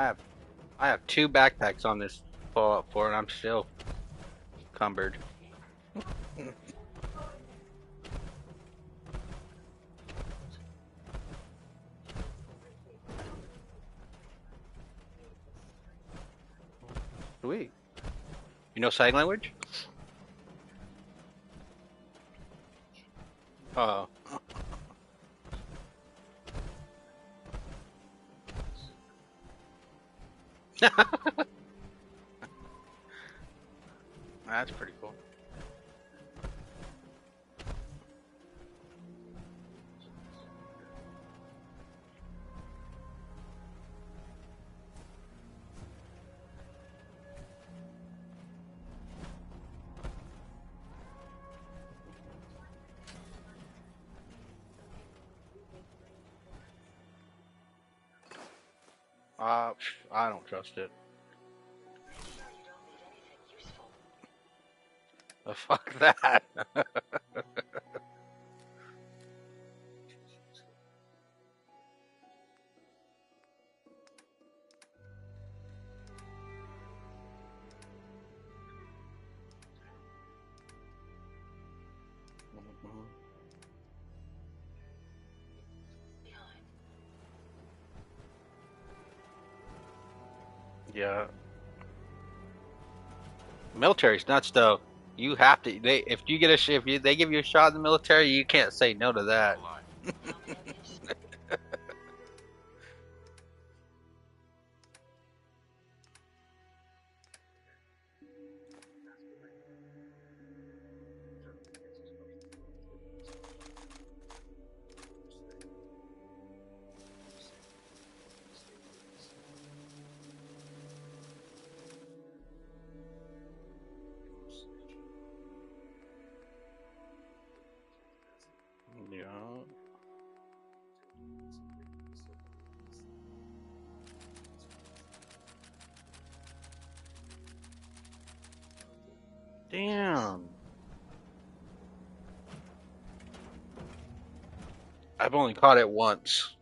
I have 2 backpacks on this Fallout 4 and I'm still cumbered. Sweet. You know sign language? Oh. That's pretty cool. I don't trust it. Oh, fuck that. Yeah. Military's nuts though. You have to. If you get a if they give you a shot in the military, you can't say no to that. Yeah. Damn. I've only caught it once.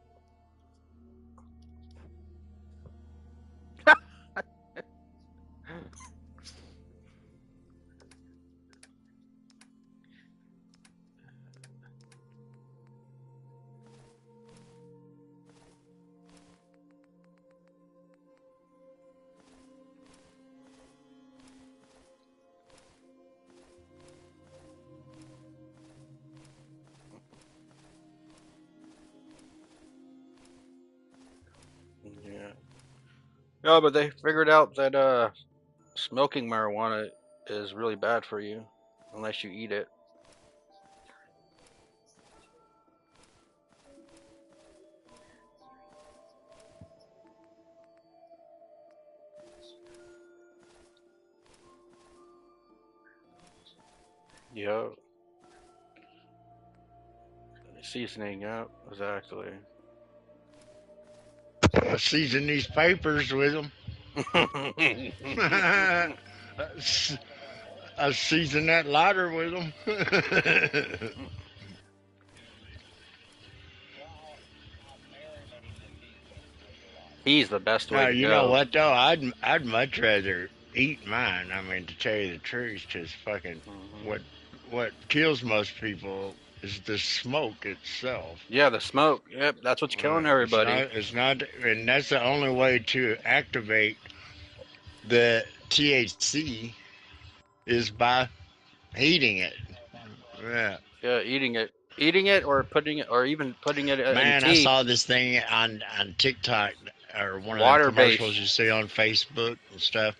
Yeah. No, but they figured out that smoking marijuana is really bad for you unless you eat it. Yeah. Seasoning, yeah, exactly. Season these papers with them. I seasoned that lighter with them. He's the best way to You go. know what though? I'd much rather eat mine. I mean, to tell you the truth, because fucking what kills most people is the smoke itself. Yeah, the smoke. Yep, that's what's killing everybody. It's not, and that's the only way to activate the THC is by heating it. Yeah. Yeah, eating it, or putting it, or even putting it Man, in I tea. saw this thing on TikTok or one of the Water-based. commercials you see on Facebook and stuff.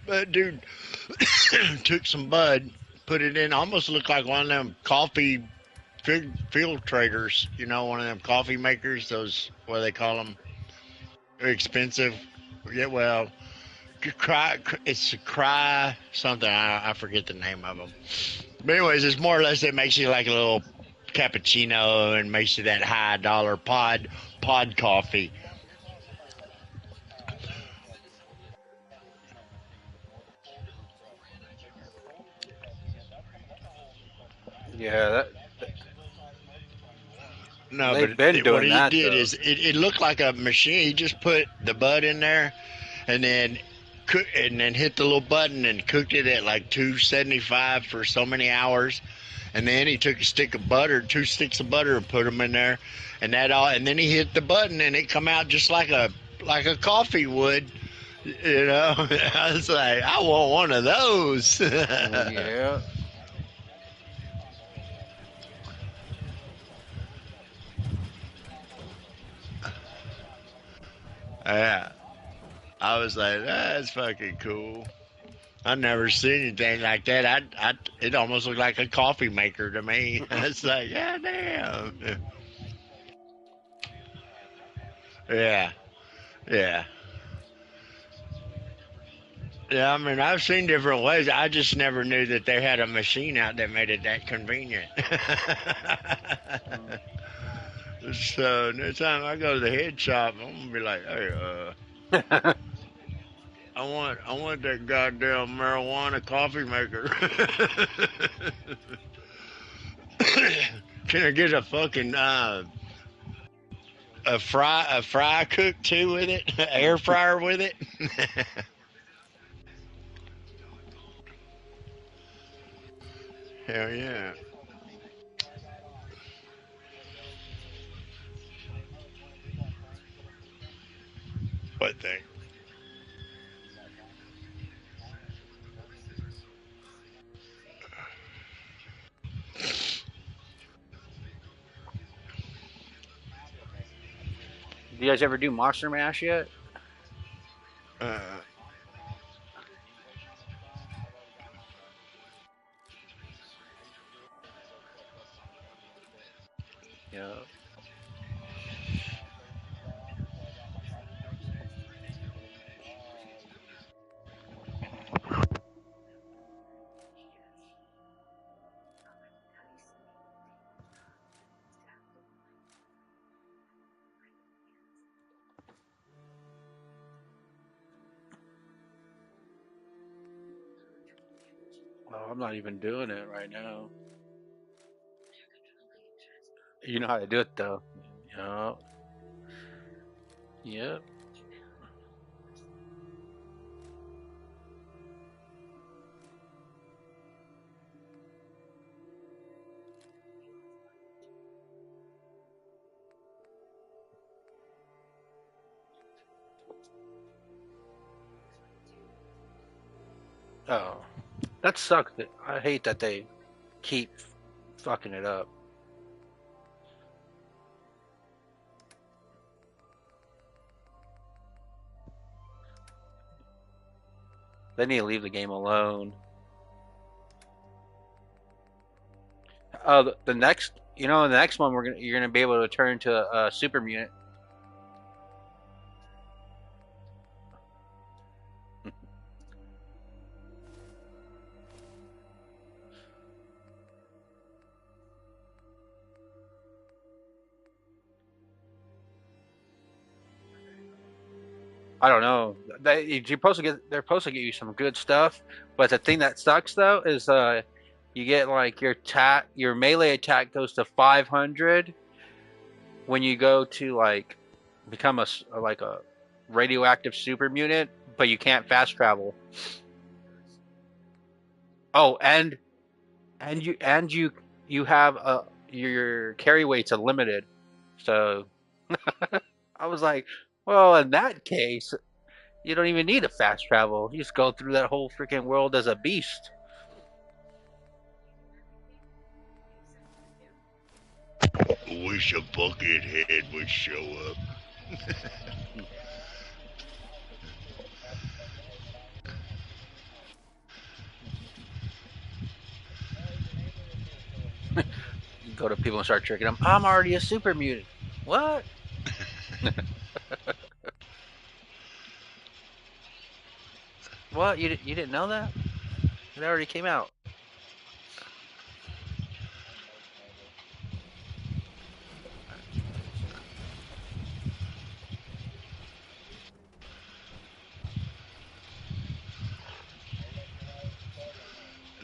But dude took some bud, put it in, almost looked like one of them coffee filtrators, you know, one of them coffee makers, those, what do they call them? Expensive. Yeah, well, it's cry something. I forget the name of them. But anyways, it's more or less it makes you like a little cappuccino and makes you that high dollar pod coffee. Yeah, No, they've but been doing what he that, did though. is it looked like a machine. He just put the bud in there, and then hit the little button and cooked it at like 275 for so many hours, and then he took a stick of butter, 2 sticks of butter, and put them in there, and then he hit the button and it come out just like a coffee would. You know, I was like, I want one of those. Yeah. Yeah. I was like, that's fucking cool. I never seen anything like that. It almost looked like a coffee maker to me. It's like, yeah, damn. Yeah, yeah. Yeah, I mean, I've seen different ways. I just never knew that they had a machine out that made it that convenient. So next time I go to the head shop, I'm gonna be like, hey, I want that goddamn marijuana coffee maker. Can I get a fucking a fry cook too with it? Air fryer with it? Hell yeah. What thing? Do you guys ever do Monster Mash yet? Yeah. Oh, I'm not even doing it right now. You know how to do it, though. Yeah. Yep. Oh, that sucks. I hate that they keep fucking it up. They need to leave the game alone. The next, the next one you're gonna be able to turn to a super mutant. I don't know. They're supposed to get. They're supposed to give you some good stuff, but the thing that sucks though is you get like your melee attack goes to 500 when you go to like become a radioactive super mutant, but you can't fast travel. Oh, and you have your carry weight's unlimited, so I was like, well, in that case, you don't even need a fast travel. You just go through that whole freaking world as a beast. Wish a Buckethead would show up. You go to people and start tricking them. I'm already a super mutant. What? What? You didn't know that? It already came out.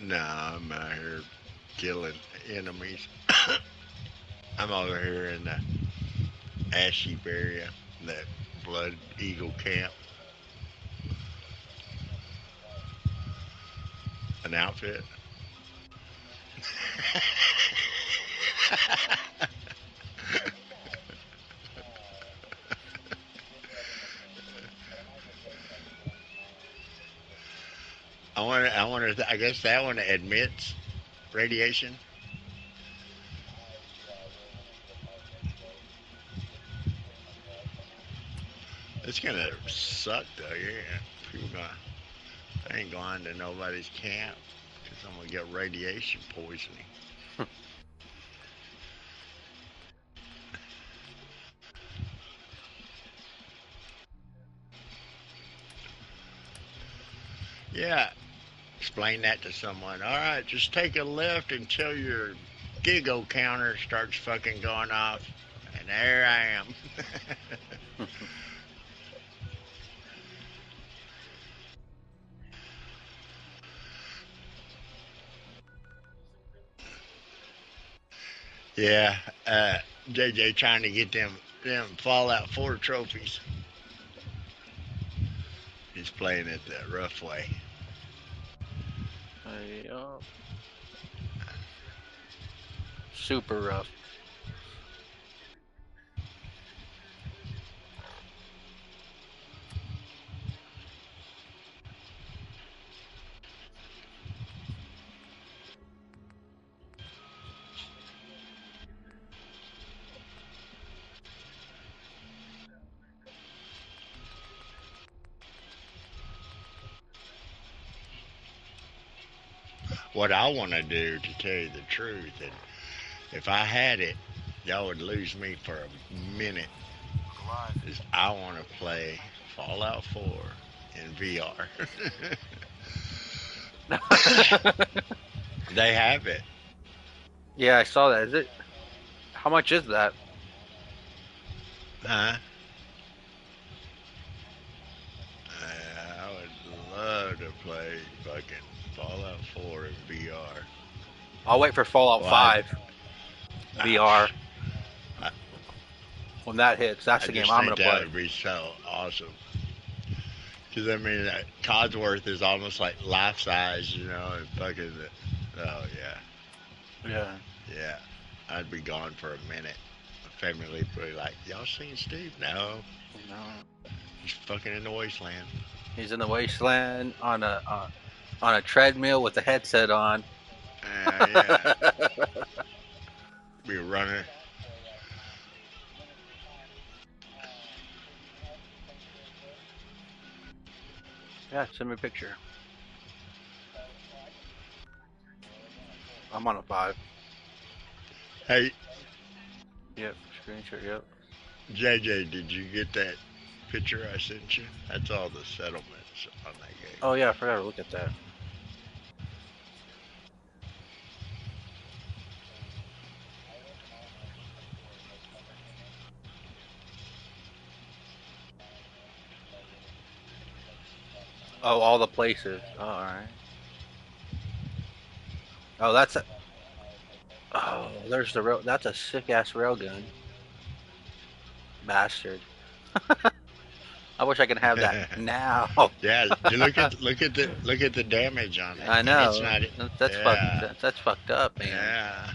Nah, I'm out here killing enemies. I'm over here in the Ashy area, that Blood Eagle camp. An outfit. I guess that one admits radiation. It's gonna suck though, yeah. People gonna, I ain't going to nobody's camp because I'm gonna get radiation poisoning. Yeah, explain that to someone. All right, just take a left until your giggle counter starts fucking going off, and there I am. Yeah, JJ trying to get them Fallout 4 trophies. He's playing it the rough way. Yeah. Super rough. What I want to do, to tell you the truth, and if I had it, y'all would lose me for a minute, is I want to play Fallout 4 in VR. They have it. Yeah, I saw that. Is it? How much is that? Huh? I would love to play fucking Fallout 4 in VR. I'll wait for Fallout 5 VR. When that hits, that's the game I'm gonna play. That would be so awesome. Because I mean, Codsworth is almost like life size, you know, and fucking. Oh yeah. Yeah. Yeah, I'd be gone for a minute. My family would be like, "Y'all seen Steve?" No. No. He's fucking in the wasteland. He's in the wasteland on a treadmill with a headset on. Yeah. Be running. Yeah, send me a picture. I'm on a 5. Hey. Yep, screenshot, yep. JJ, did you get that picture I sent you? That's all the settlements on that game. Oh yeah, I forgot to look at that. Oh, all the places. Oh, all right. Oh, that's a. Oh, there's the rail. That's a sick ass railgun. Bastard. I wish I could have that now. Yeah, you look at the damage on it. I know. It's not. That's Yeah. fucked. That's fucked up, man.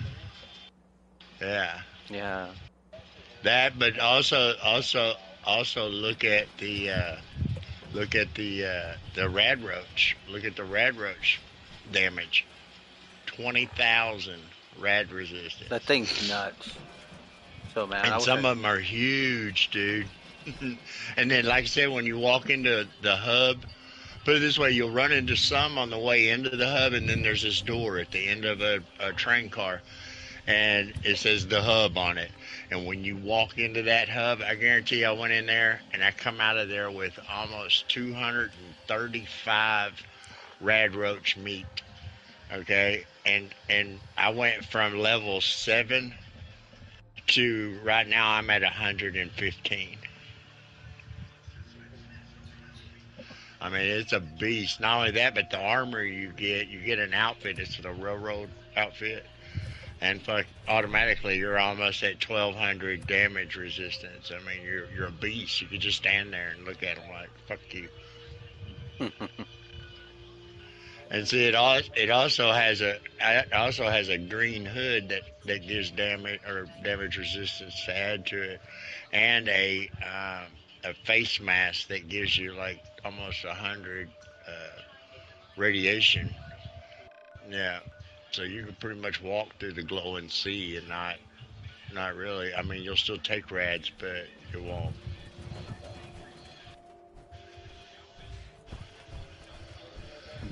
Yeah. Yeah. Yeah. That, but also look at the rad roach. Look at the rad roach damage. 20,000 rad resistance. That thing's nuts. So man, And some of them are huge, dude. And then, like I said, when you walk into the hub, put it this way, you'll run into some on the way into the hub, and then there's this door at the end of a train car, and it says the hub on it. And when you walk into that hub, I guarantee I went in there, and I come out of there with almost 235 rad roach meat. Okay, and I went from level 7 to right now I'm at 115. I mean, it's a beast. Not only that, but the armor you get an outfit. It's the railroad outfit, and automatically you're almost at 1,200 damage resistance. I mean, you're a beast. You could just stand there and look at them like, fuck you. And see, it also has a green hood that gives damage resistance to add to it, and a face mask that gives you like almost 100 radiation. Yeah, so you can pretty much walk through the glowing sea and not really. I mean, you'll still take rads, but it won't.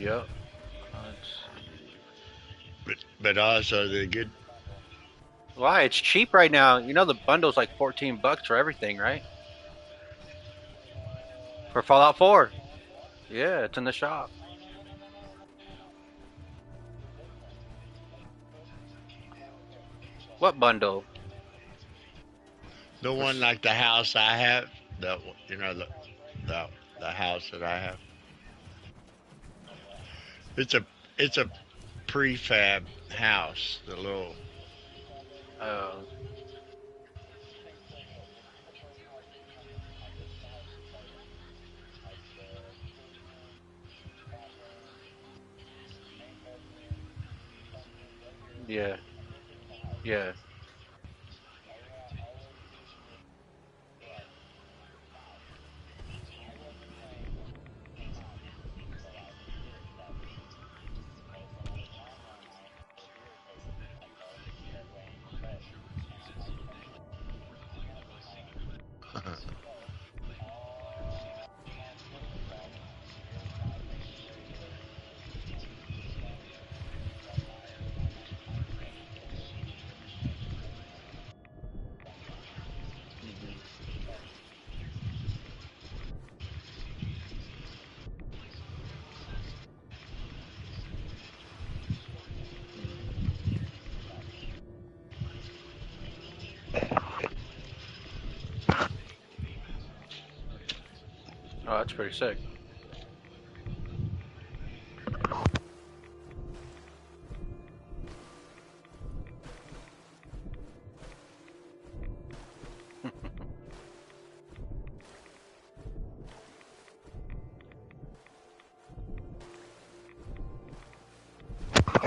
Yep. But also the good. Why? It's cheap right now. You know the bundle's like $14 for everything, right? For Fallout 4. Yeah, it's in the shop. What bundle? The one like the house I have. The house that I have. It's a prefab house. The little. Yeah. Yeah. Oh, that's pretty sick.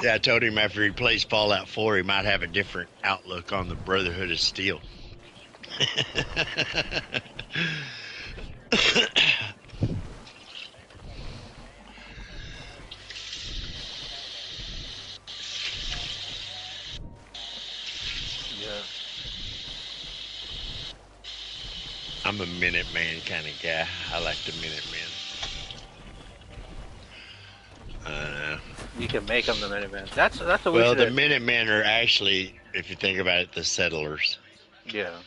Yeah, I told him after he plays Fallout 4, he might have a different outlook on the Brotherhood of Steel. Yeah. I'm a Minuteman kind of guy. I like the Minutemen. You can make them the Minutemen. That's what we Well, should. the Minutemen are actually, if you think about it, the settlers. Yeah.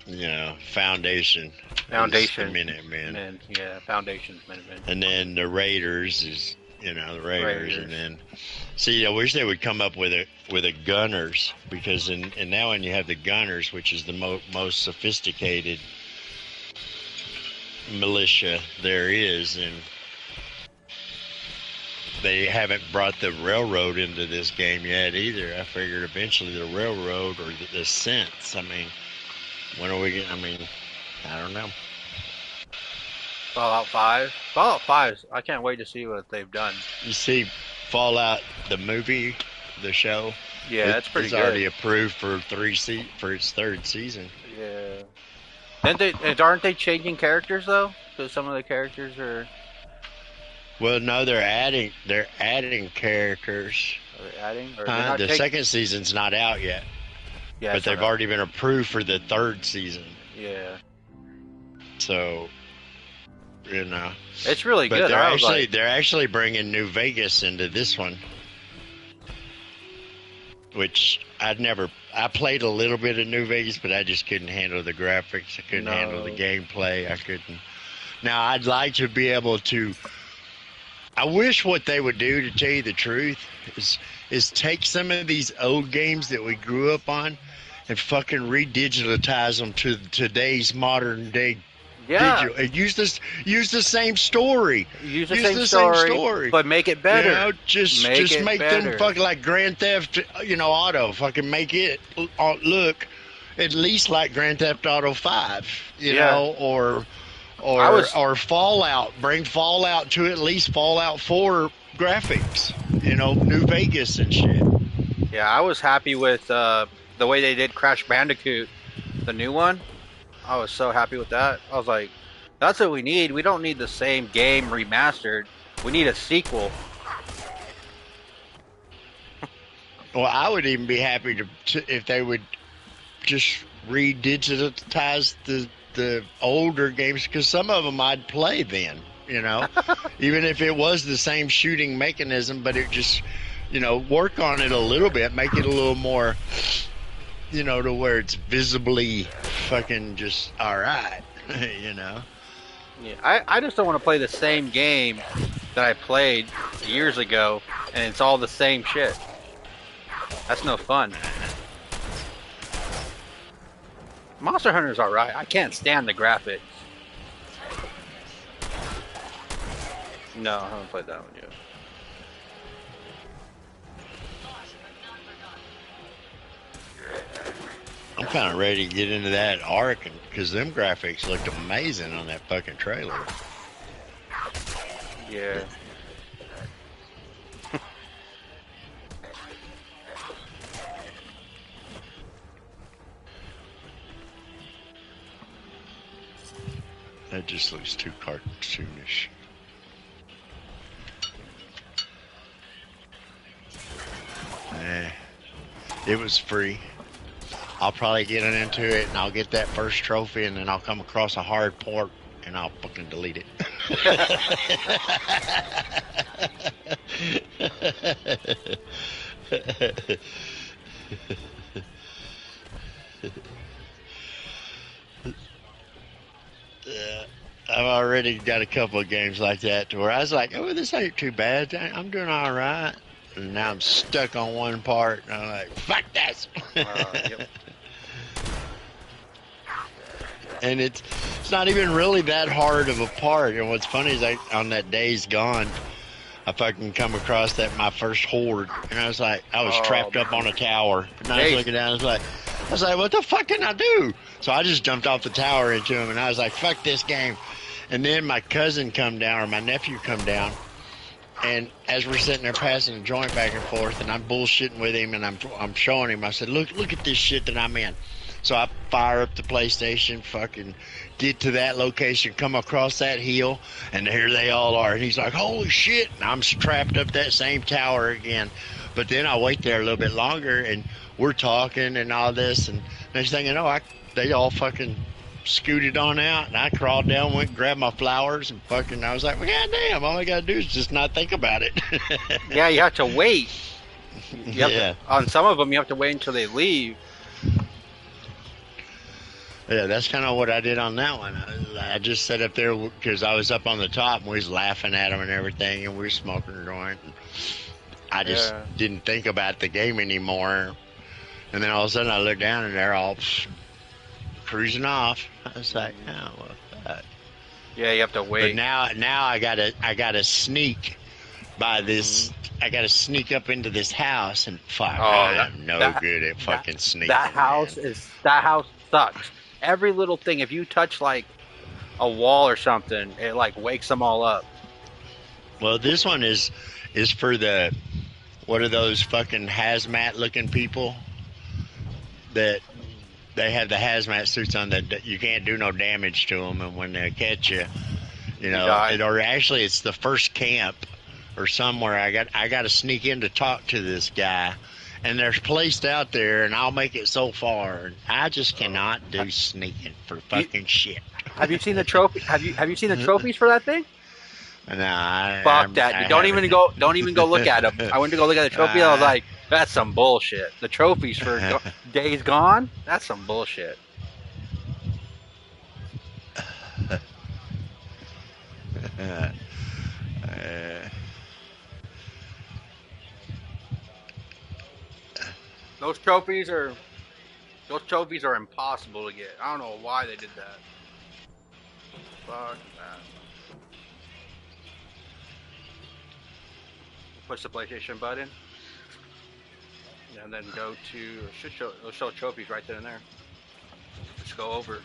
You know, Foundation. Foundation. Is the Minutemen. Yeah, Foundation's Minutemen. And then the Raiders is, the Raiders. Raiders. And then, see, I wish they would come up with a Gunners, because in that one you have the Gunners, which is the most sophisticated militia there is, and they haven't brought the railroad into this game yet either. I figured eventually the railroad or the sense. I mean, when are we getting? I mean, I don't know. Fallout 5. Fallout 5. I can't wait to see what they've done. You see, Fallout the movie, the show. Yeah, that's pretty it's good. already approved for for its third season. Yeah. Aren't they changing characters though? Because some of the characters are. Well, no, they're adding characters. Are they adding? Or The second season's not out yet. Yeah, but they've already been approved for the third season. Yeah. So, you know, it's really but good. They're actually bringing New Vegas into this one, which I played a little bit of New Vegas, but I just couldn't handle the graphics. I couldn't handle the gameplay. I couldn't. Now, I'd like to be able to. I wish what they would do, to tell you the truth, is take some of these old games that we grew up on and fucking redigitize them to today's modern day digital. And use the same story. Use the same story, but make it better. You know, just make them fucking like Grand Theft, Auto. Fucking make it look at least like Grand Theft Auto 5, you know, or Fallout. Bring Fallout to at least Fallout 4 graphics. New Vegas and shit. Yeah, I was happy with the way they did Crash Bandicoot, the new one. I was so happy with that. I was like, that's what we need. We don't need the same game remastered. We need a sequel. Well, I would even be happy to if they would just redigitize the older games, because some of them I'd play then, even if it was the same shooting mechanism, but it just, work on it a little bit, make it a little more, to where it's visibly fucking just all right, Yeah, I just don't want to play the same game that I played years ago, and it's all the same shit. That's no fun. Monster Hunter's alright. I can't stand the graphics. No, I haven't played that one yet. I'm kind of ready to get into that Ark, because them graphics looked amazing on that fucking trailer. Yeah. That just looks too cartoonish. It was free. I'll probably get into it, and I'll get that first trophy, and then I'll come across a hard port, and I'll fucking delete it. I've already got a couple of games like that to where I was like, oh, this ain't too bad. I'm doing all right. And now I'm stuck on one part, and I'm like, fuck this. Yep. And it's not even really that hard of a part. And what's funny is on that Days Gone, I fucking come across my first horde, and I was trapped up on a tower. And I was looking down, I was like, what the fuck can I do? So I just jumped off the tower into him, and I was like, fuck this game. And then my cousin come down, or my nephew come down, and as we're sitting there passing a joint back and forth, and I'm bullshitting with him, and I'm showing him, I said, look at this shit that I'm in. So I fire up the PlayStation, fucking get to that location, come across that hill, and here they all are. And he's like, holy shit. And I'm trapped up that same tower again. But then I wait there a little bit longer, and we're talking and all this, and next thing you know, they all fucking scooted on out, and I crawled down, went and grabbed my flowers, and fucking, I was like, well, goddamn, all I gotta do is just not think about it. Yeah, you have to wait. Yeah. On some of them, you have to wait until they leave. Yeah, that's kind of what I did on that one. I just sat up there because I was up on the top, and we was laughing at them and everything, and we were smoking a joint. I just didn't think about the game anymore. And then all of a sudden, I looked down, and they're all cruising off. I was like, oh, well, fuck. Yeah, you have to wait. But now I gotta sneak by this. I got to sneak up into this house, and fuck, Oh, I'm no good at fucking sneaking. That house sucks. Every little thing, if you touch like a wall or something, it like wakes them all up. Well, this one is for the, what are those fucking hazmat looking people that they have the hazmat suits on that you can't do no damage to them, and when they catch you, you know, or actually it's the first camp or somewhere. I got to sneak in to talk to this guy, and there's placed out there, and I'll make it so far. I just cannot do sneaking for fucking shit. Have you seen the trophy? Have you seen the trophies for that thing? No, Fuck that! Don't even go look at them. I went to go look at the trophy. I was like, that's some bullshit. The trophies for Days Gone. That's some bullshit. Those trophies are impossible to get. I don't know why they did that. Fuck that. Push the PlayStation button, and then go to. It'll show trophies right then and there. Just go over.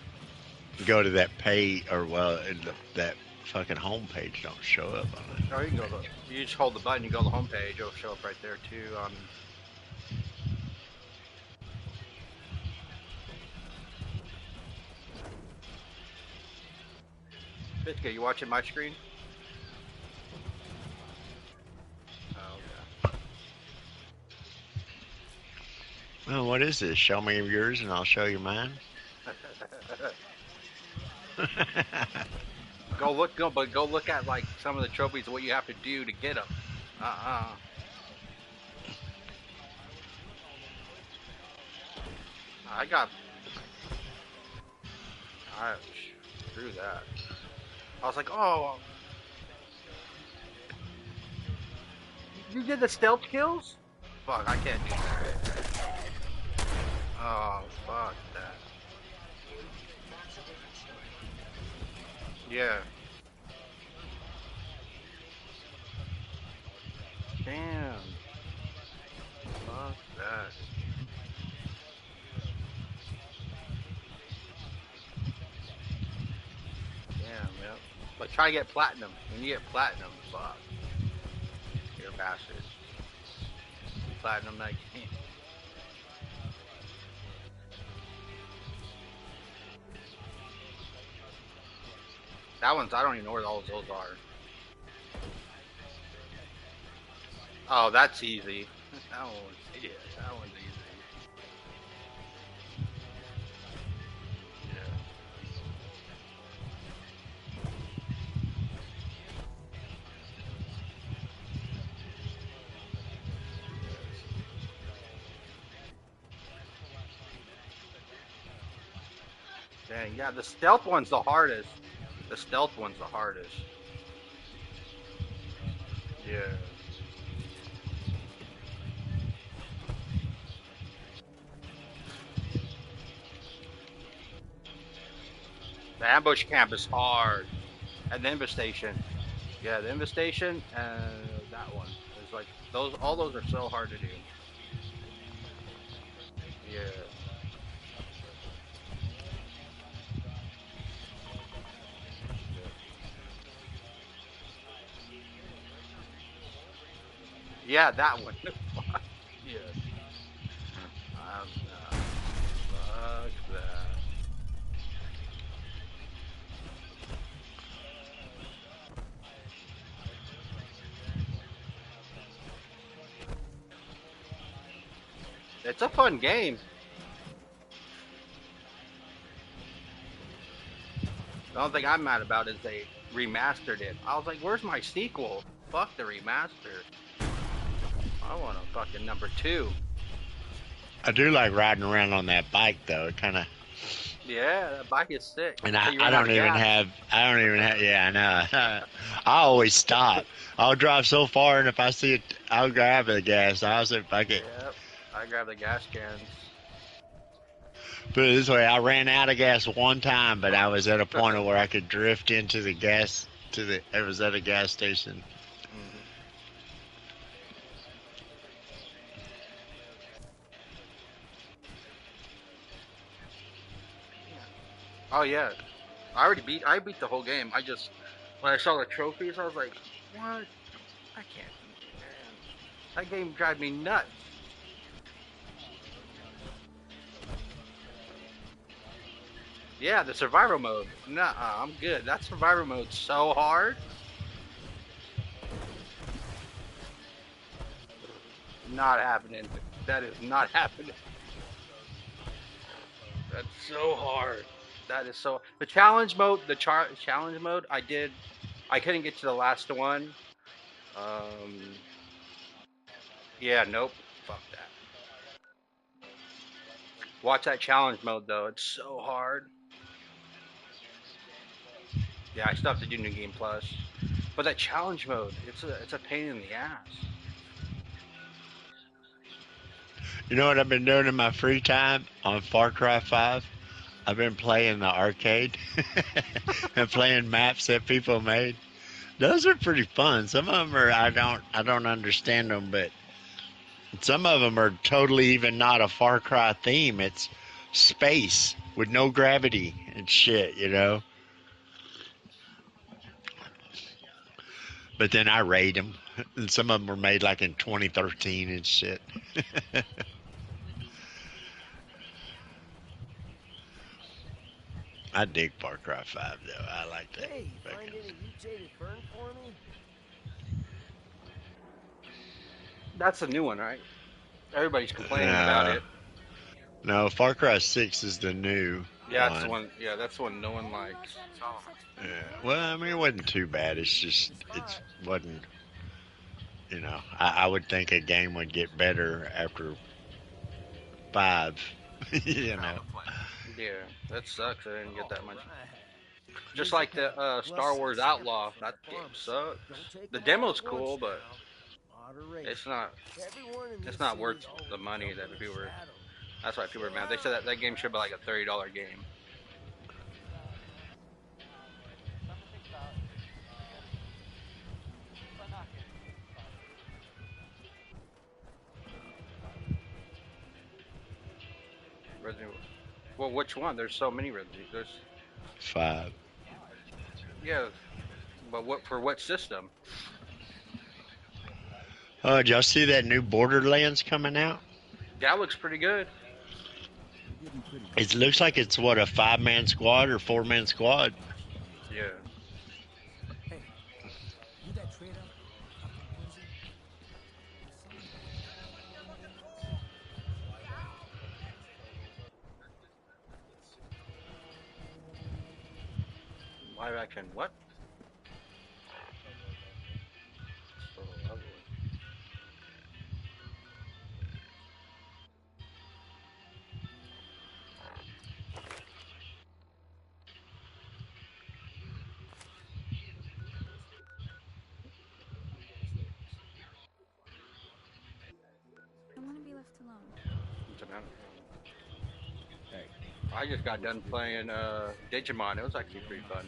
Go to that page, or that fucking home page don't show up on it. Oh, you can go. You just hold the button. You go to the home page. It'll show up right there too. Bitch, you watching my screen? Well, what is this? Show me yours and I'll show you mine. Go look at like some of the trophies, what you have to do to get them. I screw that. I was like, oh, you did the stealth kills? Fuck, I can't do that. Oh, fuck that. Yeah. Damn. Fuck that. Damn, yep. But try to get platinum. When you get platinum, fuck. You're a bastard. Platinum 19. That one's, I don't even know where all those are. Oh, that's easy. That one's easy. Dang, yeah, the stealth one's the hardest. The stealth one's the hardest. Yeah. The ambush camp is hard. And the infestation. Yeah, the infestation and that one. It's like all those are so hard to do. Yeah. Yeah, that one. Yeah. Fuck that. It's a fun game. The only thing I'm mad about is they remastered it. I was like, where's my sequel? Fuck the remaster. I want a fucking number 2. I do like riding around on that bike though. It kind of. Yeah, that bike is sick. And I don't even have. Yeah, I know. I always stop. I'll drive so far, and if I see it, I'll grab the gas. I'll say, fuck it. Yep, I grab the gas cans. Put it this way: I ran out of gas one time, but I was at a point where I could drift into the gas. It was at a gas station. Oh yeah, I beat the whole game. I just when I saw the trophies, I was like, what? I can't. Man. That game drives me nuts. Yeah, the survival mode. Nah, I'm good. That survival mode's so hard. Not happening. That is not happening. That's so hard. That is so. The challenge mode. Challenge mode. I couldn't get to the last one. Yeah. Nope. Fuck that. Watch that challenge mode though. It's so hard. Yeah, I still have to do New Game Plus. But that challenge mode, it's a pain in the ass. You know what I've been doing in my free time on Far Cry 5? I've been playing the arcade and playing maps that people made. Those are pretty fun. Some of them are I don't understand them, but some of them are totally even not a Far Cry theme. It's space with no gravity and shit, you know. But then I rate them, and some of them were made like in 2013 and shit. I dig Far Cry 5 though. I like that. Hey, find any mutated fern for me? That's a new one, right? Everybody's complaining about it. No, Far Cry 6 is the new Yeah, that's the one. Yeah, that's the one no one likes. Yeah. Well, I mean, it wasn't too bad. It wasn't. You know, I would think a game would get better after 5. You know. Yeah, that sucks. I didn't get that much. Just like the Star Wars Outlaw, that game sucks. The demo's cool, but it's not worth the money that people were. That's why people are mad. They said that game should be like a $30 game. Resident Evil. Well, which one? There's so many Resident Evil. There's 5. Yeah, but what system? Oh, did y'all see that new Borderlands coming out? That looks pretty good. It looks like it's what, a 5-man squad or 4-man squad? Yeah. Live action what? So ugly. I want to be left alone. Hey, I just got done playing Digimon. It was actually pretty fun.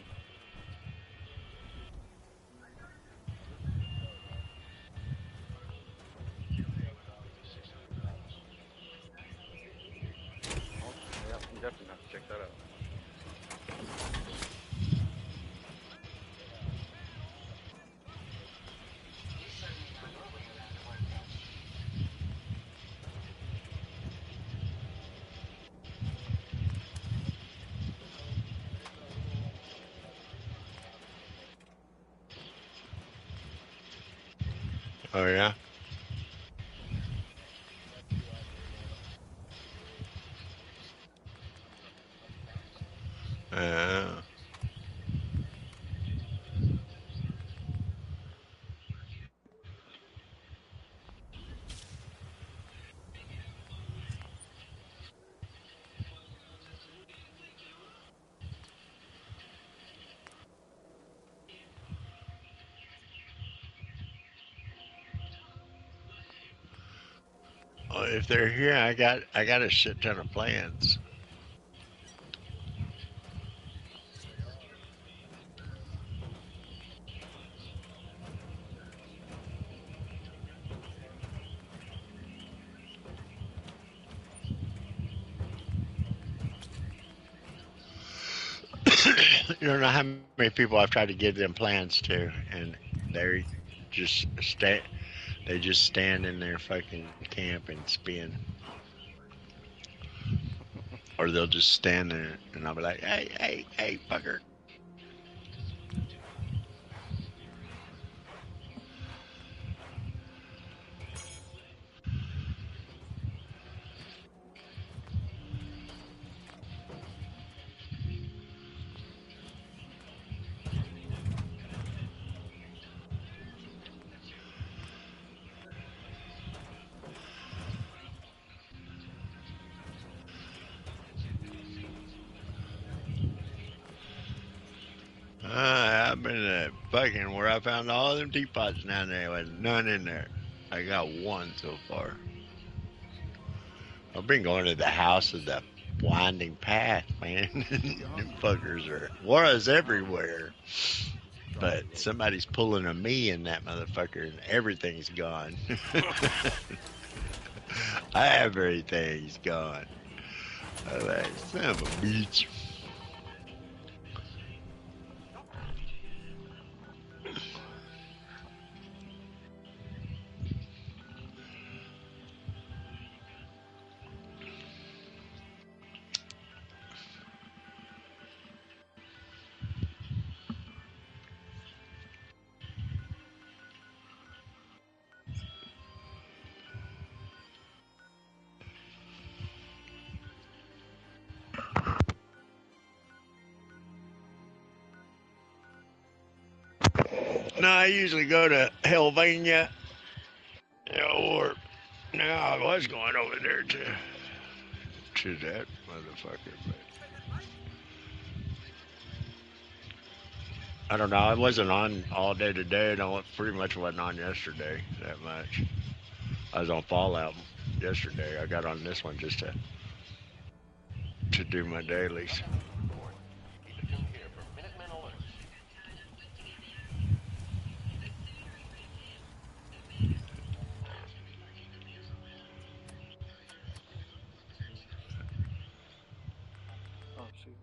Yep, you definitely have to check that out. Oh, yeah? Well, if they're here, I got a shit ton of plans. You don't know how many people I've tried to give them plans to, and they just stay. They just stand in their fucking camp and spin, or they'll just stand there, and I'll be like, "Hey, hey, hey, fucker." I've been fucking where I found all them teapots down there with none in there. I got one so far. I've been going to the house of the winding path, man. Them fuckers are was everywhere. But somebody's pulling a me in that motherfucker and everything's gone. Everything's gone. I'm like, son of a bitch. No, I usually go to Helvania, or now I was going over there to that motherfucker, but I don't know. I wasn't on all day today, and I pretty much wasn't on yesterday that much. I was on Fallout yesterday. I got on this one just to do my dailies. Oh, shoot.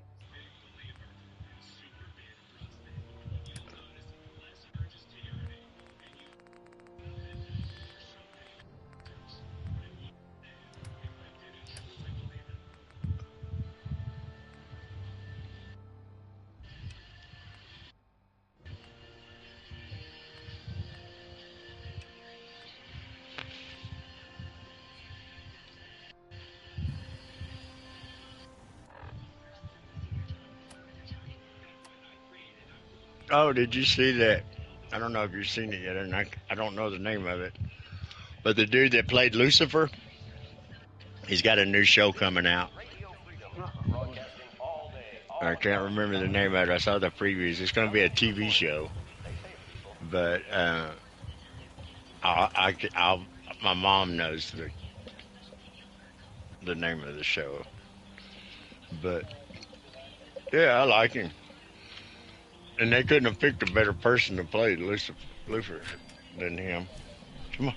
Oh, did you see that? I don't know if you've seen it yet, and I don't know the name of it. But the dude that played Lucifer, he's got a new show coming out. I can't remember the name of it. I saw the previews. It's going to be a TV show. But my mom knows the name of the show. But, yeah, I like him. And they couldn't have picked a better person to play Lucifer than him. Come on.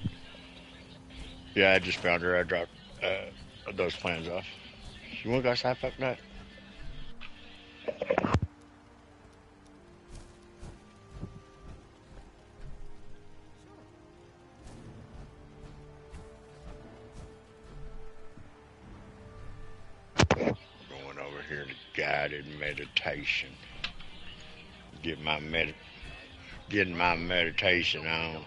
Yeah, I just found her. I dropped those plans off. You want to go outside, fuck that? Going over here to guided meditation. Getting my meditation on.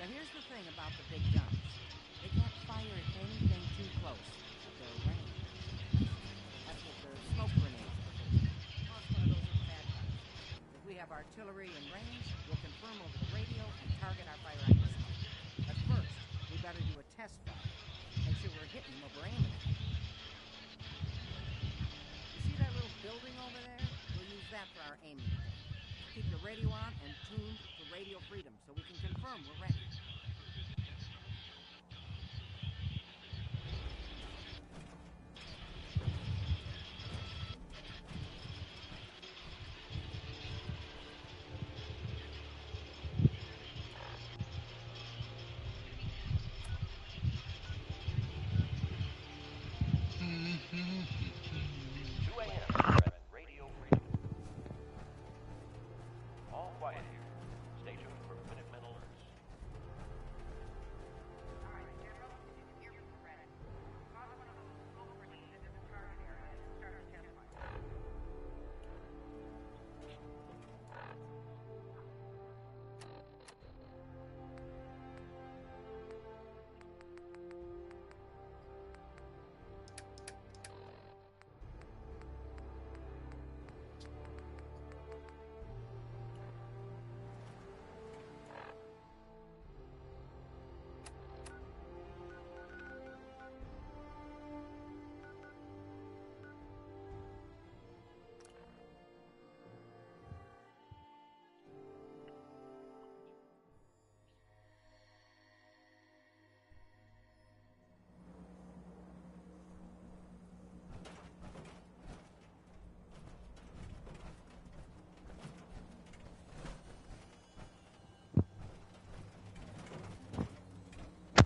Now here's the thing about the big guns. They can't fire at anything too close. They're ranged. That's what their smoke grenades are for. Toss one of those at bad guys. If we have artillery in range, we'll confirm over the radio and target our fire on this one. But first, we better do a test fire. Make sure we're hitting what we're aiming at. You see that little building over there? We'll use that for our aiming point. Keep the radio on and tuned to Radio Freedom so we can confirm we're ready.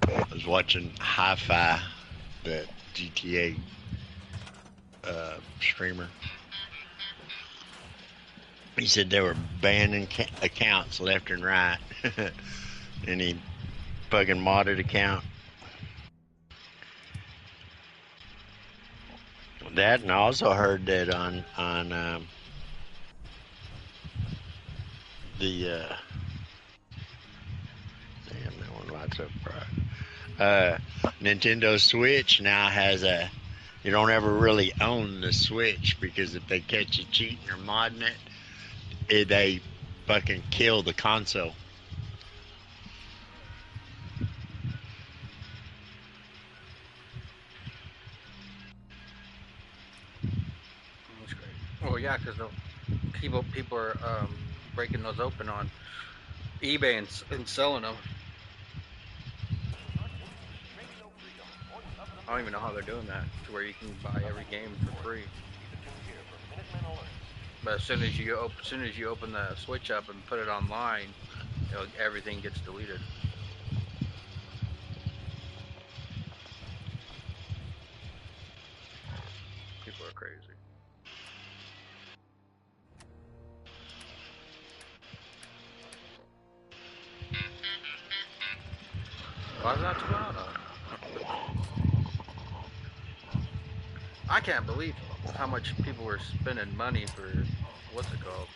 I was watching Hi-Fi, the GTA streamer. He said they were banning accounts left and right. Any fucking modded account. That, and I also heard that on the damn, that one lights up bright. Nintendo Switch now has a, you don't ever really own the Switch, because if they catch you cheating or modding it, they fucking kill the console. That's great. Well, yeah, because people are breaking those open on eBay and selling them. I don't even know how they're doing that, to where you can buy every game for free. But as soon as you open the Switch up and put it online, everything gets deleted. People are crazy. Why's that too loud? I can't believe how much people were spending money for, what's it called?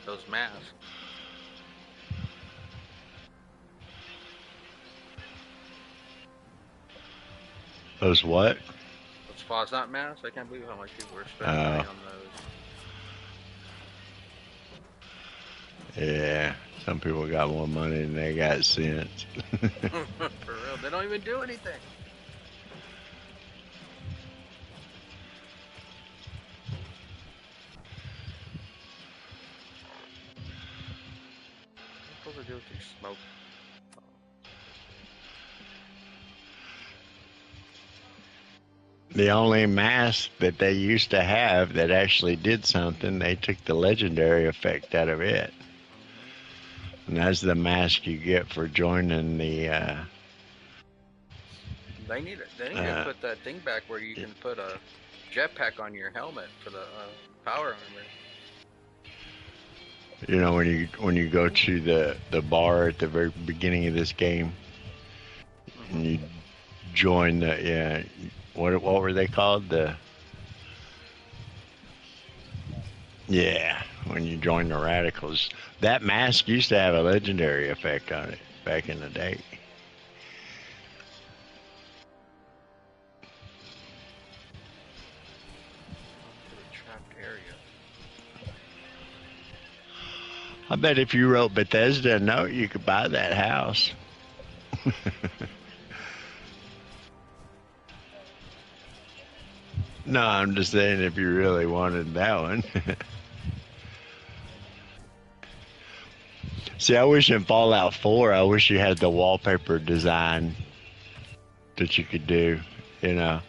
Those masks. Those what? Those Fosnot masks? I can't believe how much people were spending money on those. Yeah, some people got more money than they got sense. For real, they don't even do anything. What are supposed to do with these smoke? The only mask that they used to have that actually did something, they took the legendary effect out of it. And that's the mask you get for joining the... They need to put that thing back where you can put a jetpack on your helmet for the power armor. You know, when you go to the bar at the very beginning of this game, and you join the what were they called? When you join the Radicals, that mask used to have a legendary effect on it back in the day. Ontario. I bet if you wrote Bethesda a note, you could buy that house. No, I'm just saying if you really wanted that one. See, I wish in Fallout 4, I wish you had the wallpaper design that you could do, you know.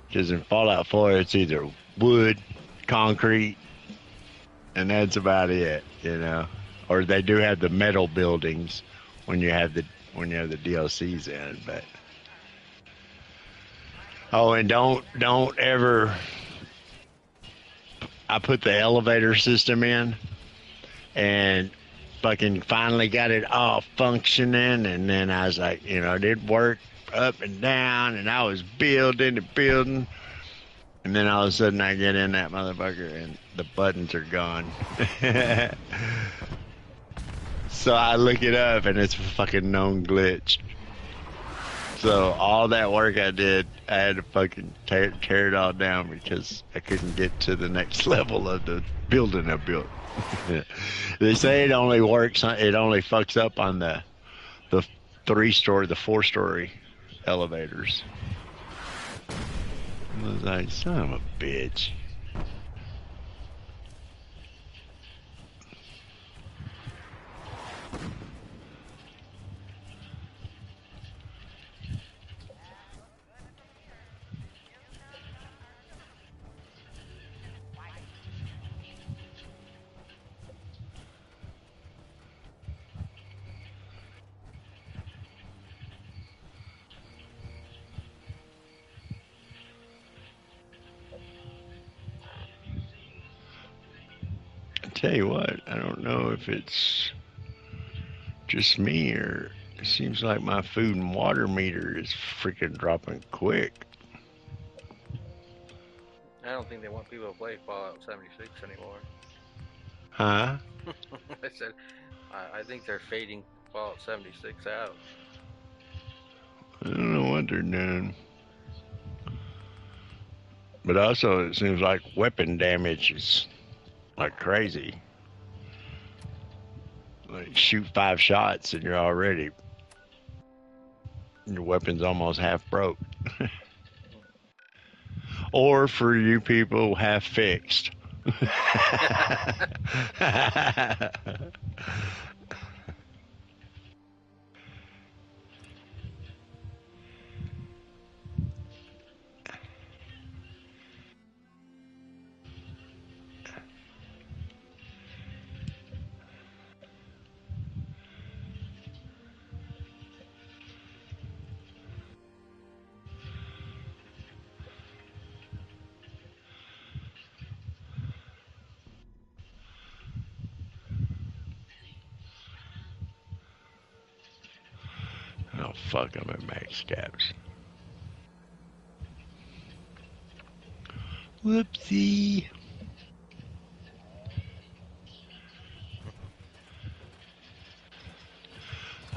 Because in Fallout 4, it's either wood, concrete, and that's about it, you know. Or they do have the metal buildings when you have the DLCs in, but. Oh, and don't ever. I put the elevator system in, and fucking finally got it all functioning, and then I was like, you know, it did work up and down, and I was building, and then all of a sudden I get in that motherfucker, and the buttons are gone. So I look it up, and it's a fucking known glitch. So all that work I did, I had to fucking tear it all down because I couldn't get to the next level of the building I built. They say it only works, it only fucks up on the 3-story, the 4-story elevators. I was like, son of a bitch. Tell you what, I don't know if it's just me or it seems like my food and water meter is freaking dropping quick. I don't think they want people to play Fallout 76 anymore. Huh? I said, I think they're fading Fallout 76 out. I don't know what they're doing. But also, it seems like weapon damage is like crazy. Like, shoot 5 shots and you're already... Your weapon's almost half broke. Or for you people, half fixed. Oh, fuck, I'm at max caps. Whoopsie.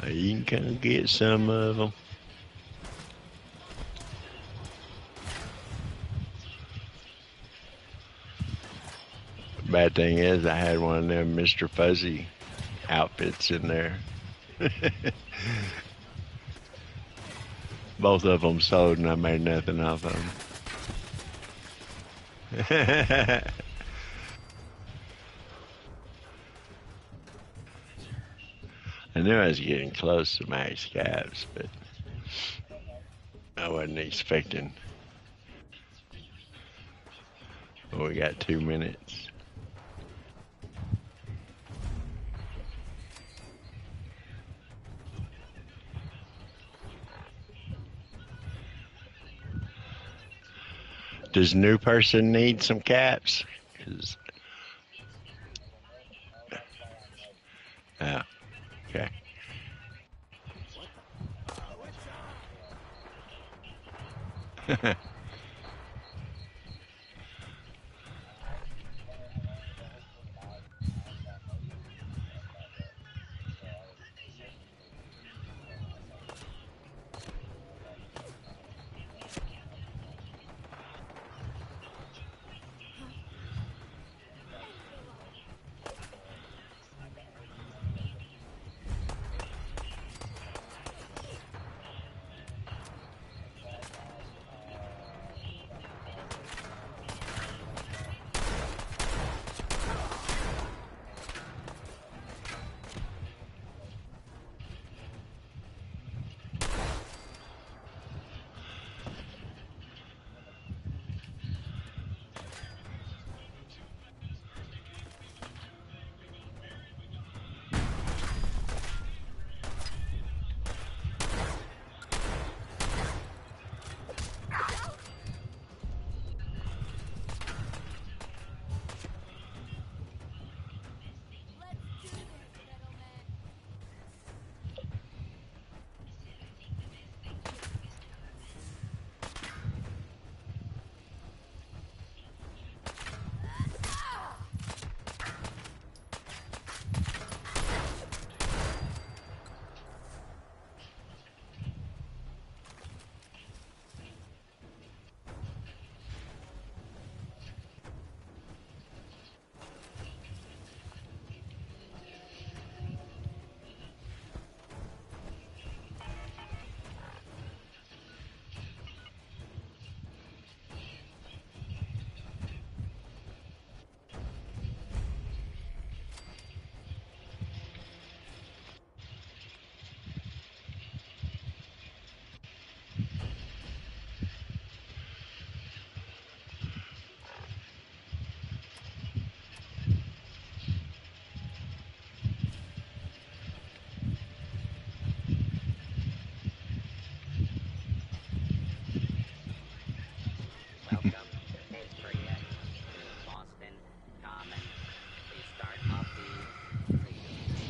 You can kind of get some of them. Bad thing is, I had one of them Mr. Fuzzy outfits in there. Both of them sold and I made nothing off of them. I knew I was getting close to max caps, but I wasn't expecting. Well, we got 2 minutes. Does new person need some caps? 'Cause... Oh, okay.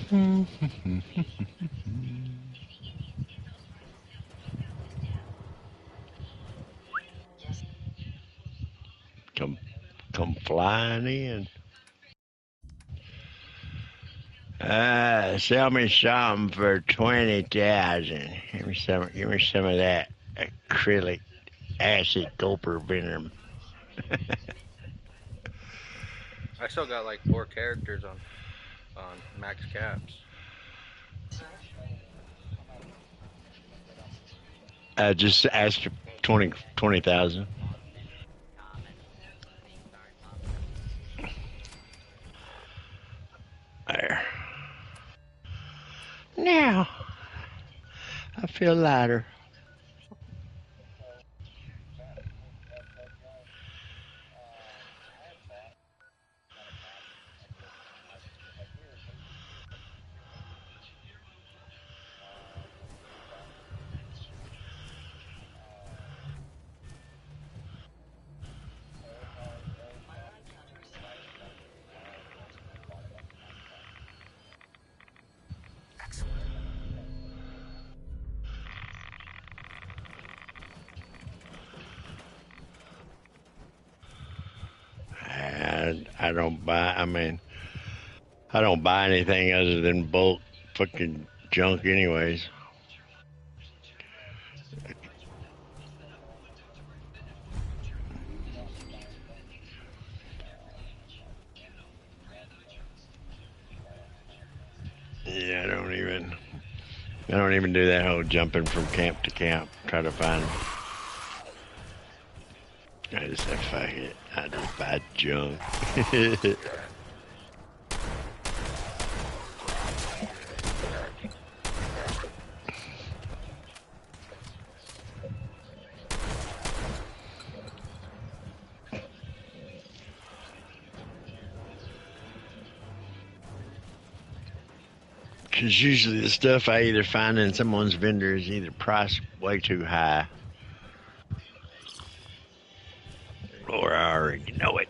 Come flying in. Sell me something for 20,000. Give me some of that acrylic acid gopher venom. I still got like 4 characters on max caps. Just ask for 20,000. There. Now, I feel lighter. I don't buy. I don't buy anything other than bulk fucking junk, anyways. Yeah, I don't even do that whole jumping from camp to camp, try to find them. I just say, fuck it. I just buy junk. Because usually the stuff I either find in someone's vendor is either priced way too high, or I already know it.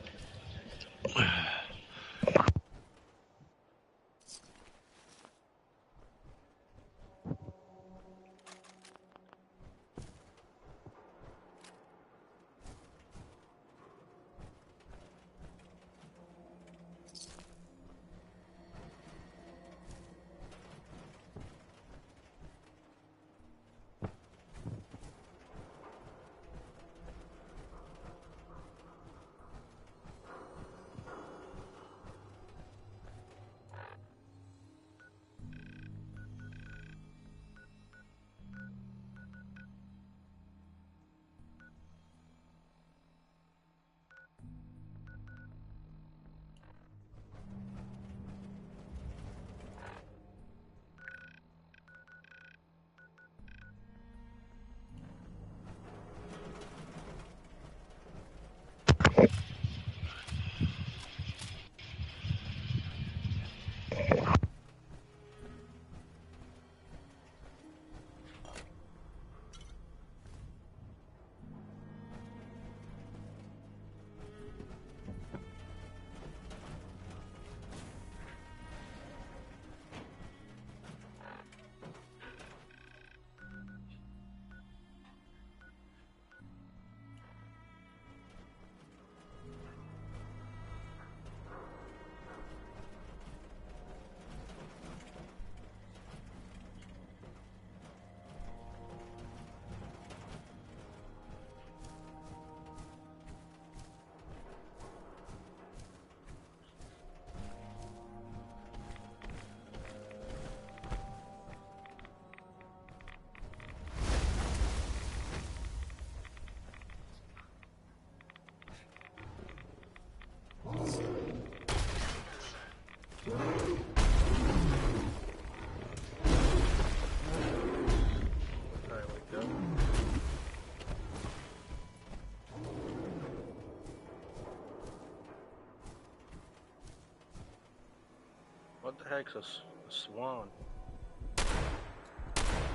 What the heck's a swan?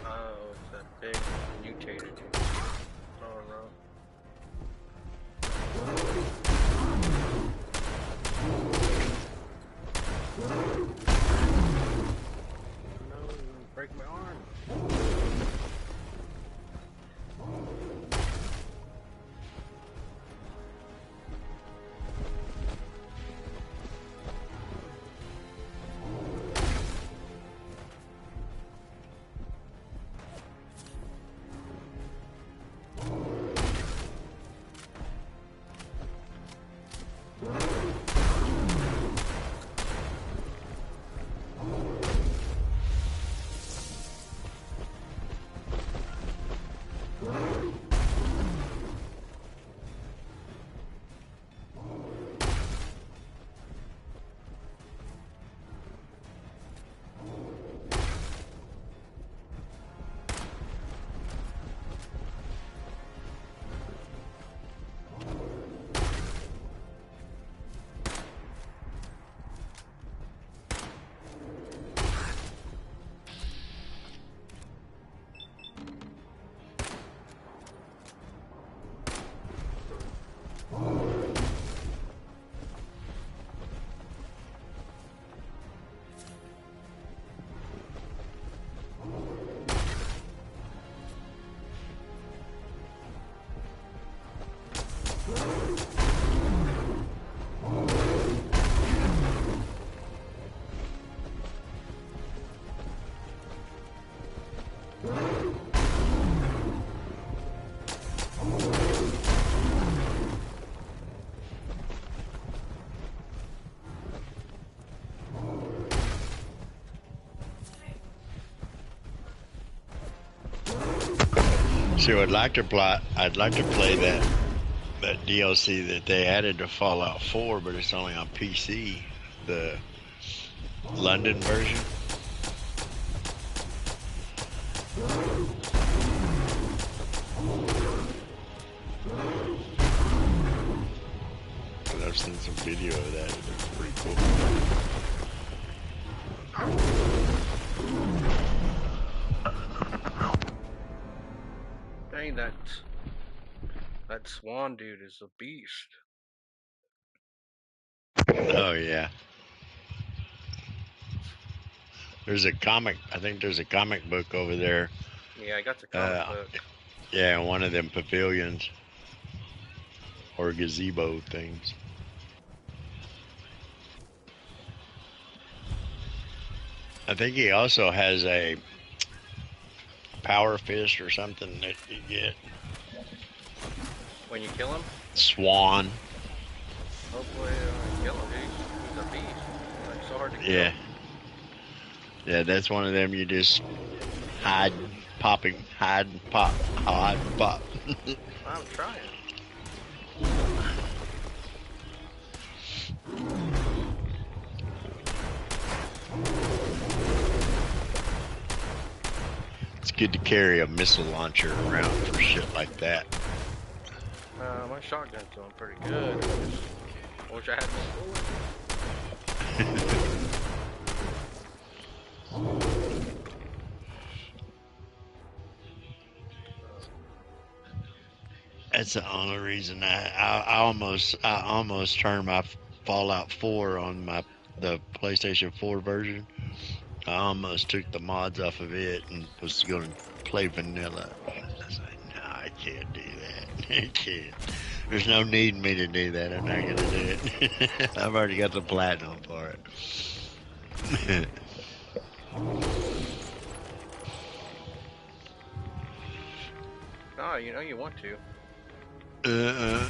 Oh, it's that big mutated dude. Oh no. See, I'd like to play that DLC that they added to Fallout 4, but it's only on PC, the London version. And I've seen some video of that. It looks pretty cool. Dang, that Swan dude is a beast. Oh yeah. There's a comic. I think there's a comic book over there. Yeah, I got the comic book. Yeah, one of them pavilions or gazebo things. I think he also has a power fist or something that you get. When you kill him? Swan. Hopefully kill him, he's a beast. Like, so hard to kill. Yeah. Yeah, that's one of them you just hide, pop. I'm trying. It's good to carry a missile launcher around for shit like that. My shotgun's doing pretty good. I wish I had more bullets. That's the only reason I almost turned my Fallout 4 on the PlayStation 4 version. I almost took the mods off of it and was going to play vanilla. I was like, no, I can't do that. I can't. There's no need in me to do that. I'm not going to do it. I've already got the platinum for it. Oh, you know you want to. Yeah.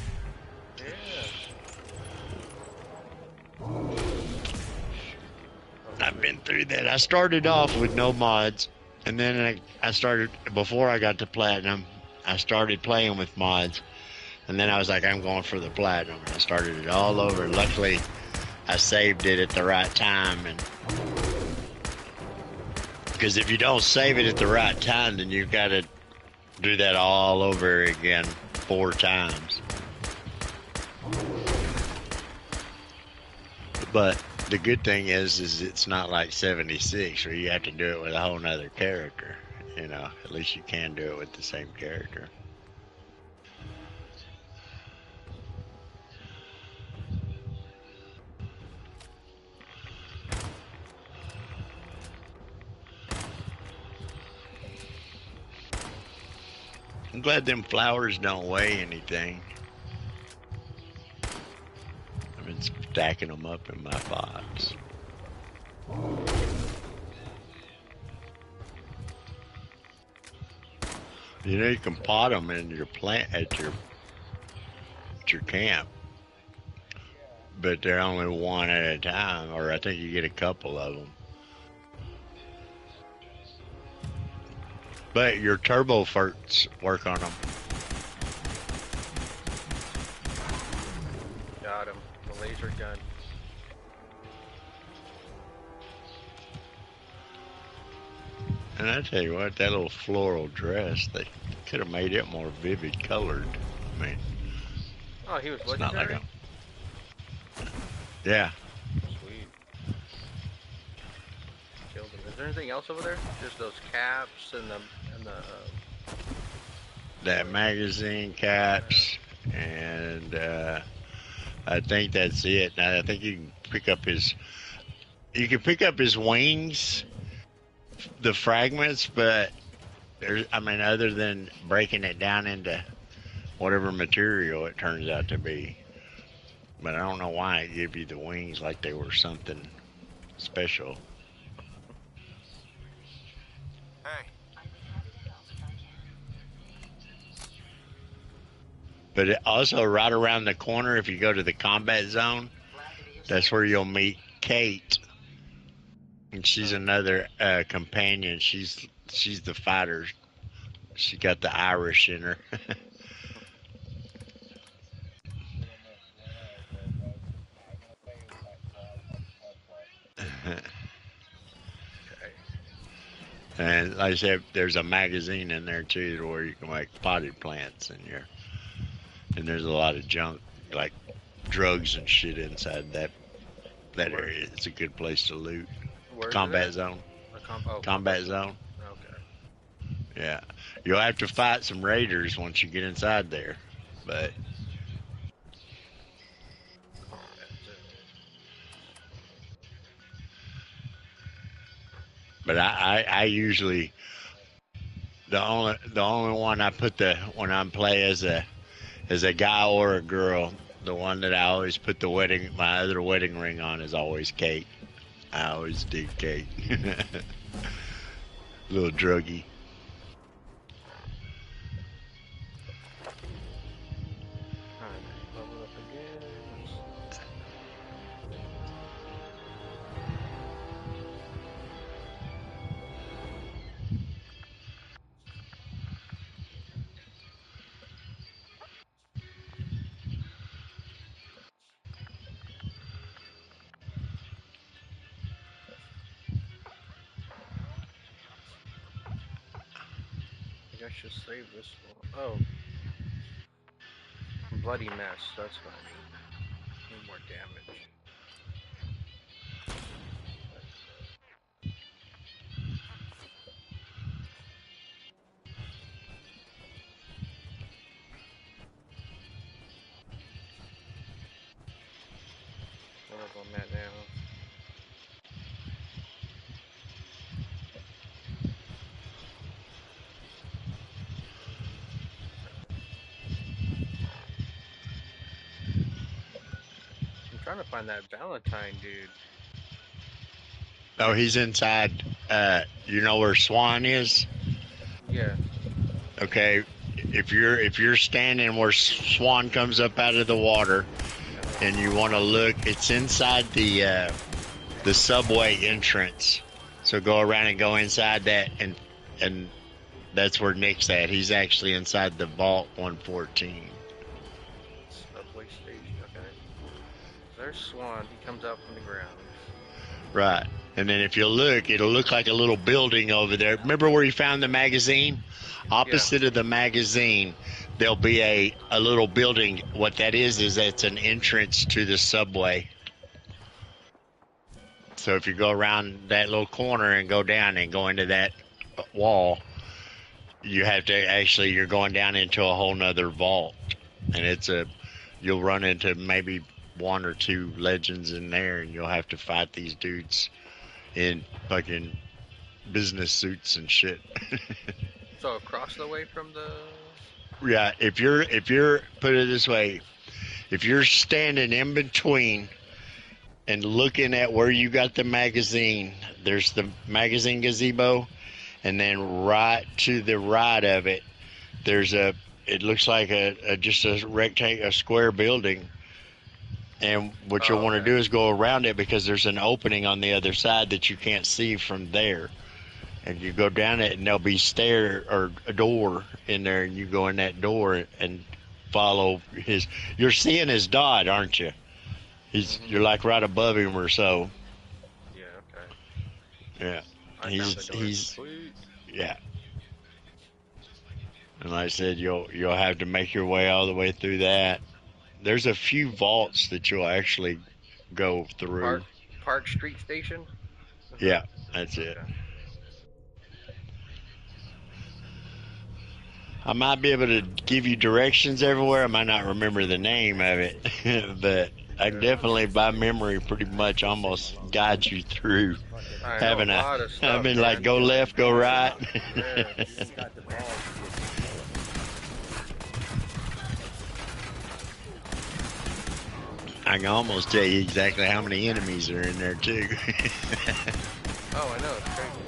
I've been through that. I started off with no mods, and then I started, before I got to platinum, I started playing with mods, and then I was like, I'm going for the platinum, and I started it all over. Luckily, I saved it at the right time, and because if you don't save it at the right time, then you've got to do that all over again 4 times. But the good thing is it's not like 76 where you have to do it with a whole nother character. You know, at least you can do it with the same character. I'm glad them flowers don't weigh anything. I've been stacking them up in my box. You know, you can pot them in your plant at your camp, but they're only one at a time, or I think you get a couple of them. But your turbo ferts work on them. Got him. The laser gun. And I tell you what, that little floral dress, they could have made it more vivid colored. I mean, oh, he was it's not like legendary? yeah. Sweet. Killed him. Is there anything else over there? Just those caps and the that magazine caps, and I think that's it. Now, I think you can pick up his wings, the fragments, but there's, I mean, other than breaking it down into whatever material it turns out to be. But I don't know why it gave you the wings like they were something special. Hey. But it also, right around the corner, if you go to the combat zone, that's where you'll meet Kate. And she's another companion. She's the fighter She got the Irish in her. And like I said, there's a magazine in there too where you can make potted plants in your, and there's a lot of junk like drugs and shit inside that area. It's a good place to loot. Combat zone. Combat zone. Okay. Yeah. You'll have to fight some raiders once you get inside there. But I usually the only one I put when I'm playing as a guy or a girl, the one that I always put my other wedding ring on is always Kate. I always dig Kate. Little druggy. I should save this one. Oh. Bloody mess, that's what I mean. Need more damage. Where am I at now? Trying to find that Valentine dude. Oh, he's inside. You know where Swan is? Yeah. Okay. If you're standing where Swan comes up out of the water, and you want to look, it's inside the subway entrance. So go around and go inside that, and that's where Nick's at. He's actually inside the Vault 114. Subway station. Okay. There's Swan. He comes out from the ground. Right. And then if you look, it'll look like a little building over there. Remember where you found the magazine? Opposite of the magazine, there'll be a little building. What that is it's an entrance to the subway. So if you go around that little corner and go down and go into that wall, you have to you're going down into a whole nother vault. And you'll run into maybe one or two legends in there, and you'll have to fight these dudes in fucking business suits and shit. So across the way from the... Yeah, if you're put it this way, if you're standing in between and looking at where you got the magazine, there's the magazine gazebo, and then right to the right of it, there's it looks like just a rectangle, a square building. And what you'll want to do is go around it, because there's an opening on the other side that you can't see from there. And you go down it, and there'll be a door in there, and you go in that door and follow his. You're seeing his dot, aren't you? You're like right above him or so. Yeah. Okay. Yeah. He's yeah. And like I said, you'll have to make your way all the way through that. There's a few vaults that you'll actually go through. Park Street Station? Yeah, that's it. Okay. I might be able to give you directions everywhere. I might not remember the name of it, but I definitely, by memory, pretty much almost guide you through having like go left, go right. I can almost tell you exactly how many enemies are in there too. Oh, I know, it's crazy.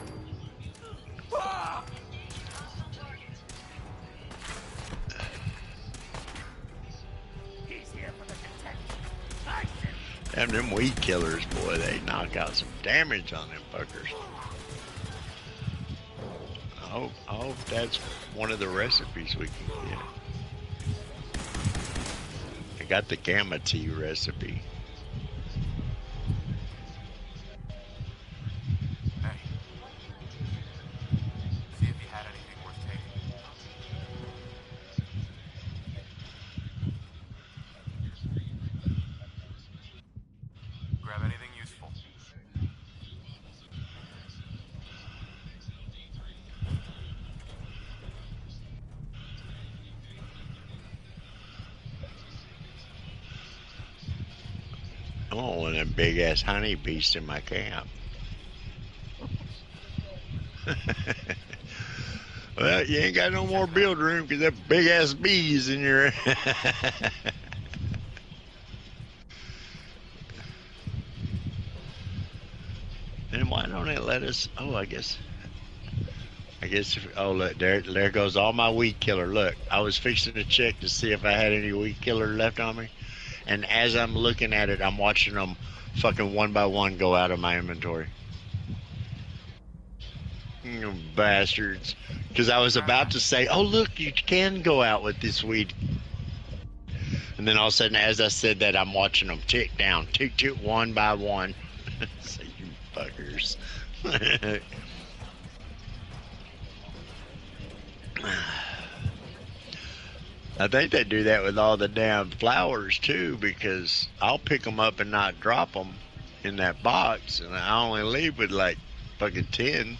And them weed killers, boy, they knock out some damage on them fuckers. hope that's one of the recipes we can get. I got the gamma tea recipe. Hey. See if you had anything worth taking. Grab anything useful. I want one of them big ass honey beasts in my camp. Well, you ain't got no more build room because that big ass bees in your. Then why don't it let us? Oh, I guess. Oh, look, there goes all my weed killer. Look, I was fixing to check to see if I had any weed killer left on me, and as I'm looking at it, I'm watching them fucking one by one go out of my inventory. You bastards. Because I was about to say, oh, look, you can go out with this weed. And then all of a sudden, as I said that, I'm watching them tick down. Tick, tick, one by one. So you fuckers. I think they do that with all the damn flowers, too, because I'll pick them up and not drop them in that box, and I only leave with, like, fucking 10.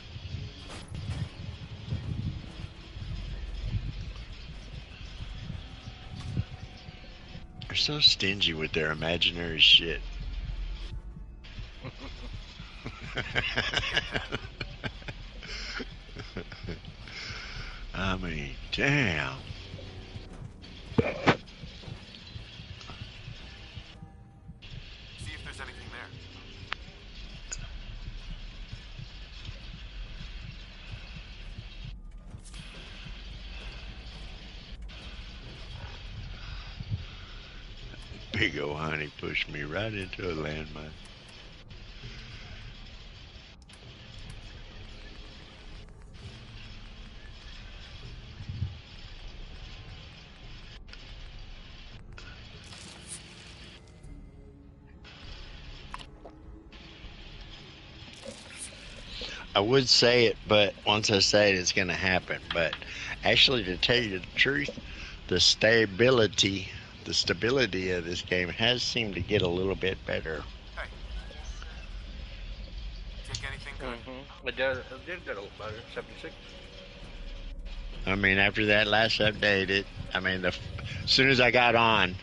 They're so stingy with their imaginary shit. I mean, damn. See if there's anything there. Big old honey pushed me right into a landmine. I would say it, but once I say it, it's going to happen. But actually, to tell you the truth, the stability of this game has seemed to get a little bit better. Hey. Take anything good? It did get a little better. 76. I mean, after that last update, as soon as I got on,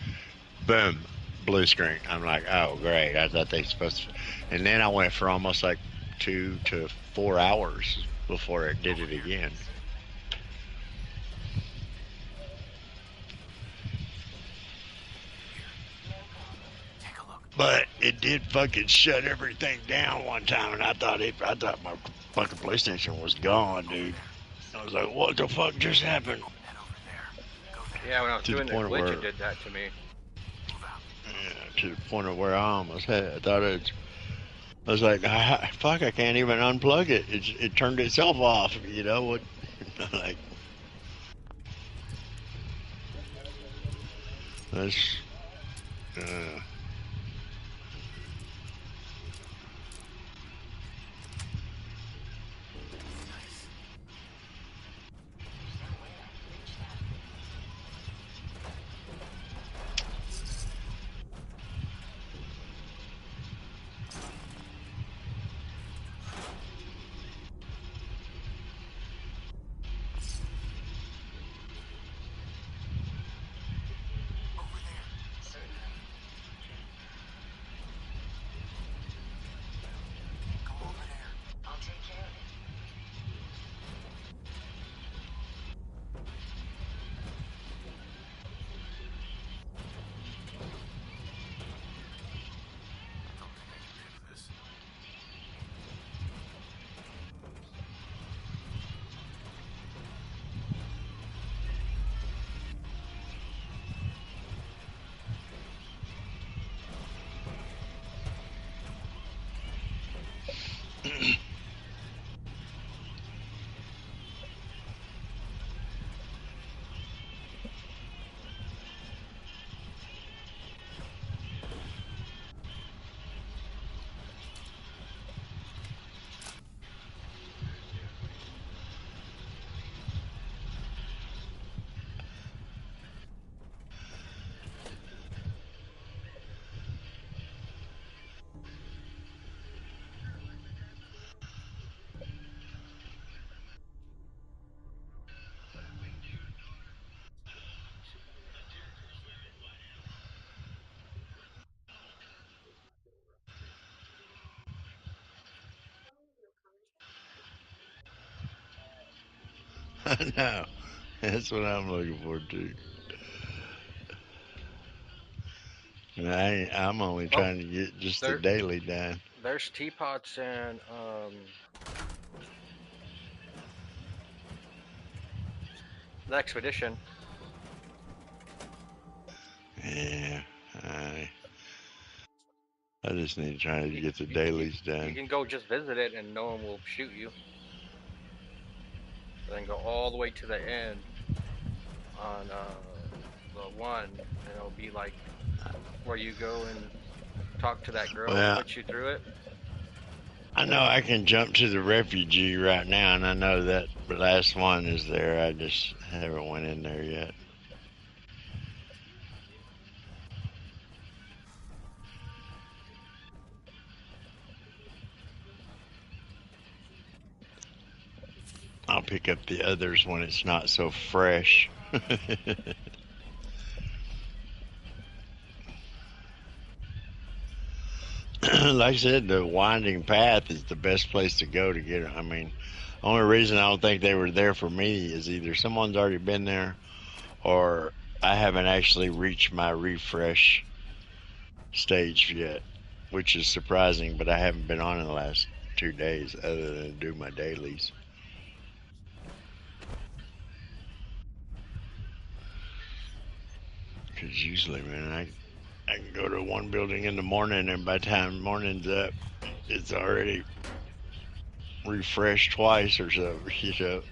boom, blue screen. I'm like, oh, great. I thought they were supposed to. And then I went for almost like 2 to 4 hours before it did it again. But it did fucking shut everything down one time, and I thought my fucking PlayStation was gone, dude. I was like, what the fuck just happened? Yeah, when I was doing the glitch, it did that to me. Yeah, to the point of where I almost had it. I was like, fuck, I can't even unplug it. It turned itself off, you know what? Like, that's, I know. That's what I'm looking for too. And I'm only Oh, trying to get just the there, daily done. there's teapots and the expedition. Yeah, I just need to try to get the dailies You done. can go just visit it and no one will shoot you. Then go all the way to the end on the one, and it'll be like where you go and talk to that girl Well, and put you through it. I know I can jump to the refugee right now, and I know that the last one is there. I just haven't went in there yet. I'll pick up the others when it's not so fresh. Like I said, the winding path is the best place to go to get it. I mean, only reason I don't think they were there for me is either someone's already been there or I haven't actually reached my refresh stage yet, which is surprising, but I haven't been on in the last 2 days other than do my dailies. Because usually, man, I can go to one building in the morning, and by the time morning's up, it's already refreshed twice or so, you know.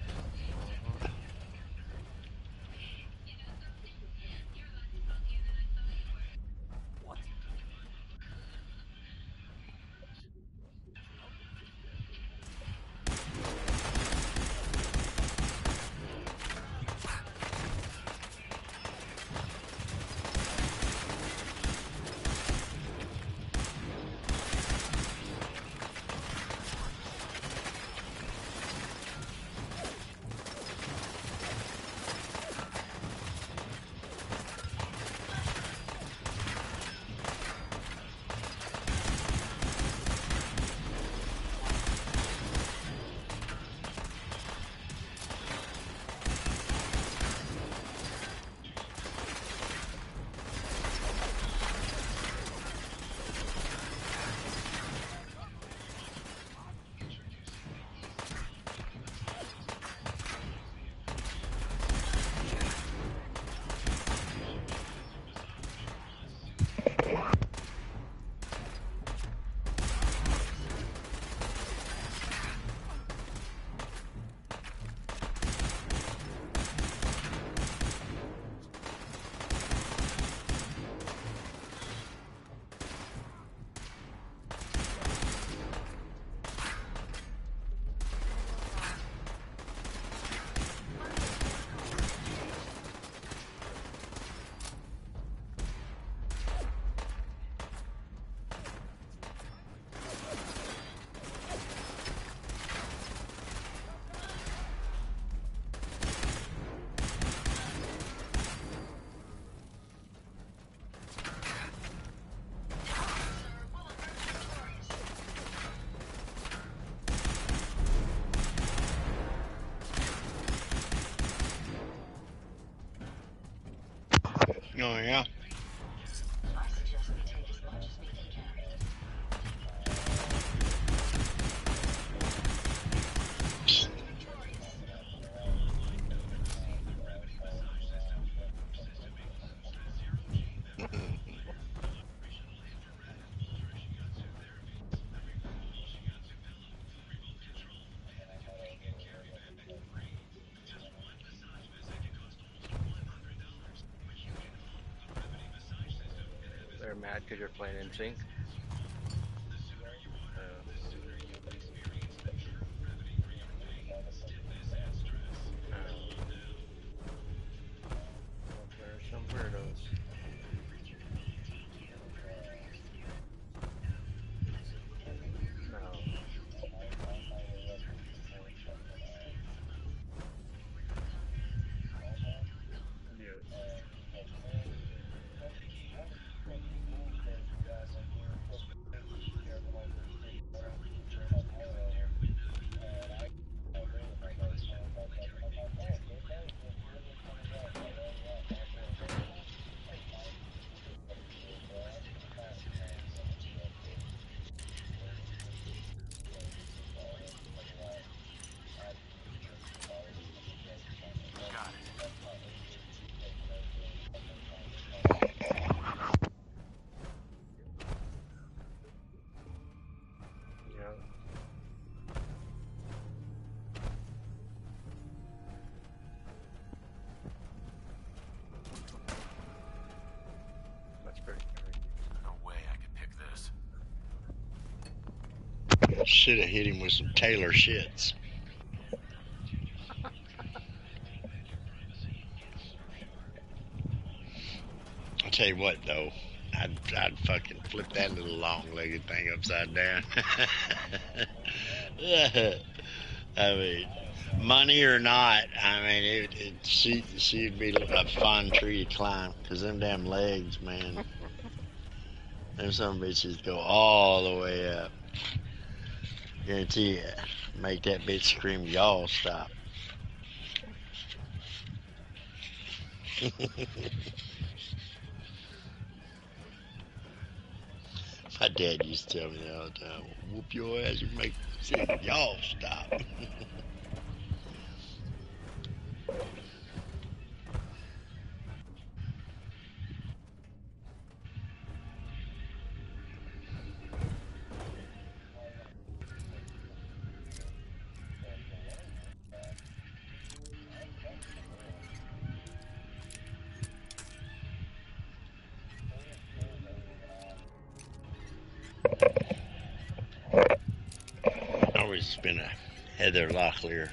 Oh, yeah. They're mad because you're playing in sync. There's some weirdos. Should have hit him with some Taylor shits. I'll tell you what, though. I'd fucking flip that little long-legged thing upside down. I mean, money or not, I mean, she'd be a fun tree to climb. Because them damn legs, man. Them some bitches go all the way up. Guarantee you, make that bitch scream, y'all stop. My dad used to tell me that all the time. Whoop your ass and make y'all stop. Always been a Heather Locklear.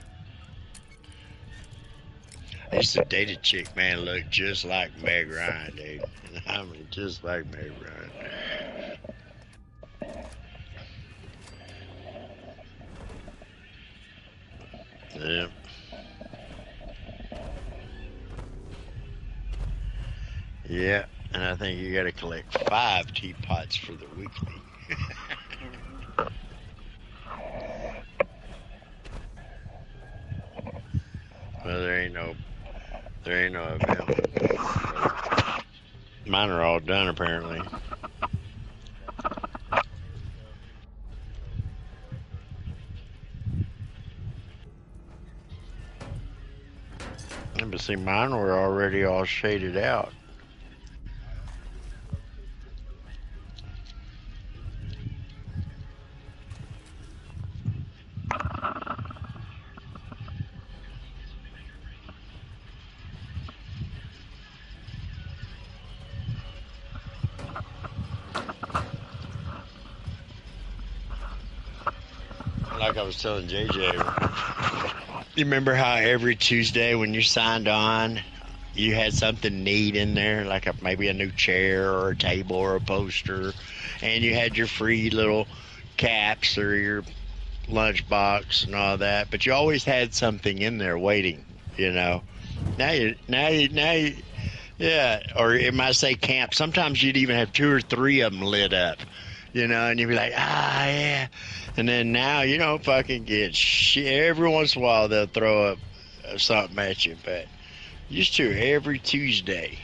I used to date a chick, man, looked just like Meg Ryan, dude. I mean, just like Meg Ryan. Yeah. Yeah, and I think you gotta collect 5 teapots for the weekly. Well, there ain't no available. Mine are all done, apparently. But see, mine were already all shaded out. Like I was telling JJ, you remember how every Tuesday when you signed on, you had something neat in there, like maybe a new chair or a table or a poster, and you had your free little caps or your lunchbox and all that, but you always had something in there waiting, you know. Now you, yeah, or it might say camp. Sometimes you'd even have 2 or 3 of them lit up, you know, and you'd be like, yeah. And then now you don't fucking get shit. Every once in a while they'll throw up something at you, but used to every Tuesday.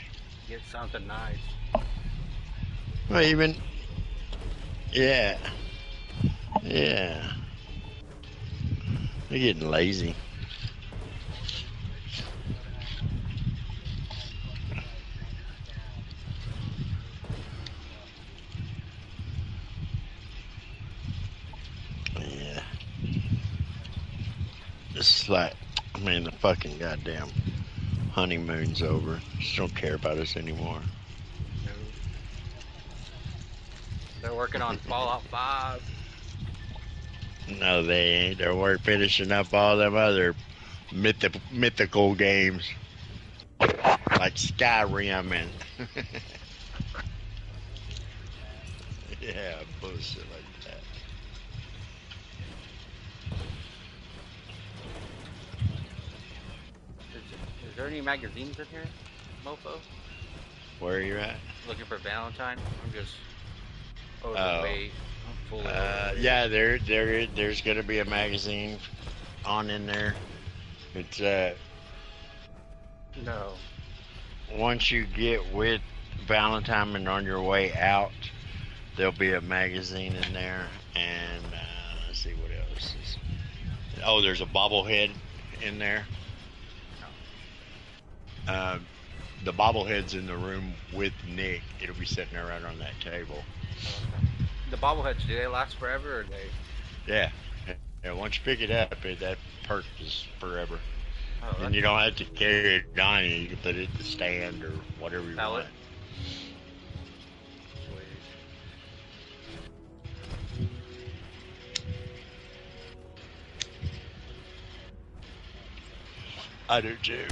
Get something nice. Well, even, yeah. Yeah. They're getting lazy. Yeah. It's like, I mean, the fucking goddamn honeymoon's over. Just don't care about us anymore. They're working on Fallout 5. No, they ain't. They're finishing up all them other mythical games. Like Skyrim and... yeah, bullshit like that. Is there any magazines in here, mofo? Where are you at? Looking for Valentine? I'm just overweight. I'm full of yeah, there's gonna be a magazine on in there. It's no. Once you get with Valentine and on your way out, there'll be a magazine in there, and let's see what else is. Oh, there's a bobblehead in there. The bobblehead's in the room with Nick. It'll be sitting there right on that table. The bobbleheads, do they last forever, or they? Yeah. Yeah. Once you pick it up, that perk is forever. Oh, and you don't have to carry it on you. You can put it in the stand or whatever you want. I do too.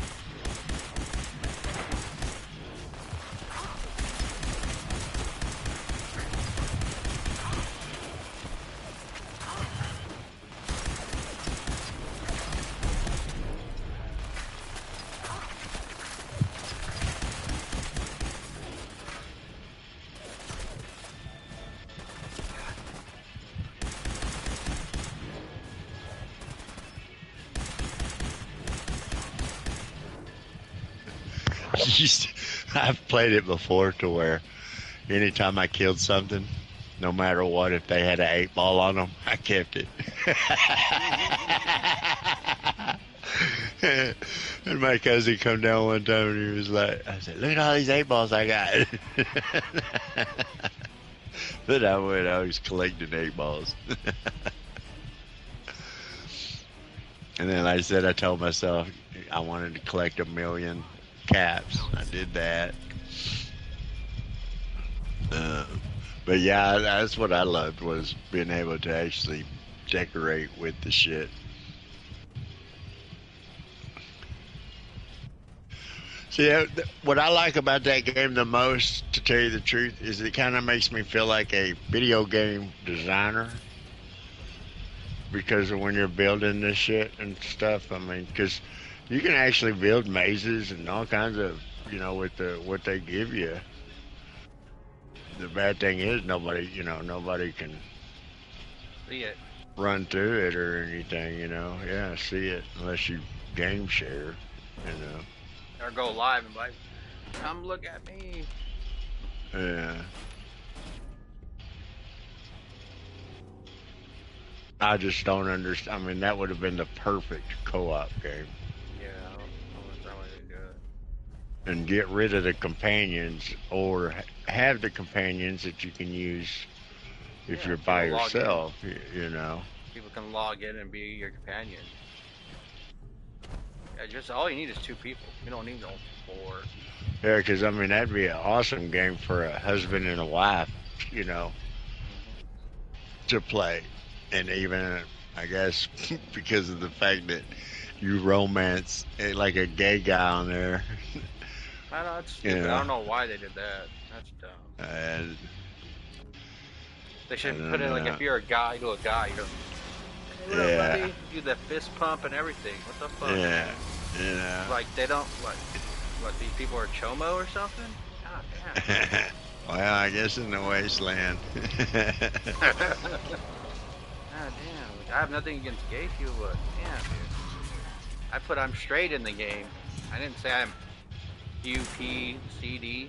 I've played it before to where anytime I killed something, no matter what, if they had an 8-ball on them, I kept it. And my cousin come down one time and he was like, I said, look at all these 8-balls I got. But I was collecting 8-balls. And then like I said, I told myself I wanted to collect 1 million caps. I did that. But yeah, that's what I loved, was being able to actually decorate with the shit. See, what I like about that game the most, to tell you the truth, is it kind of makes me feel like a video game designer. Because of when you're building this shit and stuff, I mean, because you can actually build mazes and all kinds of, you know, with what they give you. The bad thing is nobody can see it, run through it or anything, you know. Yeah, see it unless you game share, you know. Or go live and like, come look at me. Yeah. I just don't understand. I mean, that would have been the perfect co-op game. Yeah, I don't understand why they do it. And get rid of the companions, or have the companions that you can use if you're by yourself, you know. People can log in and be your companion. Yeah, just all you need is 2 people. You don't need no 4. Yeah, because I mean, that'd be an awesome game for a husband and a wife, you know, to play. And even, I guess, because of the fact that you romance like a gay guy on there. I know, it's stupid. You know? I don't know why they did that. That's dumb. They should put it like, if you're a guy to a guy, you don't. Hey, what up, buddy? Do the fist pump and everything. What the fuck? Yeah. Yeah. Like, they don't, what, these people are chomo or something? God damn. Well, I guess in the wasteland. God damn, like, I have nothing against gay people, but damn, dude. I put I'm straight in the game. I didn't say I'm UPCD.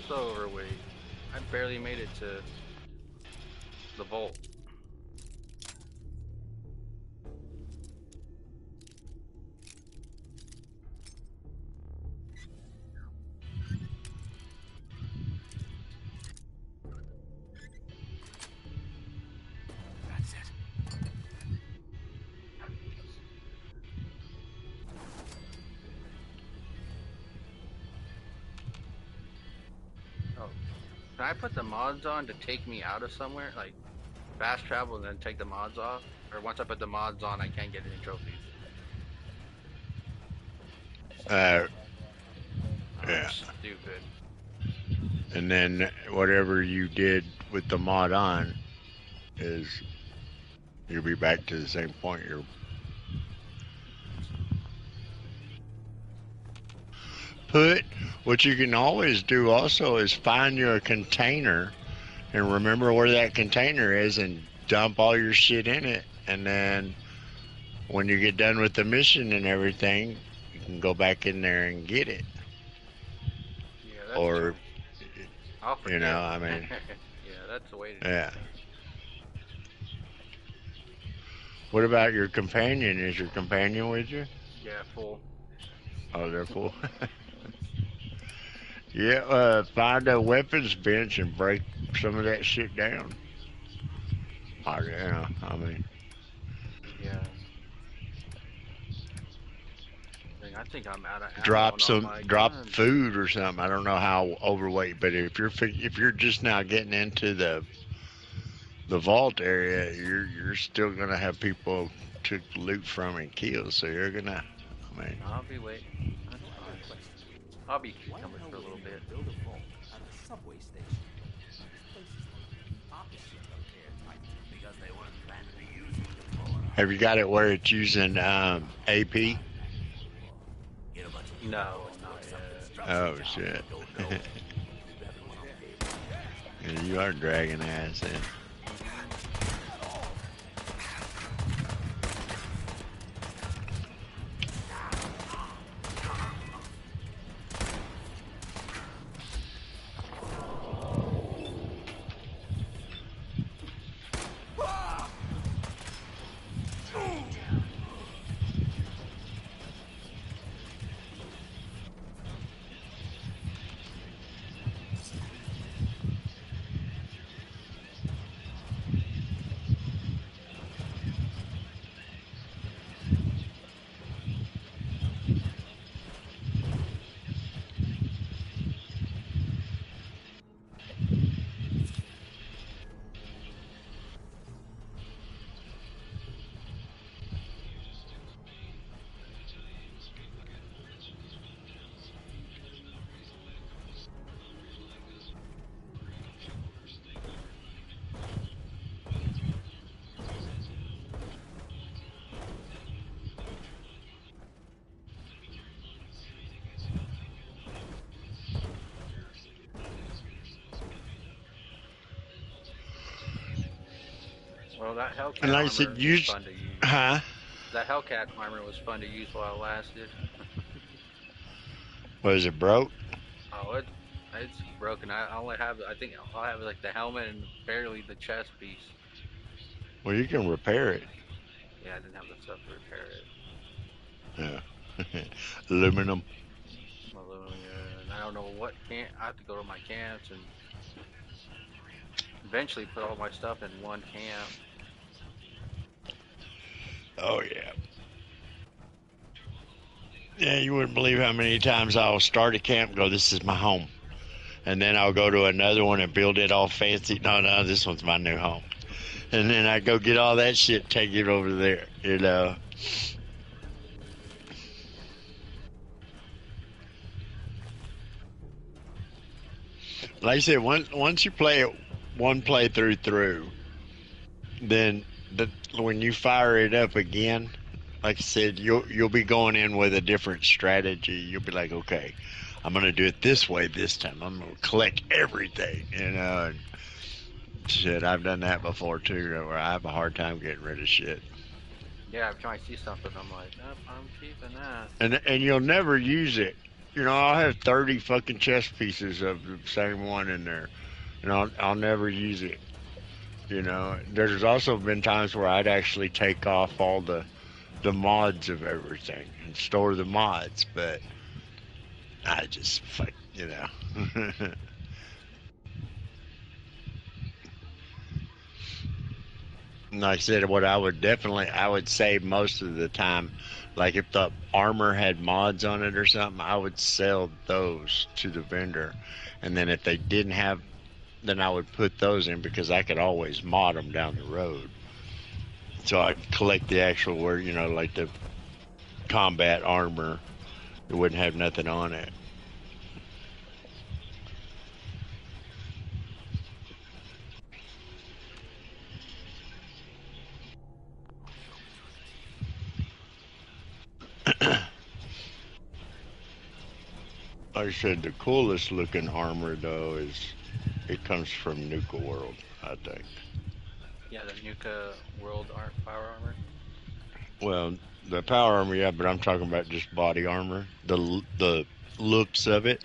So overweight. I barely made it to the vault. That's it. Oh, can I put the mods on to take me out of somewhere? Like, fast travel and then take the mods off? Or once I put the mods on, I can't get any trophies? Yeah. Stupid. And then whatever you did with the mod on is you'll be back to the same point. What you can always do also is find you a container and remember where that container is and dump all your shit in it, and then when you get done with the mission and everything, you can go back in there and get it. Yeah, that's or true. I'll forget. you know, I mean yeah, That's the way to do Yeah. it. What about your companion? Is your companion with you? Yeah, full. Oh, they're full. Yeah, find a weapons bench and break some of that shit down. Oh, yeah, I mean, Yeah. I think I'm out of ammo drop on some, my drop guns. food or something. I don't know how overweight, but if you're just now getting into the vault area, you're still gonna have people to loot from and kill. So you're gonna, I mean, I'll be waiting. That's fine. I'll be cucumbers for a little bit. Build a vault at a subway station. This place is like the opposite of airtight because they weren't planning to use it before. have you got it where it's using AP? No, not yet. Oh shit! Yeah, you are dragging ass in. Well, that Hellcat And like I armor said, was use, fun to use. huh? That Hellcat armor was fun to use while it lasted. Was it broke? Oh, it's broken. I think I'll have like the helmet and barely the chest piece. Well, you can repair it. Yeah, I didn't have the stuff to repair it. Yeah. Aluminum. Aluminum, and I don't know what camp. I have to go to my camps and eventually put all my stuff in one camp. Oh yeah. Yeah, you wouldn't believe how many times I'll start a camp and go, this is my home. And then I'll go to another one and build it all fancy. No, this one's my new home. And then I go get all that shit, take it over there, you know. Like I said, once you play it one playthrough through, then when you fire it up again, like I said, you'll be going in with a different strategy. You'll be like, okay, I'm gonna do it this way this time. I'm gonna collect everything, you know. And shit, I've done that before too, where I have a hard time getting rid of shit. Yeah, I'm trying to see something. I'm like, nope, I'm keeping that. And you'll never use it. You know, I'll have 30 fucking chest pieces of the same one in there, and I'll never use it. You know, there's also been times where I'd actually take off all the mods of everything and store the mods, but I just fuck, you know. Like I said, what I would save most of the time, like if the armor had mods on it or something, I would sell those to the vendor. And then if they didn't have, then I would put those in because I could always mod them down the road. So I'd collect the actual, where, you know, like the combat armor, it wouldn't have nothing on it. Like I said, the coolest looking armor though it comes from Nuka World, I think. Yeah, the Nuka World power armor. Well, the power armor, yeah, but I'm talking about just body armor. The looks of it.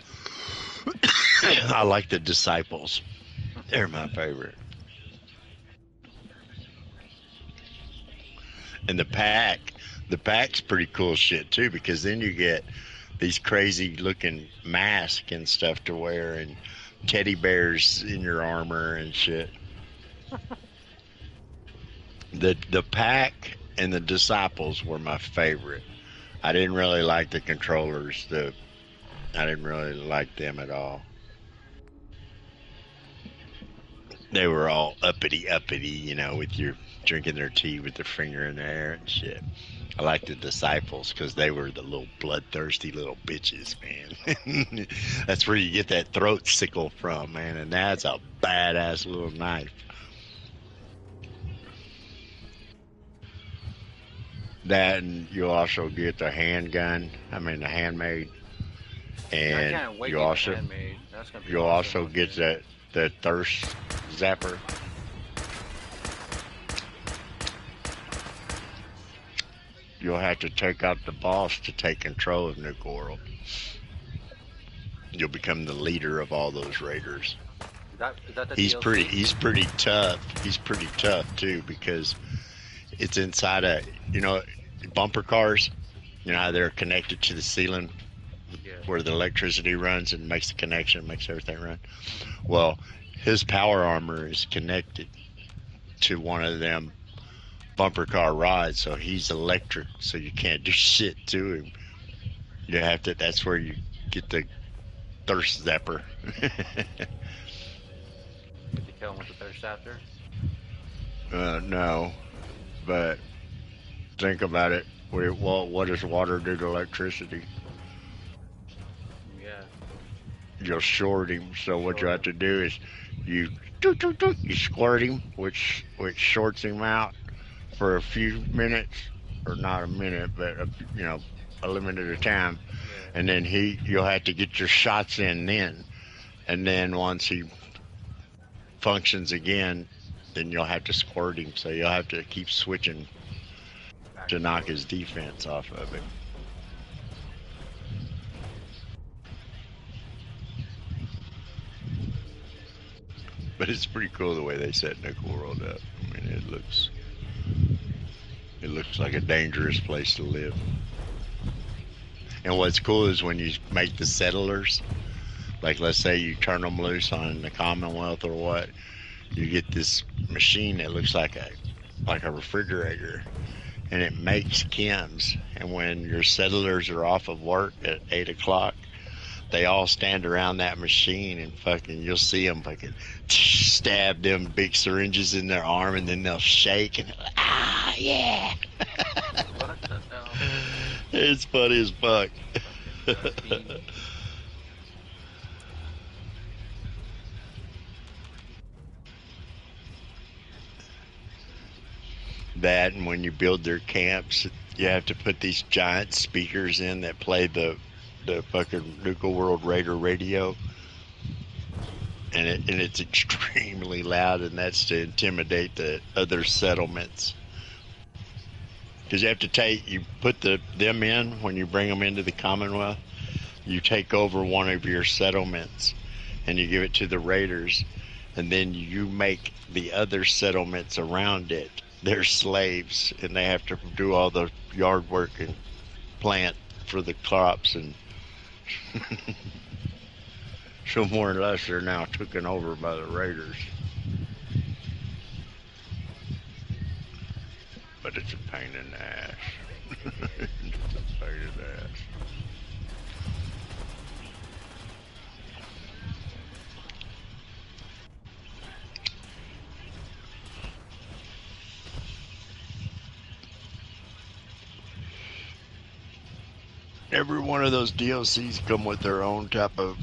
I like the Disciples. They're my favorite. And the pack's pretty cool shit too, because then you get these crazy looking masks and stuff to wear, and teddy bears in your armor and shit. The pack and the disciples were my favorite. I didn't really like the controllers. I didn't really like them at all. They were all uppity, you know, with your drinking their tea with their finger in their hair and shit. I liked the disciples because they were the little bloodthirsty little bitches, man. That's where you get that throat sickle from, man, and that's a badass little knife. That, and you also get the handgun. I mean, the handmade, and I can't wait you to also get handmade. That's gonna be you'll awesome. also get the thirst zapper. You'll have to take out the boss to take control of Nuka World. You'll become the leader of all those raiders. Is that the He's DLC? he's pretty tough. He's pretty tough too, because it's inside a, you know, bumper cars. You know how they're connected to the ceiling, where the electricity runs and makes the connection, makes everything run. Well, his power armor is connected to one of them bumper car rods, so he's electric, so you can't do shit to him. You have to. That's where you get the thirst zapper. Did you kill him with the thirst after? No, but think about it. What does water do to electricity? Yeah. You'll short him. So what you have to do is you squirt him, which shorts him out for a few minutes, or not a minute, but a limited time, and then you'll have to get your shots in then, and then once he functions again, then you'll have to squirt him. So you'll have to keep switching to knock his defense off of it. But it's pretty cool the way they set Nuka World up. I mean, it looks like a dangerous place to live. And what's cool is when you make the settlers, like let's say you turn them loose on the Commonwealth or what, you get this machine that looks like a refrigerator, and it makes chems. And when your settlers are off of work at 8 o'clock, they all stand around that machine, and fucking you'll see them fucking stab them big syringes in their arm, and then they'll shake and yeah. What the hell? It's funny as fuck. That, and when you build their camps, you have to put these giant speakers in that play the fucking Nuka World Raider radio, and it's extremely loud, and that's to intimidate the other settlements. Because you put them in when you bring them into the Commonwealth. You take over one of your settlements, and you give it to the raiders, and then you make the other settlements around it their slaves, and they have to do all the yard work and plant for the crops, and so more or less they're now taken over by the raiders. But it's a pain in the ass. It's a pain in the ass. Every one of those DLCs come with their own type of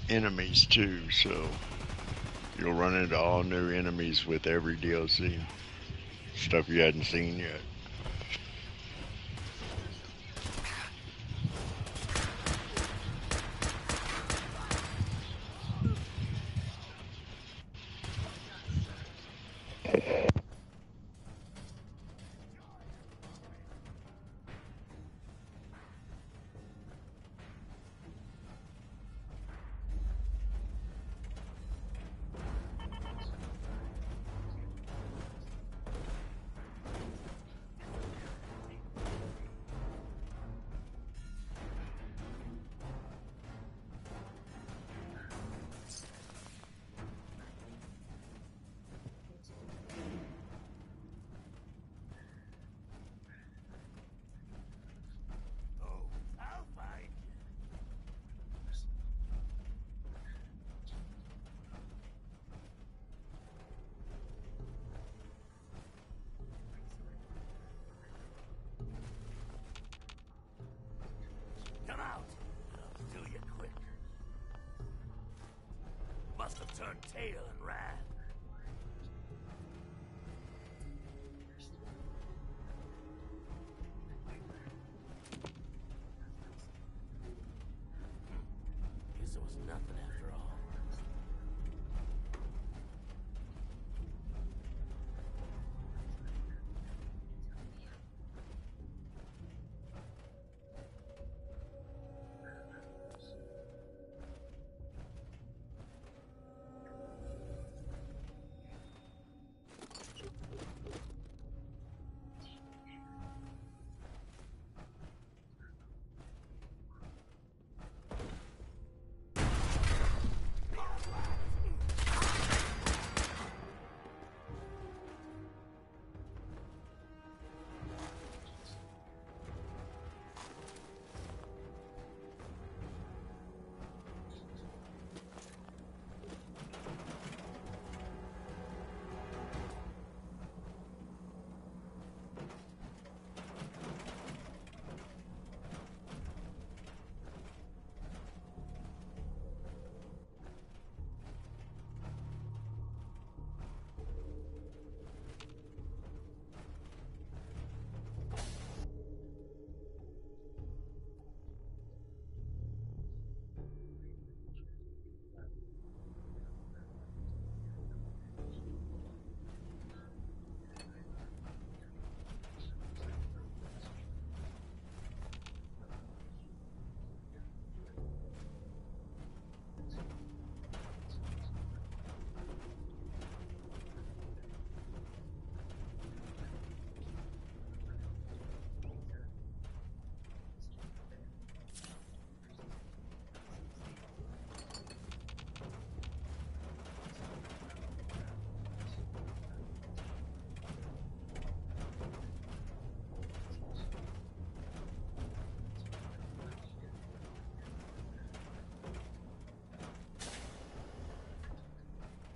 enemies too, so you'll run into all new enemies with every DLC. Stuff you hadn't seen yet. tail in wrath. Guess it was nothing after all.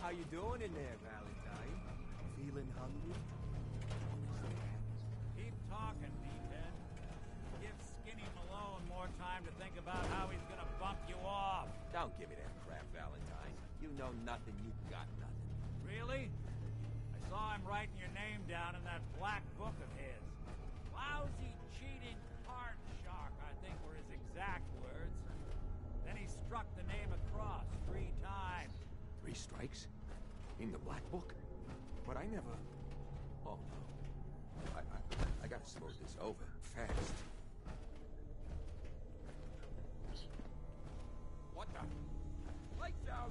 How you doing in there, Valentine? Feeling hungry? Keep talking, meathead. Give Skinny Malone more time to think about how he's gonna bump you off. Don't give me that crap, Valentine. You know nothing, you got nothing. Really? I saw him writing your name down in that black book of his. Lousy, cheating card shark, I think were his exact words. Then he struck the name across 3 times. 3 strikes? In the black book? But I never... Oh, no. I gotta smooth this over, fast. What the? Lights out!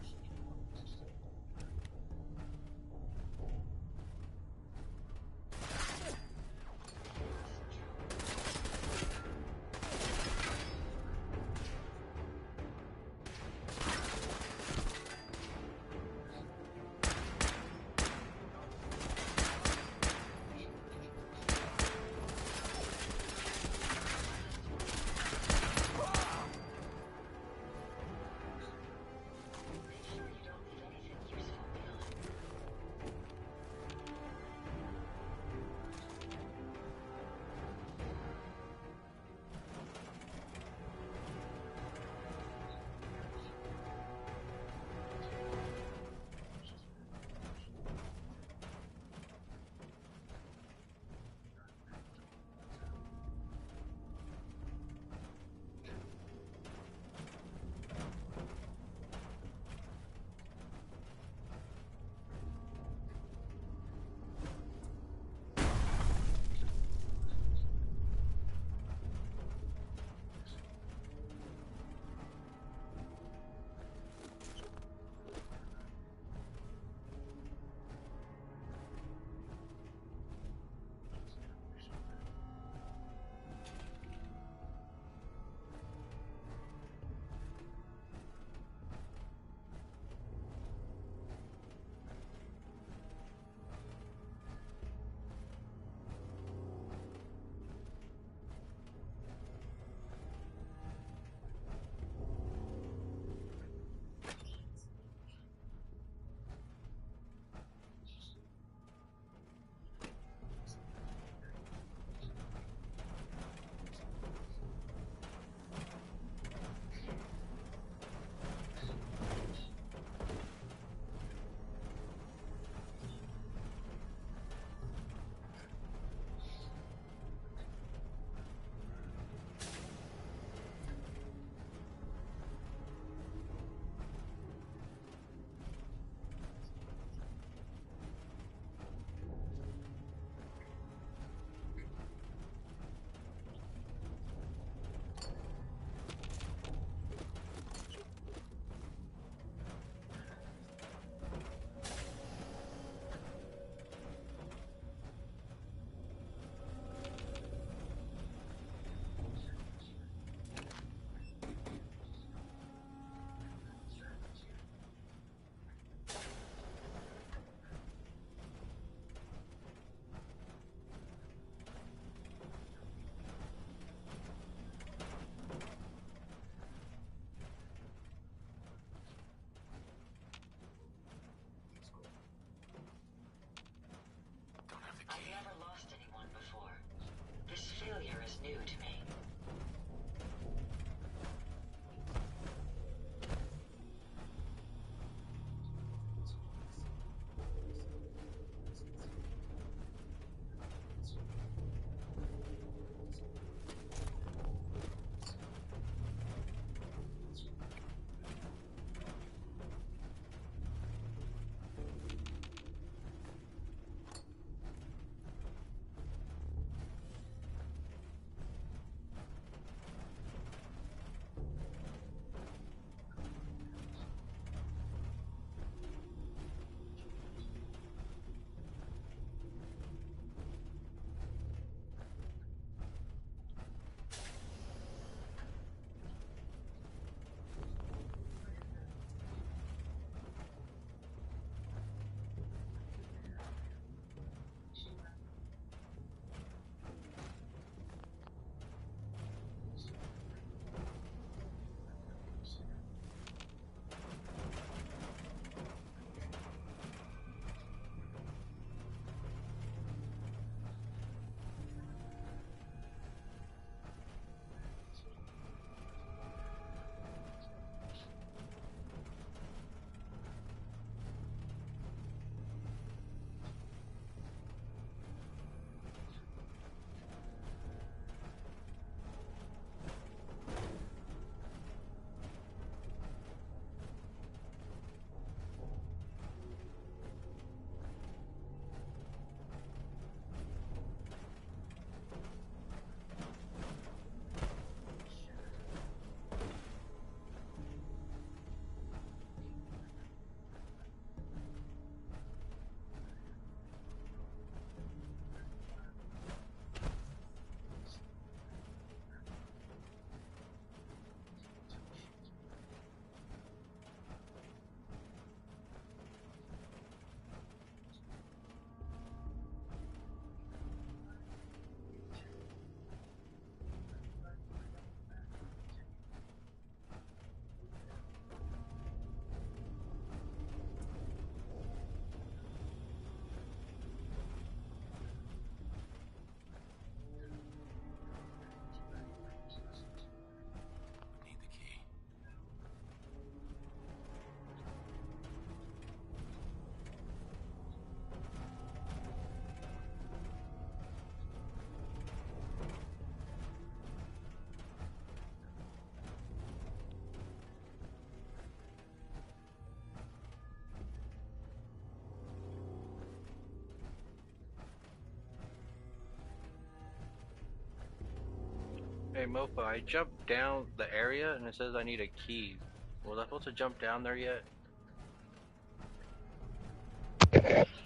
Mofo, I jumped down the area and it says I need a key. Was I supposed to jump down there yet?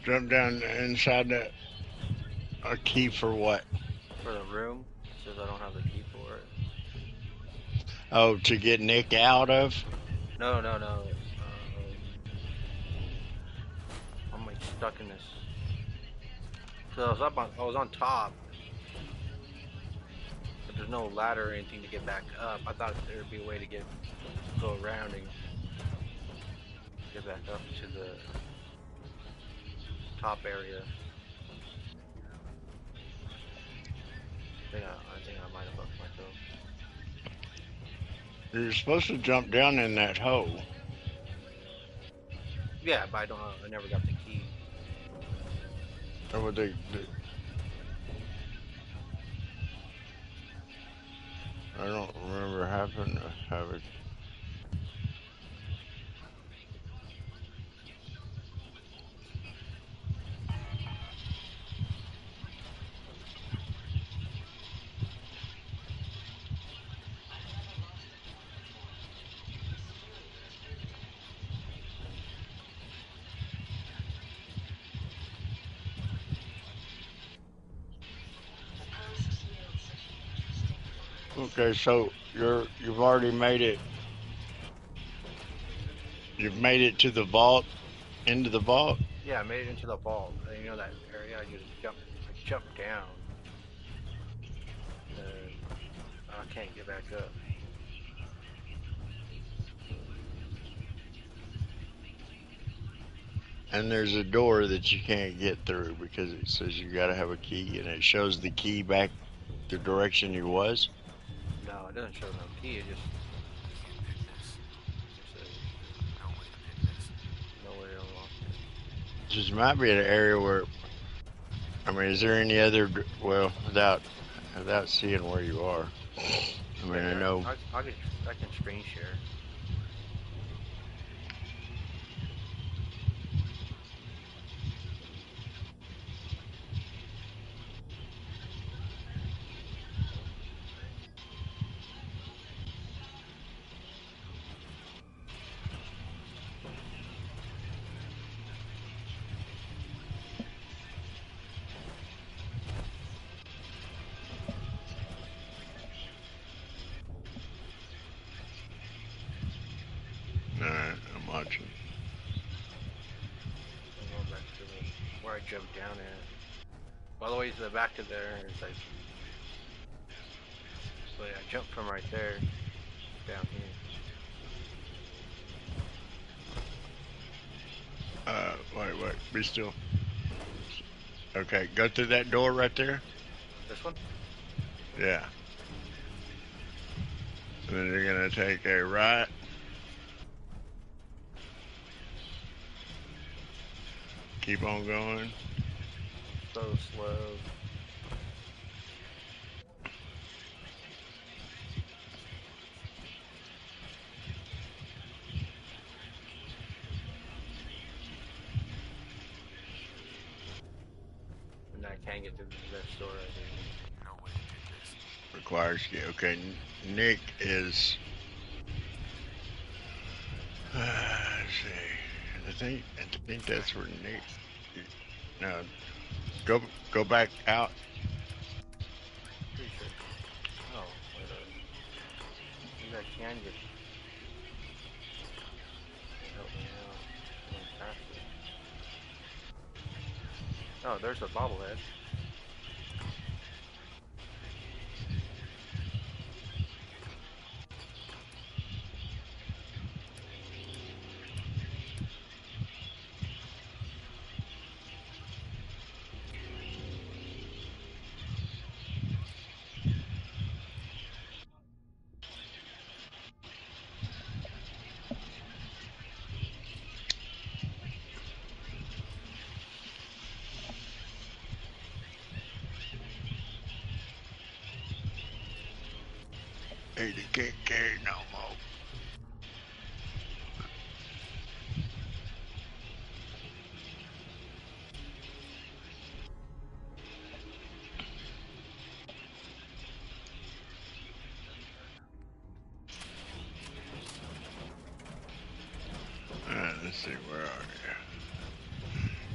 Jump down inside that. A key for what? For the room. It says I don't have the key for it. Oh, to get Nick out of? No. I'm like stuck in this. So I was on top. But there's no ladder or anything to get back up. I thought there would be a way to go around and get back up to the top area. I think I might have fucked myself. You're supposed to jump down in that hole. Yeah, but I never got the key. Or would they I don't remember having to have it. Okay, so you've already made it. You've made it to the vault, into the vault. Yeah, I made it into the vault. You know that area? I just jumped down. I can't get back up. And there's a door that you can't get through because it says you gotta have a key, and it shows the key back the direction you was. No, it doesn't show no key. It just says no way to unlock it. Just might be an area where. I mean, is there any other? Well, without seeing where you are. I mean, I know. I can screen share. Alright, I'm watching. I'm going back to where I jumped down at. All the way to the back of there, it's like. So yeah, I jumped from right there down here. Wait, be still. Okay, go through that door right there. This one? Yeah. And then you're gonna take a right. Keep on going. So slow. And I can't get to that store right here. Requires you. Okay, Nick is. Let's see. I think that's where Nick. No, go back out. Pretty sure. Oh, wait. Maybe I can get. Help me out. Oh, there's a bobblehead. Hey, they can't carry no more.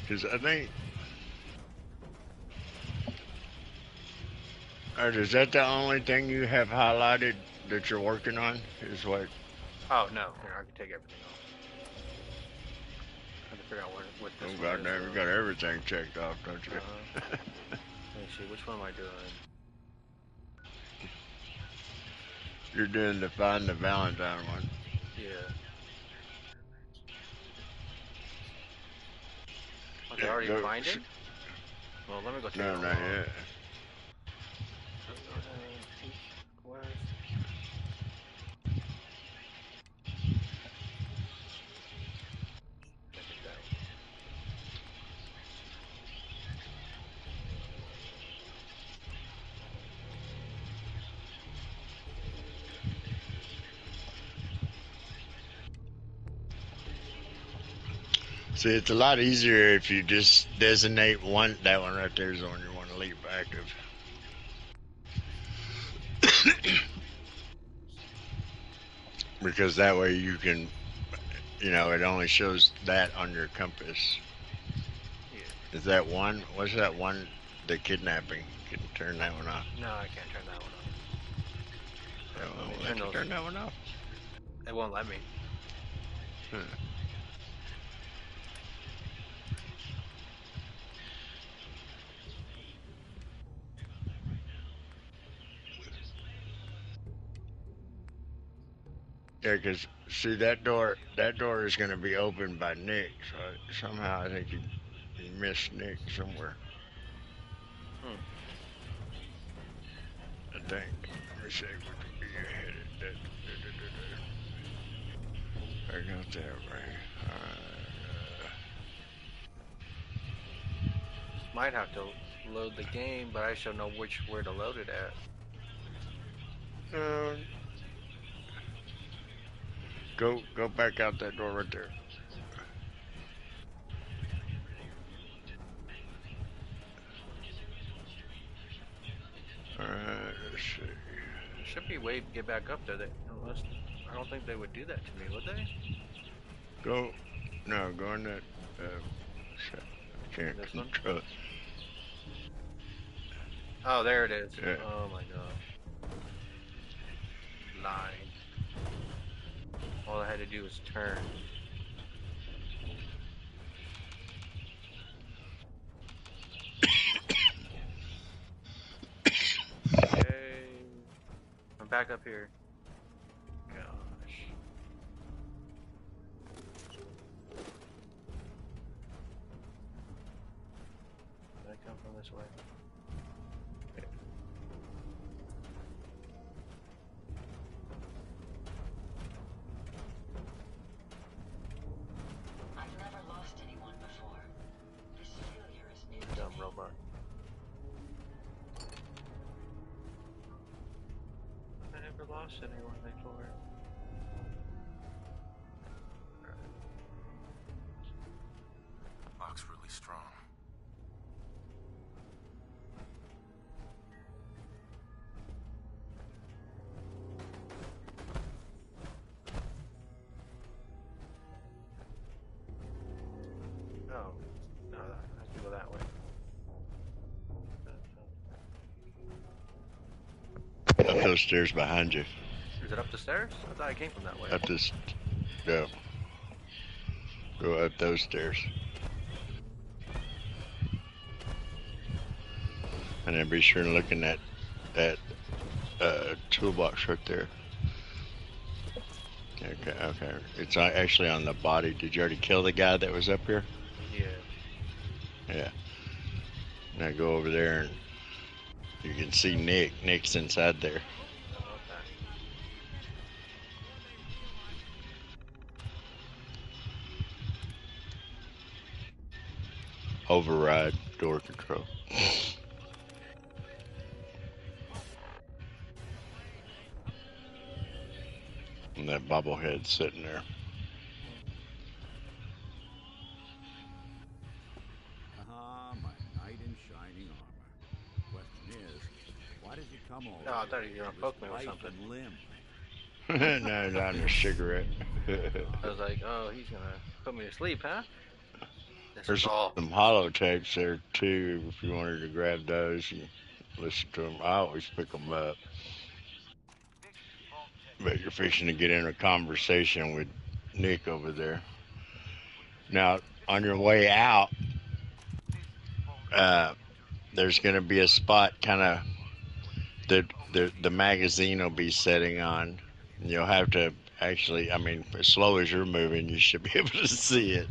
Because I think... is that the only thing you have highlighted that you're working on? Is what? Oh, no. Here, I can take everything off. I have to figure out what this one goddamn, is. you got everything checked off, don't you? Let me see, which one am I doing? You're doing the Find the Valentine one. Yeah. Oh, they already find it? Well, let me go take it. No, not yet. See, it's a lot easier if you just designate one. That one right there is the one you want to leave active. Because that way you can, you know, it only shows that on your compass. Yeah. Is that one? What's that one? The kidnapping. You can turn that one off. No, I can't turn that one off. That one won't let you turn that one off? It won't let me. Huh. Yeah, because, see, that door is going to be opened by Nick, so somehow I think you missed Nick somewhere. I think. Let me see what you headed. I got that right. Might have to load the game, but I should know where to load it at. Go back out that door right there. Alright, let's see. Should be a way to get back up there. Unless, I don't think they would do that to me, would they? Go in that. Shit, I can't control it. Oh, there it is. Yeah. Oh my god. Line. All I had to do was turn. Okay. I'm back up here. Gosh. Did I come from this way? I've never lost anyone before. This failure is new to Dumb me. robot. I never lost anyone before. Lock's really strong. Oh, no, I have to go that way. Up those stairs behind you. Is it up the stairs? I thought I came from that way. Up this. Go. Go up those stairs. And then be sure and look in that toolbox right there. Okay. It's actually on the body. Did you already kill the guy that was up here? Yeah. Now go over there and you can see Nick. Nick's inside there. Override door control. And that bobblehead sitting there. Ah, my knight in shining armor. Question is, why did you come all No, I thought you were gonna poke me with life something. and limb? No, not a cigarette. I was like, oh, he's gonna put me to sleep, huh? This There's is all. some holotapes there too. If you wanted to grab those and listen to them, I always pick them up. But you're fixing to get in a conversation with Nick over there. Now, on your way out, there's going to be a spot kind of the magazine will be setting on. And you'll have to actually, I mean, as slow as you're moving, you should be able to see it.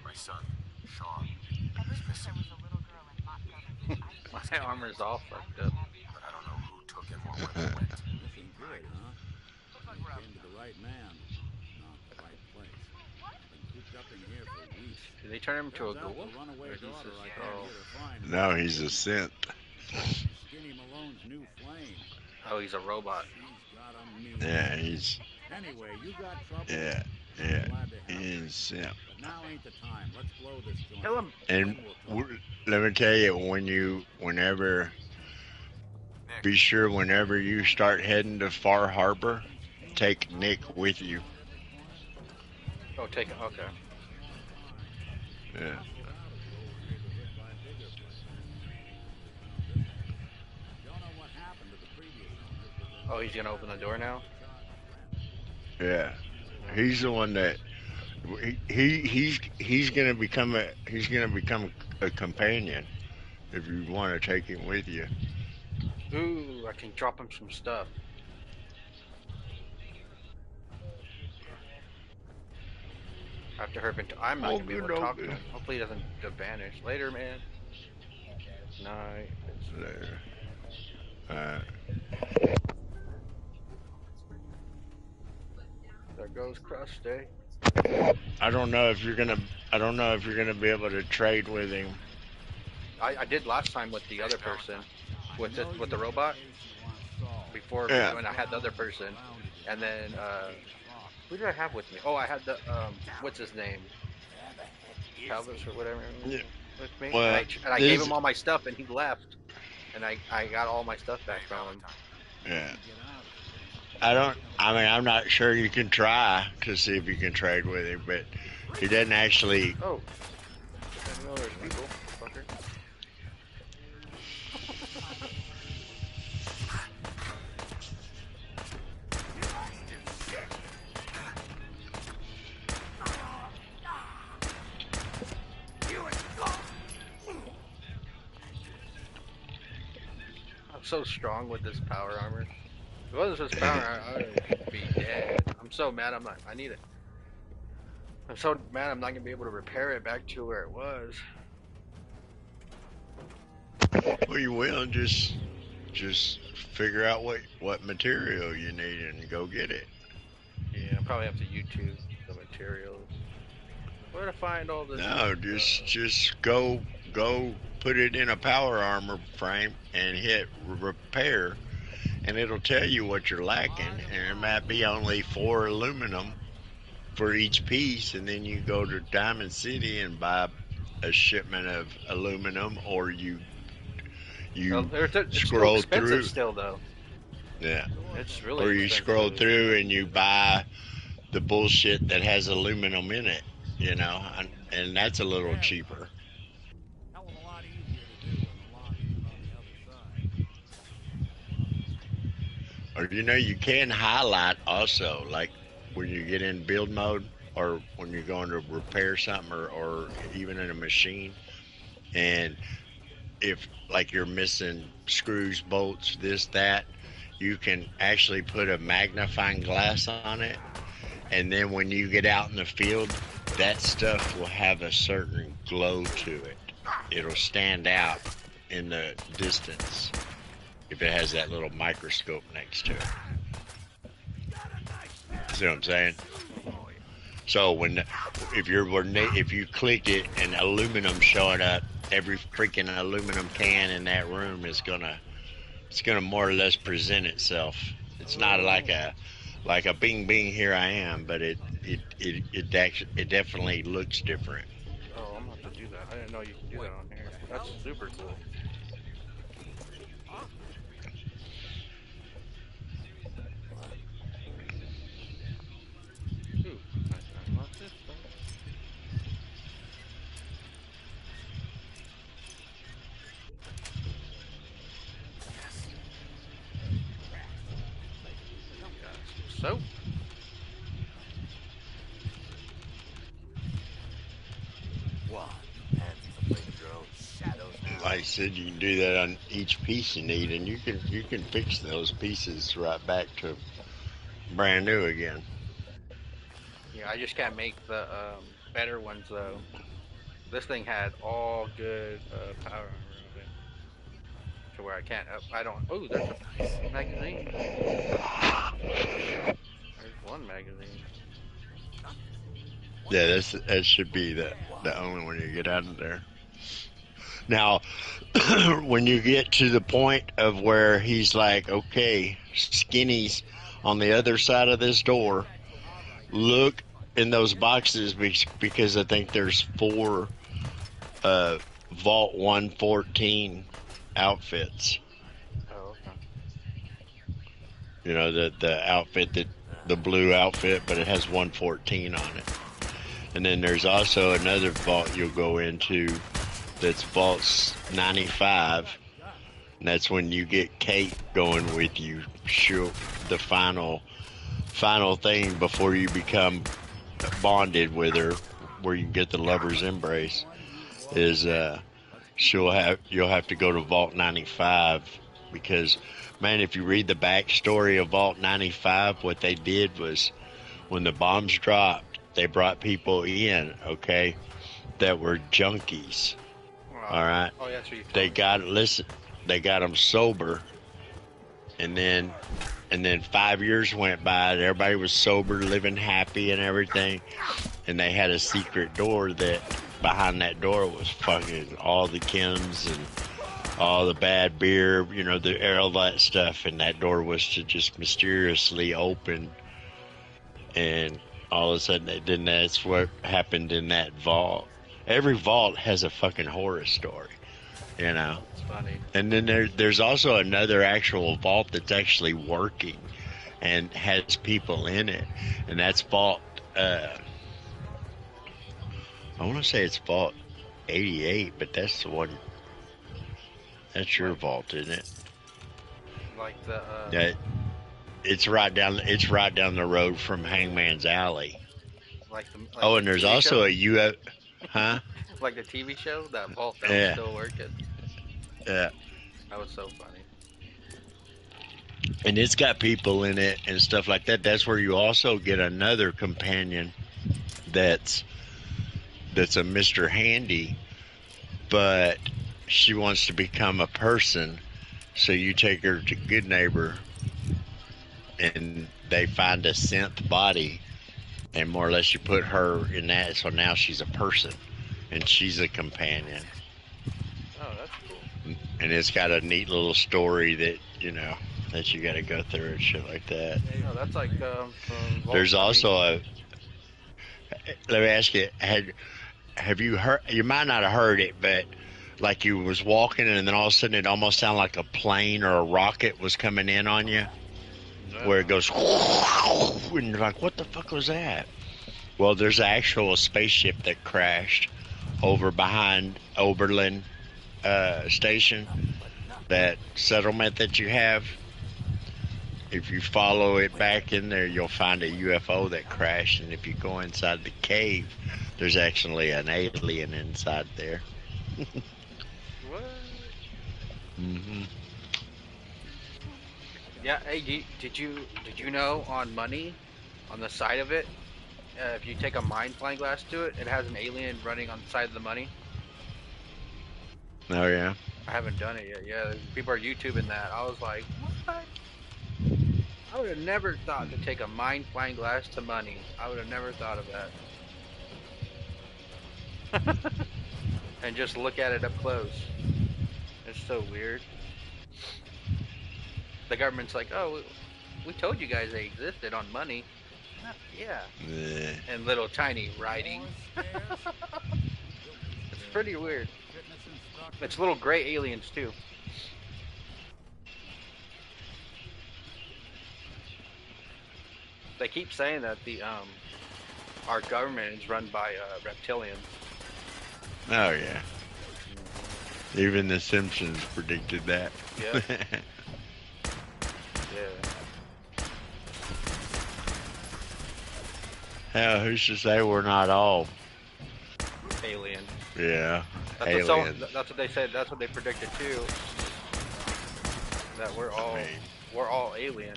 My son, Sean, is missing. My armor's all fucked up. But I don't know who took him or where he went. Looking good, huh? You came to the right man, not the right place. Been cooped up in here for weeks. Did they turn him into a Turns out ghoul? the runaway Or he's daughter just- I came here to find. No, he's a synth. Skinny Malone's new flame. Oh, he's a robot. She's got a mean. Yeah, he's. Anyway, you got trouble. Yeah, I'm glad to help. he's synth. But now ain't the time. Let's blow this joint. Kill him. And let me tell you, be sure whenever you start heading to Far Harbor, take Nick with you. Oh, take it. Okay. Yeah. Oh, he's gonna open the door now? Yeah. He's the one that he's gonna become a companion if you want to take him with you. Ooh, I can drop him some stuff. After Herbert, I'm not gonna be able to talk to him. Hopefully he doesn't vanish. Later, man. Night. Later. There goes Krusty. I don't know if you're gonna be able to trade with him. I did last time with the other person, with the robot. Before Yeah. when I had the other person, and then who did I have with me? Oh, I had the what's his name, Calvis or whatever. Yeah. With me, Well, and I gave him all my stuff, and he left, and I got all my stuff back from him. Yeah. I'm not sure. You can try to see if you can trade with him, but he doesn't actually. Oh, I know there's people, fucker. I'm so strong with this power armor. If it wasn't this power armor, I would be dead. I'm so mad I need it. I'm so mad I'm not gonna be able to repair it back to where it was. Well, you will just figure out what material you need and go get it. Yeah, I'll probably have to YouTube the materials. Where to find all this? No, just go put it in a power armor frame and hit repair, and it'll tell you what you're lacking, and it might be only 4 aluminum for each piece, and then you go to Diamond City and buy a shipment of aluminum, or you it's scroll expensive through. Still though. Yeah. It's really Or you expensive. scroll through and you buy the bullshit that has aluminum in it, you know, and that's a little cheaper. Or you can highlight also, like when you get in build mode or when you're going to repair something or even in a machine, and if like you're missing screws, bolts, this, that, you can actually put a magnifying glass on it, and then when you get out in the field, that stuff will have a certain glow to it. It'll stand out in the distance if it has that little microscope next to it. See what I'm saying? So if you click it and aluminum showing up, every freaking aluminum can in that room is gonna more or less present itself. It's not like a bing bing here I am, but it definitely looks different. Oh, I'm gonna have to do that. I didn't know you could do that on here. That's super cool. soap. What? Hands afraid of your own shadows now. Like I said, you can do that on each piece you need, and you can fix those pieces right back to brand new again. Yeah, I just can't make the better ones though. This thing had all good power armor of it, to where I can't. I don't. Oh, there's a nice magazine. There's one magazine. Yeah, that should be the only one you get out of there. Now, when you get to the point of where he's like, okay, Skinny's on the other side of this door, look in those boxes because I think there's 4 Vault 114 outfits. Oh, okay. You know, the outfit, the blue outfit, but it has 114 on it. And then there's also another vault you'll go into that's Vault 95. And that's when you get Kate going with you. The final thing before you become bonded with her, where you can get the lover's embrace, is you'll have to go to Vault 95, because man, if you read the backstory of Vault 95, what they did was when the bombs dropped, they brought people in, okay, that were junkies. All right. Oh, yeah, so they got them sober, and then 5 years went by, and everybody was sober, living happy and everything, and they had a secret door that behind that door was fucking all the chems and all the bad beer, you know, all that stuff, and that door was to just mysteriously open, and all of a sudden, then that's what happened in that vault. Every vault has a fucking horror story, you know. It's funny. And then there's also another actual vault that's actually working and has people in it, and that's Vault. I want to say it's Vault 88, but that's the one. That's your vault, isn't it? Like the. It's right down the road from Hangman's Alley. Like and there's TV also show? Huh? Like the TV show, that vault that Yeah. was still working. Yeah. That was so funny. And it's got people in it and stuff like that. That's where you also get another companion that's a Mr. Handy, but she wants to become a person. So you take her to Good Neighbor, and they find a synth body, and more or less you put her in that, so now she's a person, and she's a companion. Oh, that's cool. And it's got a neat little story that, you know, that you got to go through and shit like that. No, that's like from There's also let me ask you, have you heard, you might not have heard it, but like you was walking and then all of a sudden it almost sounded like a plane or a rocket was coming in on you? Where it goes, and you're like, what the fuck was that? Well, there's actual a spaceship that crashed over behind Oberlin Station, that settlement that you have. If you follow it back in there, you'll find a UFO that crashed, and if you go inside the cave, there's actually an alien inside there. What? Mm-hmm. Yeah. Hey, did you know on Money, on the side of it, if you take a magnifying glass to it, it has an alien running on the side of the money? Oh yeah. I haven't done it yet. Yeah, people are YouTubing that. I was like, what? I would have never thought to take a magnifying glass to Money. I would have never thought of that. And just look at it up close. It's so weird. The government's like, oh, we told you guys they existed on Money. Yeah. And little tiny writing. It's pretty weird. It's little gray aliens too. They keep saying that the our government is run by reptilians. Oh yeah. Even the Simpsons predicted that. Yeah. Yeah. Hell, who's to say we're not all? Alien. Yeah, That's aliens. That's what they said. That's what they predicted too. That we're all alien.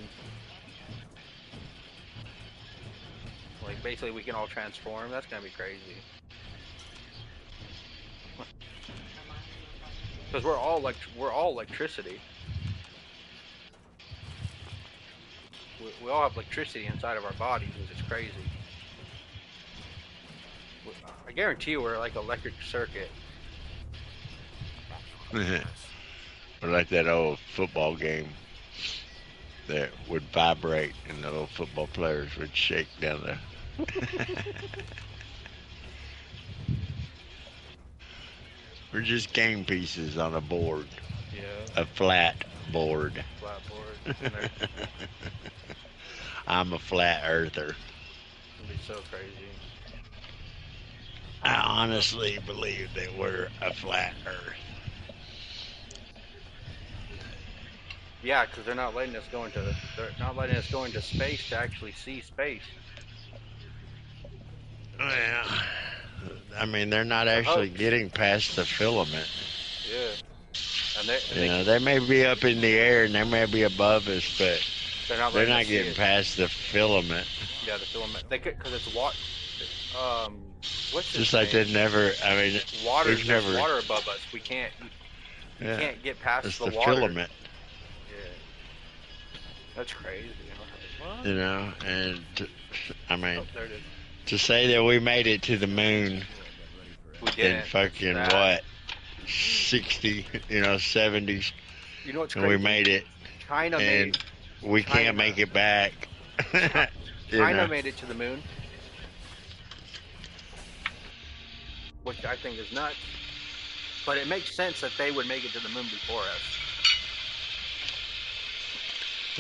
Like basically, we can all transform. That's gonna be crazy. Because we're all electricity. We all have electricity inside of our bodies, which is crazy. I guarantee you we're like electric circuit. Or like that old football game that would vibrate and the little football players would shake down there. We're just game pieces on a board. Yeah. A flat board. Flat board. I'm a flat earther. It'd be so crazy. I honestly believe that we're a flat earth. Yeah, because they're not letting us go into space to actually see space. Yeah. I mean, they're not actually getting past the filament. Yeah. And they may be up in the air and they may be above us, but they're not getting past the filament. Yeah, the filament. They could, because it's water. What's just like they never. I mean, there's never water above us. We can't. You can't get past it's the the water. filament. Yeah. That's crazy. You know, and I mean, there it is. to say that we made it to the moon in fucking what, 60, 70s, you know what's and crazy? we made it, China and made we can't make it back. China made it to the moon, which I think is nuts. But it makes sense that they would make it to the moon before us.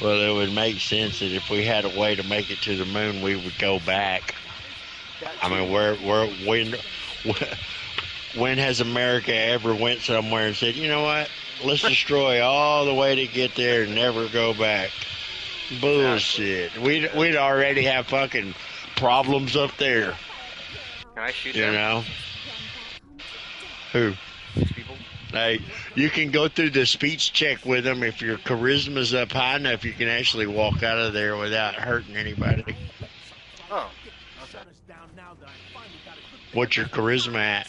Well, it would make sense that if we had a way to make it to the moon, we would go back. I mean, when has America ever went somewhere and said, you know what, let's destroy all the way to get there and never go back? Bullshit. We'd already have fucking problems up there. Can I shoot you them? Know? Who? These people? Hey, you can go through the speech check with them. If your charisma's up high enough, you can actually walk out of there without hurting anybody. Oh, okay. What's your charisma at?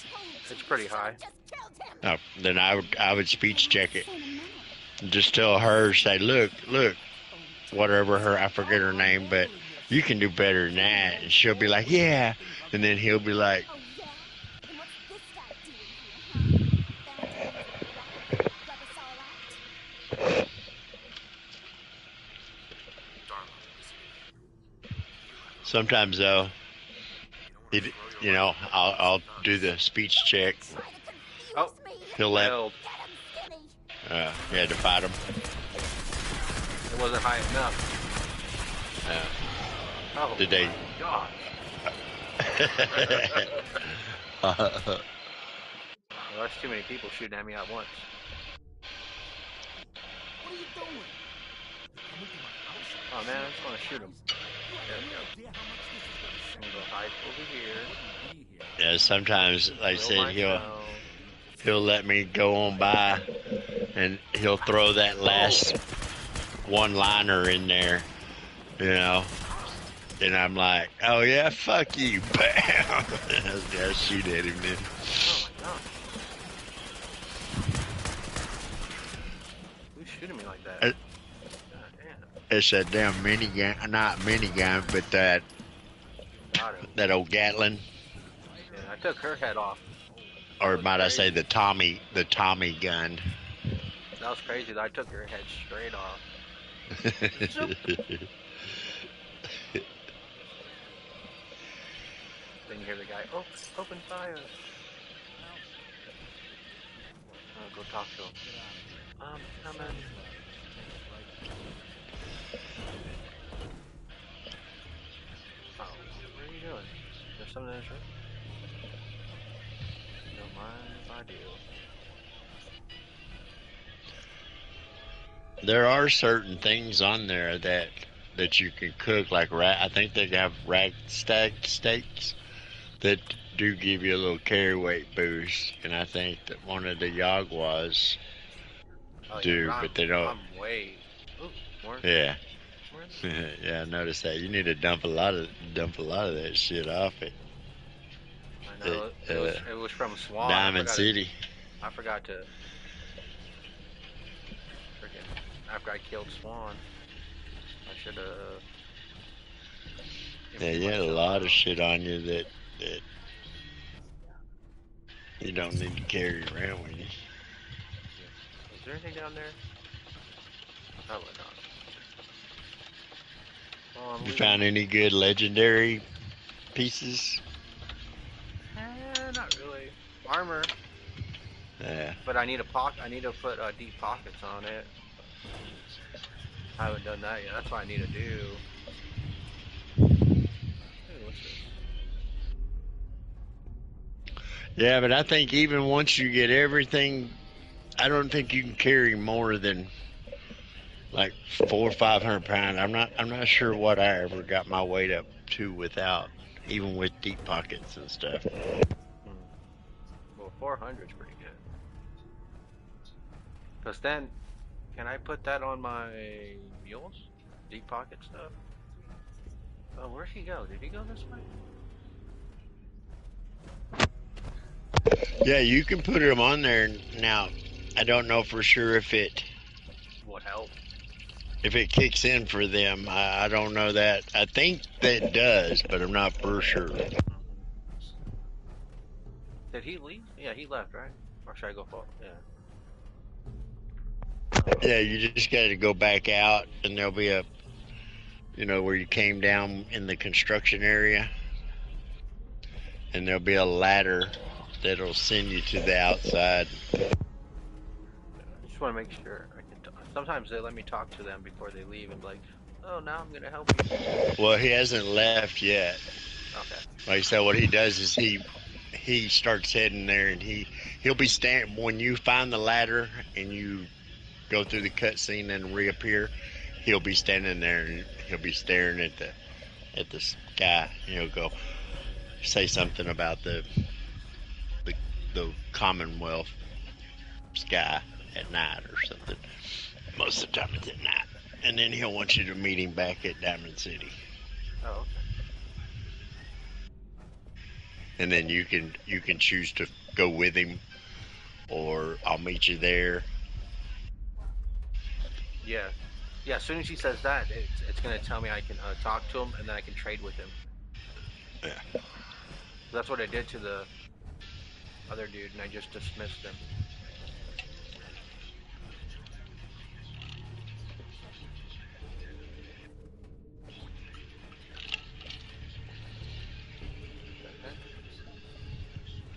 It's pretty high. Oh, then I would speech check it. Just tell her, say, look, whatever her, I forget her name, but you can do better than that. And she'll be like, yeah. And then he'll be like, sometimes though, I'll do the speech check. Oh, he'll let. You had to fight him. It wasn't high enough. Oh, did they? God. Well, that's too many people shooting at me at once. What are you doing? Oh man, I just want to shoot him. There we go. I'm gonna go hide over here. Yeah, sometimes, like I said, he'll let me go on by, and he'll throw that last one-liner in there, and I'm like, oh yeah, fuck you, bam! I'll shoot at him then. Oh my god. Who's shooting me like that? It's that damn minigun, not minigun, but that old Gatling. Yeah, I took her head off. Or might I say the Tommy gun. That was crazy. I took her head straight off. Then you hear the guy, open fire. I'll go talk to him. Coming. Oh, what are you doing? There's something in this room? You don't mind if I do. There are certain things on there that that you can cook, like I think they have rack stacked steaks that do give you a little carry weight boost, and I think that one of the Jaguars do, but they don't. I'm way. Ooh, more. Yeah. Yeah, I noticed that. You need to dump a lot of that shit off it. I know it was from Swan. Diamond City. I forgot to. Freaking! After I killed Swan, I should have. Yeah, you had a lot of shit on you that you don't need to carry around with you. Is there anything down there? Probably not. You found any good legendary pieces? Not really. Armor. Yeah. But I need I need to put deep pockets on it. I haven't done that yet. That's what I need to do. Hey, what's this? Yeah, but I think even once you get everything, I don't think you can carry more than like 400 or 500 pounds. I'm not sure what I ever got my weight up to without, even with deep pockets and stuff. Well, 400 is pretty good. Cause then, can I put that on my mules? Deep pocket stuff. Oh, where'd he go? Did he go this way? Yeah, you can put them on there now. I don't know for sure if it would help. If it kicks in for them, I don't know that. I think that it does, but I'm not for sure. Did he leave? Yeah, he left, right? Or should I go for it? Yeah. Yeah, you just got to go back out, and there'll be a, where you came down in the construction area, and there'll be a ladder that'll send you to the outside. I just want to make sure. Sometimes they let me talk to them before they leave and be like, oh, now I'm going to help you. Well, he hasn't left yet. Okay. Like I said, what he does is he starts heading there, and he'll be standing when you find the ladder and you go through the cutscene and reappear. He'll be standing there and he'll be staring at the sky. He'll go say something about the Commonwealth sky at night or something. Most of the time it's at night. And then he'll want you to meet him back at Diamond City. Oh, okay. And then you can choose to go with him, or I'll meet you there. Yeah. Yeah, as soon as he says that, it's going to tell me I can talk to him, and then I can trade with him. Yeah. That's what I did to the other dude, and I just dismissed him.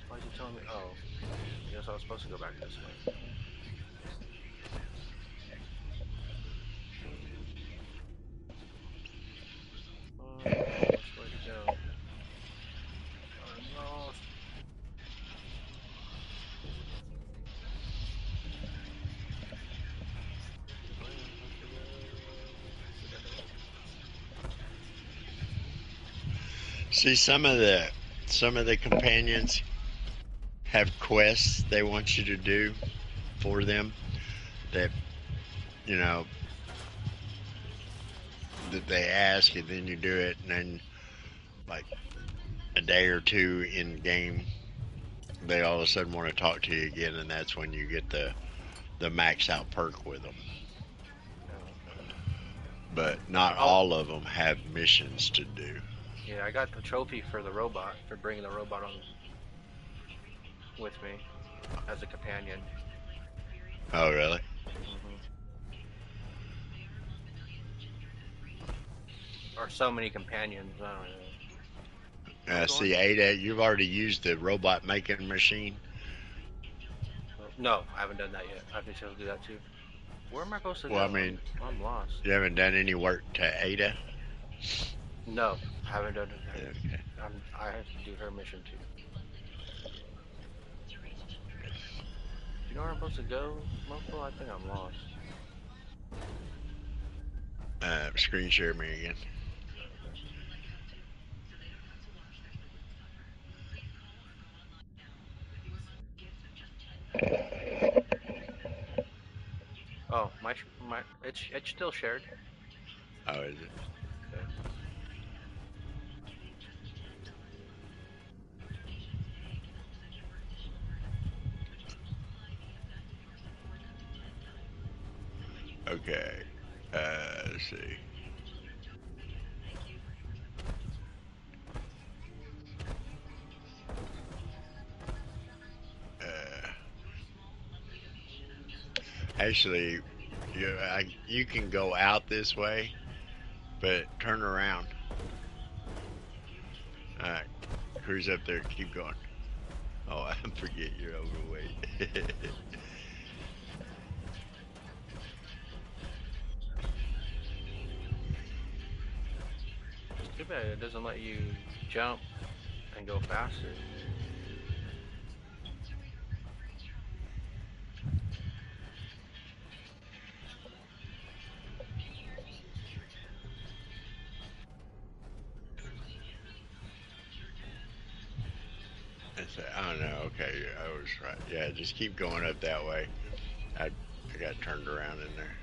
Why is he telling me? Oh, I guess I was supposed to go back this way. Which way to go? I'm lost. See, some of the companions have quests they want you to do for them that that they ask, and then you do it, and then like a day or two in game they all of a sudden want to talk to you again, and that's when you get the max out perk with them. But not all of them have missions to do. Yeah, I got the trophy for the robot, for bringing the robot on with me as a companion. Oh, really? Or so many companions, I don't know. See, Ada, you've already used the robot making machine. No, I haven't done that yet. I have to still do that too. Where am I supposed to go? Well, I mean, I'm lost. You haven't done any work to Ada? No, I haven't done it. Okay. I have to do her mission too. You know where I'm supposed to go, Mofo? I think I'm lost. Screen share me again. Oh, it's still shared. Oh, is it? Okay. Okay. Let's see. Actually, you can go out this way, but turn around. Alright, cruise up there, keep going. Oh, I forget you're overweight. It's too bad it doesn't let you jump and go faster. I don't know. Okay, I was right. Yeah, just keep going up that way. I got turned around in there.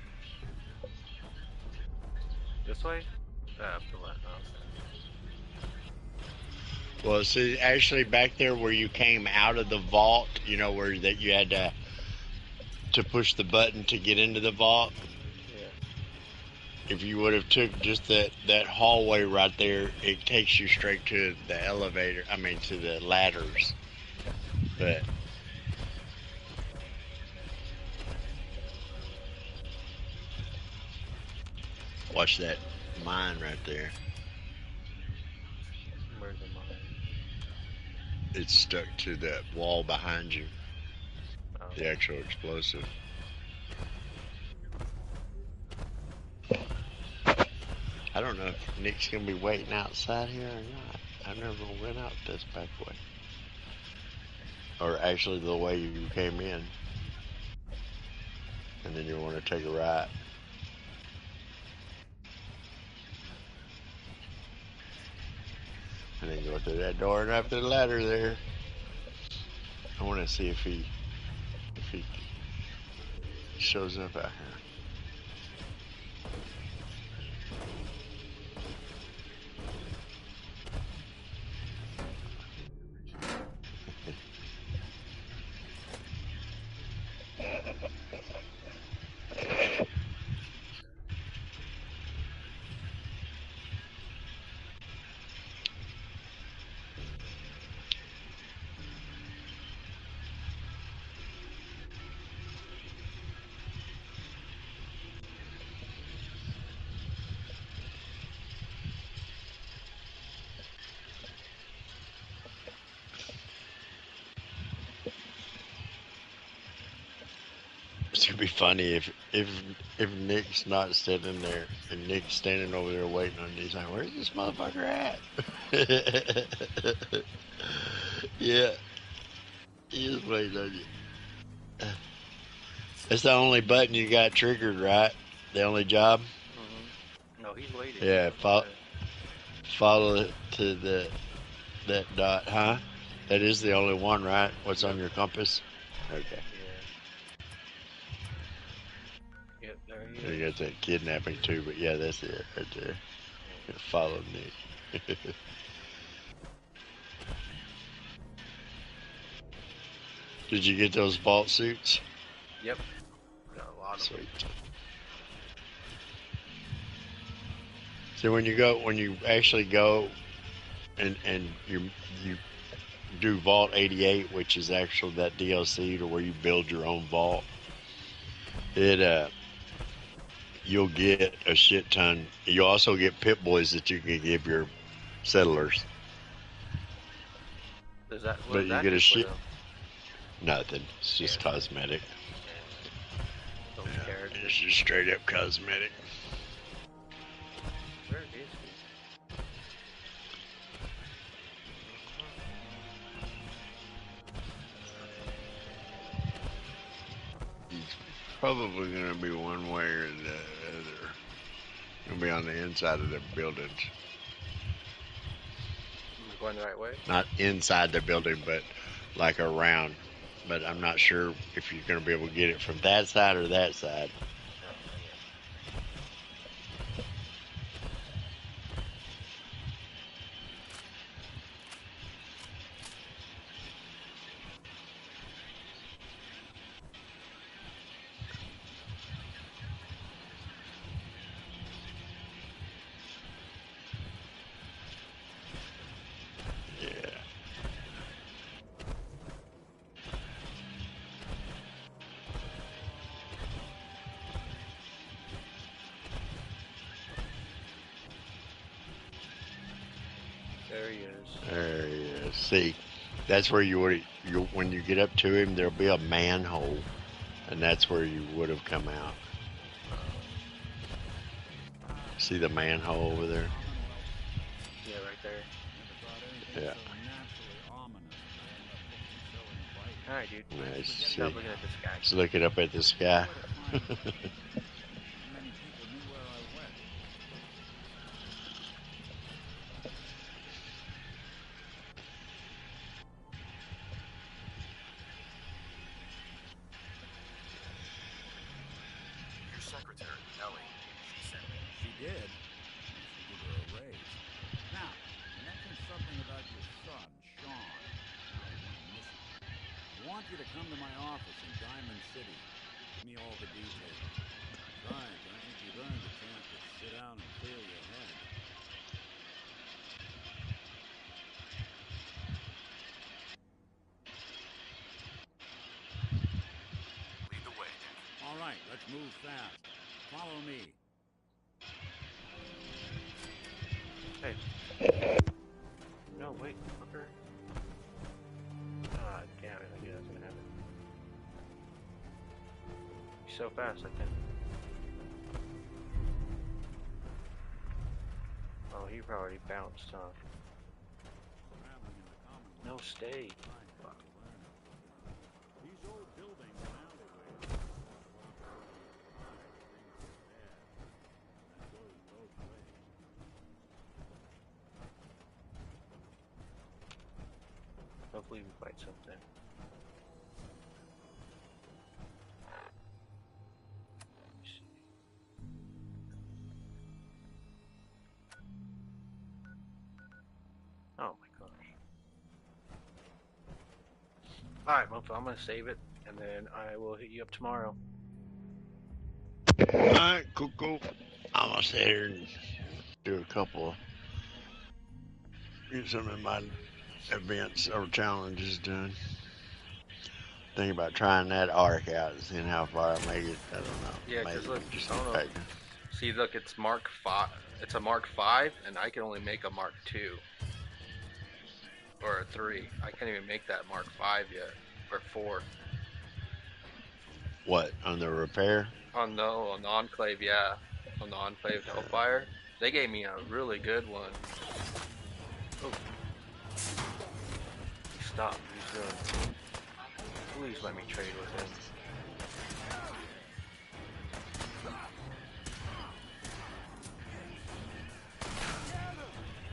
This way? Well, see, actually back there where you came out of the vault, you know, where that you had to push the button to get into the vault. Yeah. If you would have took just that hallway right there, it takes you straight to the elevator. I mean, to the ladders. But watch that mine right there. Where's the mine? It's stuck to that wall behind you. Oh. The actual explosive. I don't know if Nick's gonna be waiting outside here or not. I've never went out this back way. Or actually the way you came in. And then you want to take a right. And then go through that door and up to the ladder there. I want to see if he shows up out here. It's gonna be funny if Nick's not sitting there and Nick's standing over there waiting on you. He's like, "Where's this motherfucker at?" Yeah, he is waiting on you. That's the only button you got triggered, right? The only job. No, he's waiting. Yeah, follow it to that dot, huh? That is the only one, right? What's on your compass? Okay. Yep, there he is. You got that kidnapping too, but yeah, that's it right there. Follow Nick. Did you get those vault suits? Yep. Got a lot of them. So when you actually go and you do Vault 88, which is actually that DLC to where you build your own vault, you'll get a shit ton. You also get Pip Boys that you can give your settlers. But you get a shit. Nothing. It's just cosmetic. Yeah, it's just straight up cosmetic. Where is he? It's probably gonna be one way or the other. gonna be on the inside of the buildings. Am I going the right way? Not inside the building, but like around. But I'm not sure if you're gonna be able to get it from that side or that side. There he is. There he is. See, that's where when you get up to him, there'll be a manhole, and that's where you would have come out. See the manhole over there? Yeah, right there. Yeah. Alright, dude. Nice. Stop looking at this guy. Just looking up at the sky. Your secretary, Ellie, she sent me. She did. She give her a raise. Now, you mentioned something about your son, Sean. Now he went missing. I want you to come to my office in Diamond City. Give me all the details. Besides, I think you've earned a chance to sit down and clear your head. Lead the way, Nick. All right, let's move fast. Follow me. Hey. No, wait, fucker. Ah, damn it, I knew that was gonna happen. You're so fast, I can. Oh, he probably bounced, huh? No, stay. Fuck. These old buildings and alleyways. That goes both ways. Hopefully we fight something. Let me see. Oh my gosh. Alright, well, I'm gonna save it, and then I will hit you up tomorrow. Alright, cool. I'm gonna sit here and do a couple, get some of my events or challenges done. Think about trying that arc out and seeing how far I make it. I don't know. Yeah, Maybe because look, just I don't know. back. See, look, it's Mark 5. It's a Mark 5, and I can only make a Mark 2. Or a 3. I can't even make that Mark 5 yet. Or 4. What, on the repair? On the Enclave, yeah. On the Enclave Hellfire. They gave me a really good one. Oh. Stop. He's doing. Please let me trade with him.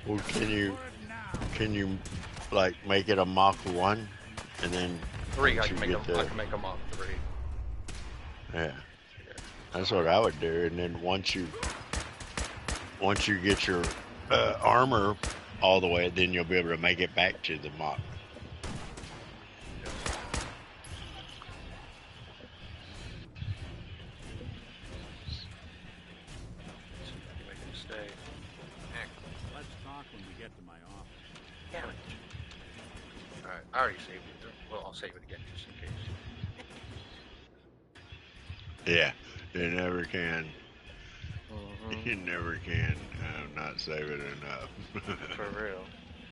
Well, can you like make it a Mach 1 and then 3. I once can you make get them. I can make them off 3. Yeah, that's what I would do. And then once you get your armor all the way, then you'll be able to make it back to the Mach. Make him stay. Heck, let's talk when we get to my office. Damn it. Alright, I already saved it. Well, I'll save it again just in case. Yeah, you never can. You never can not save it enough. For real.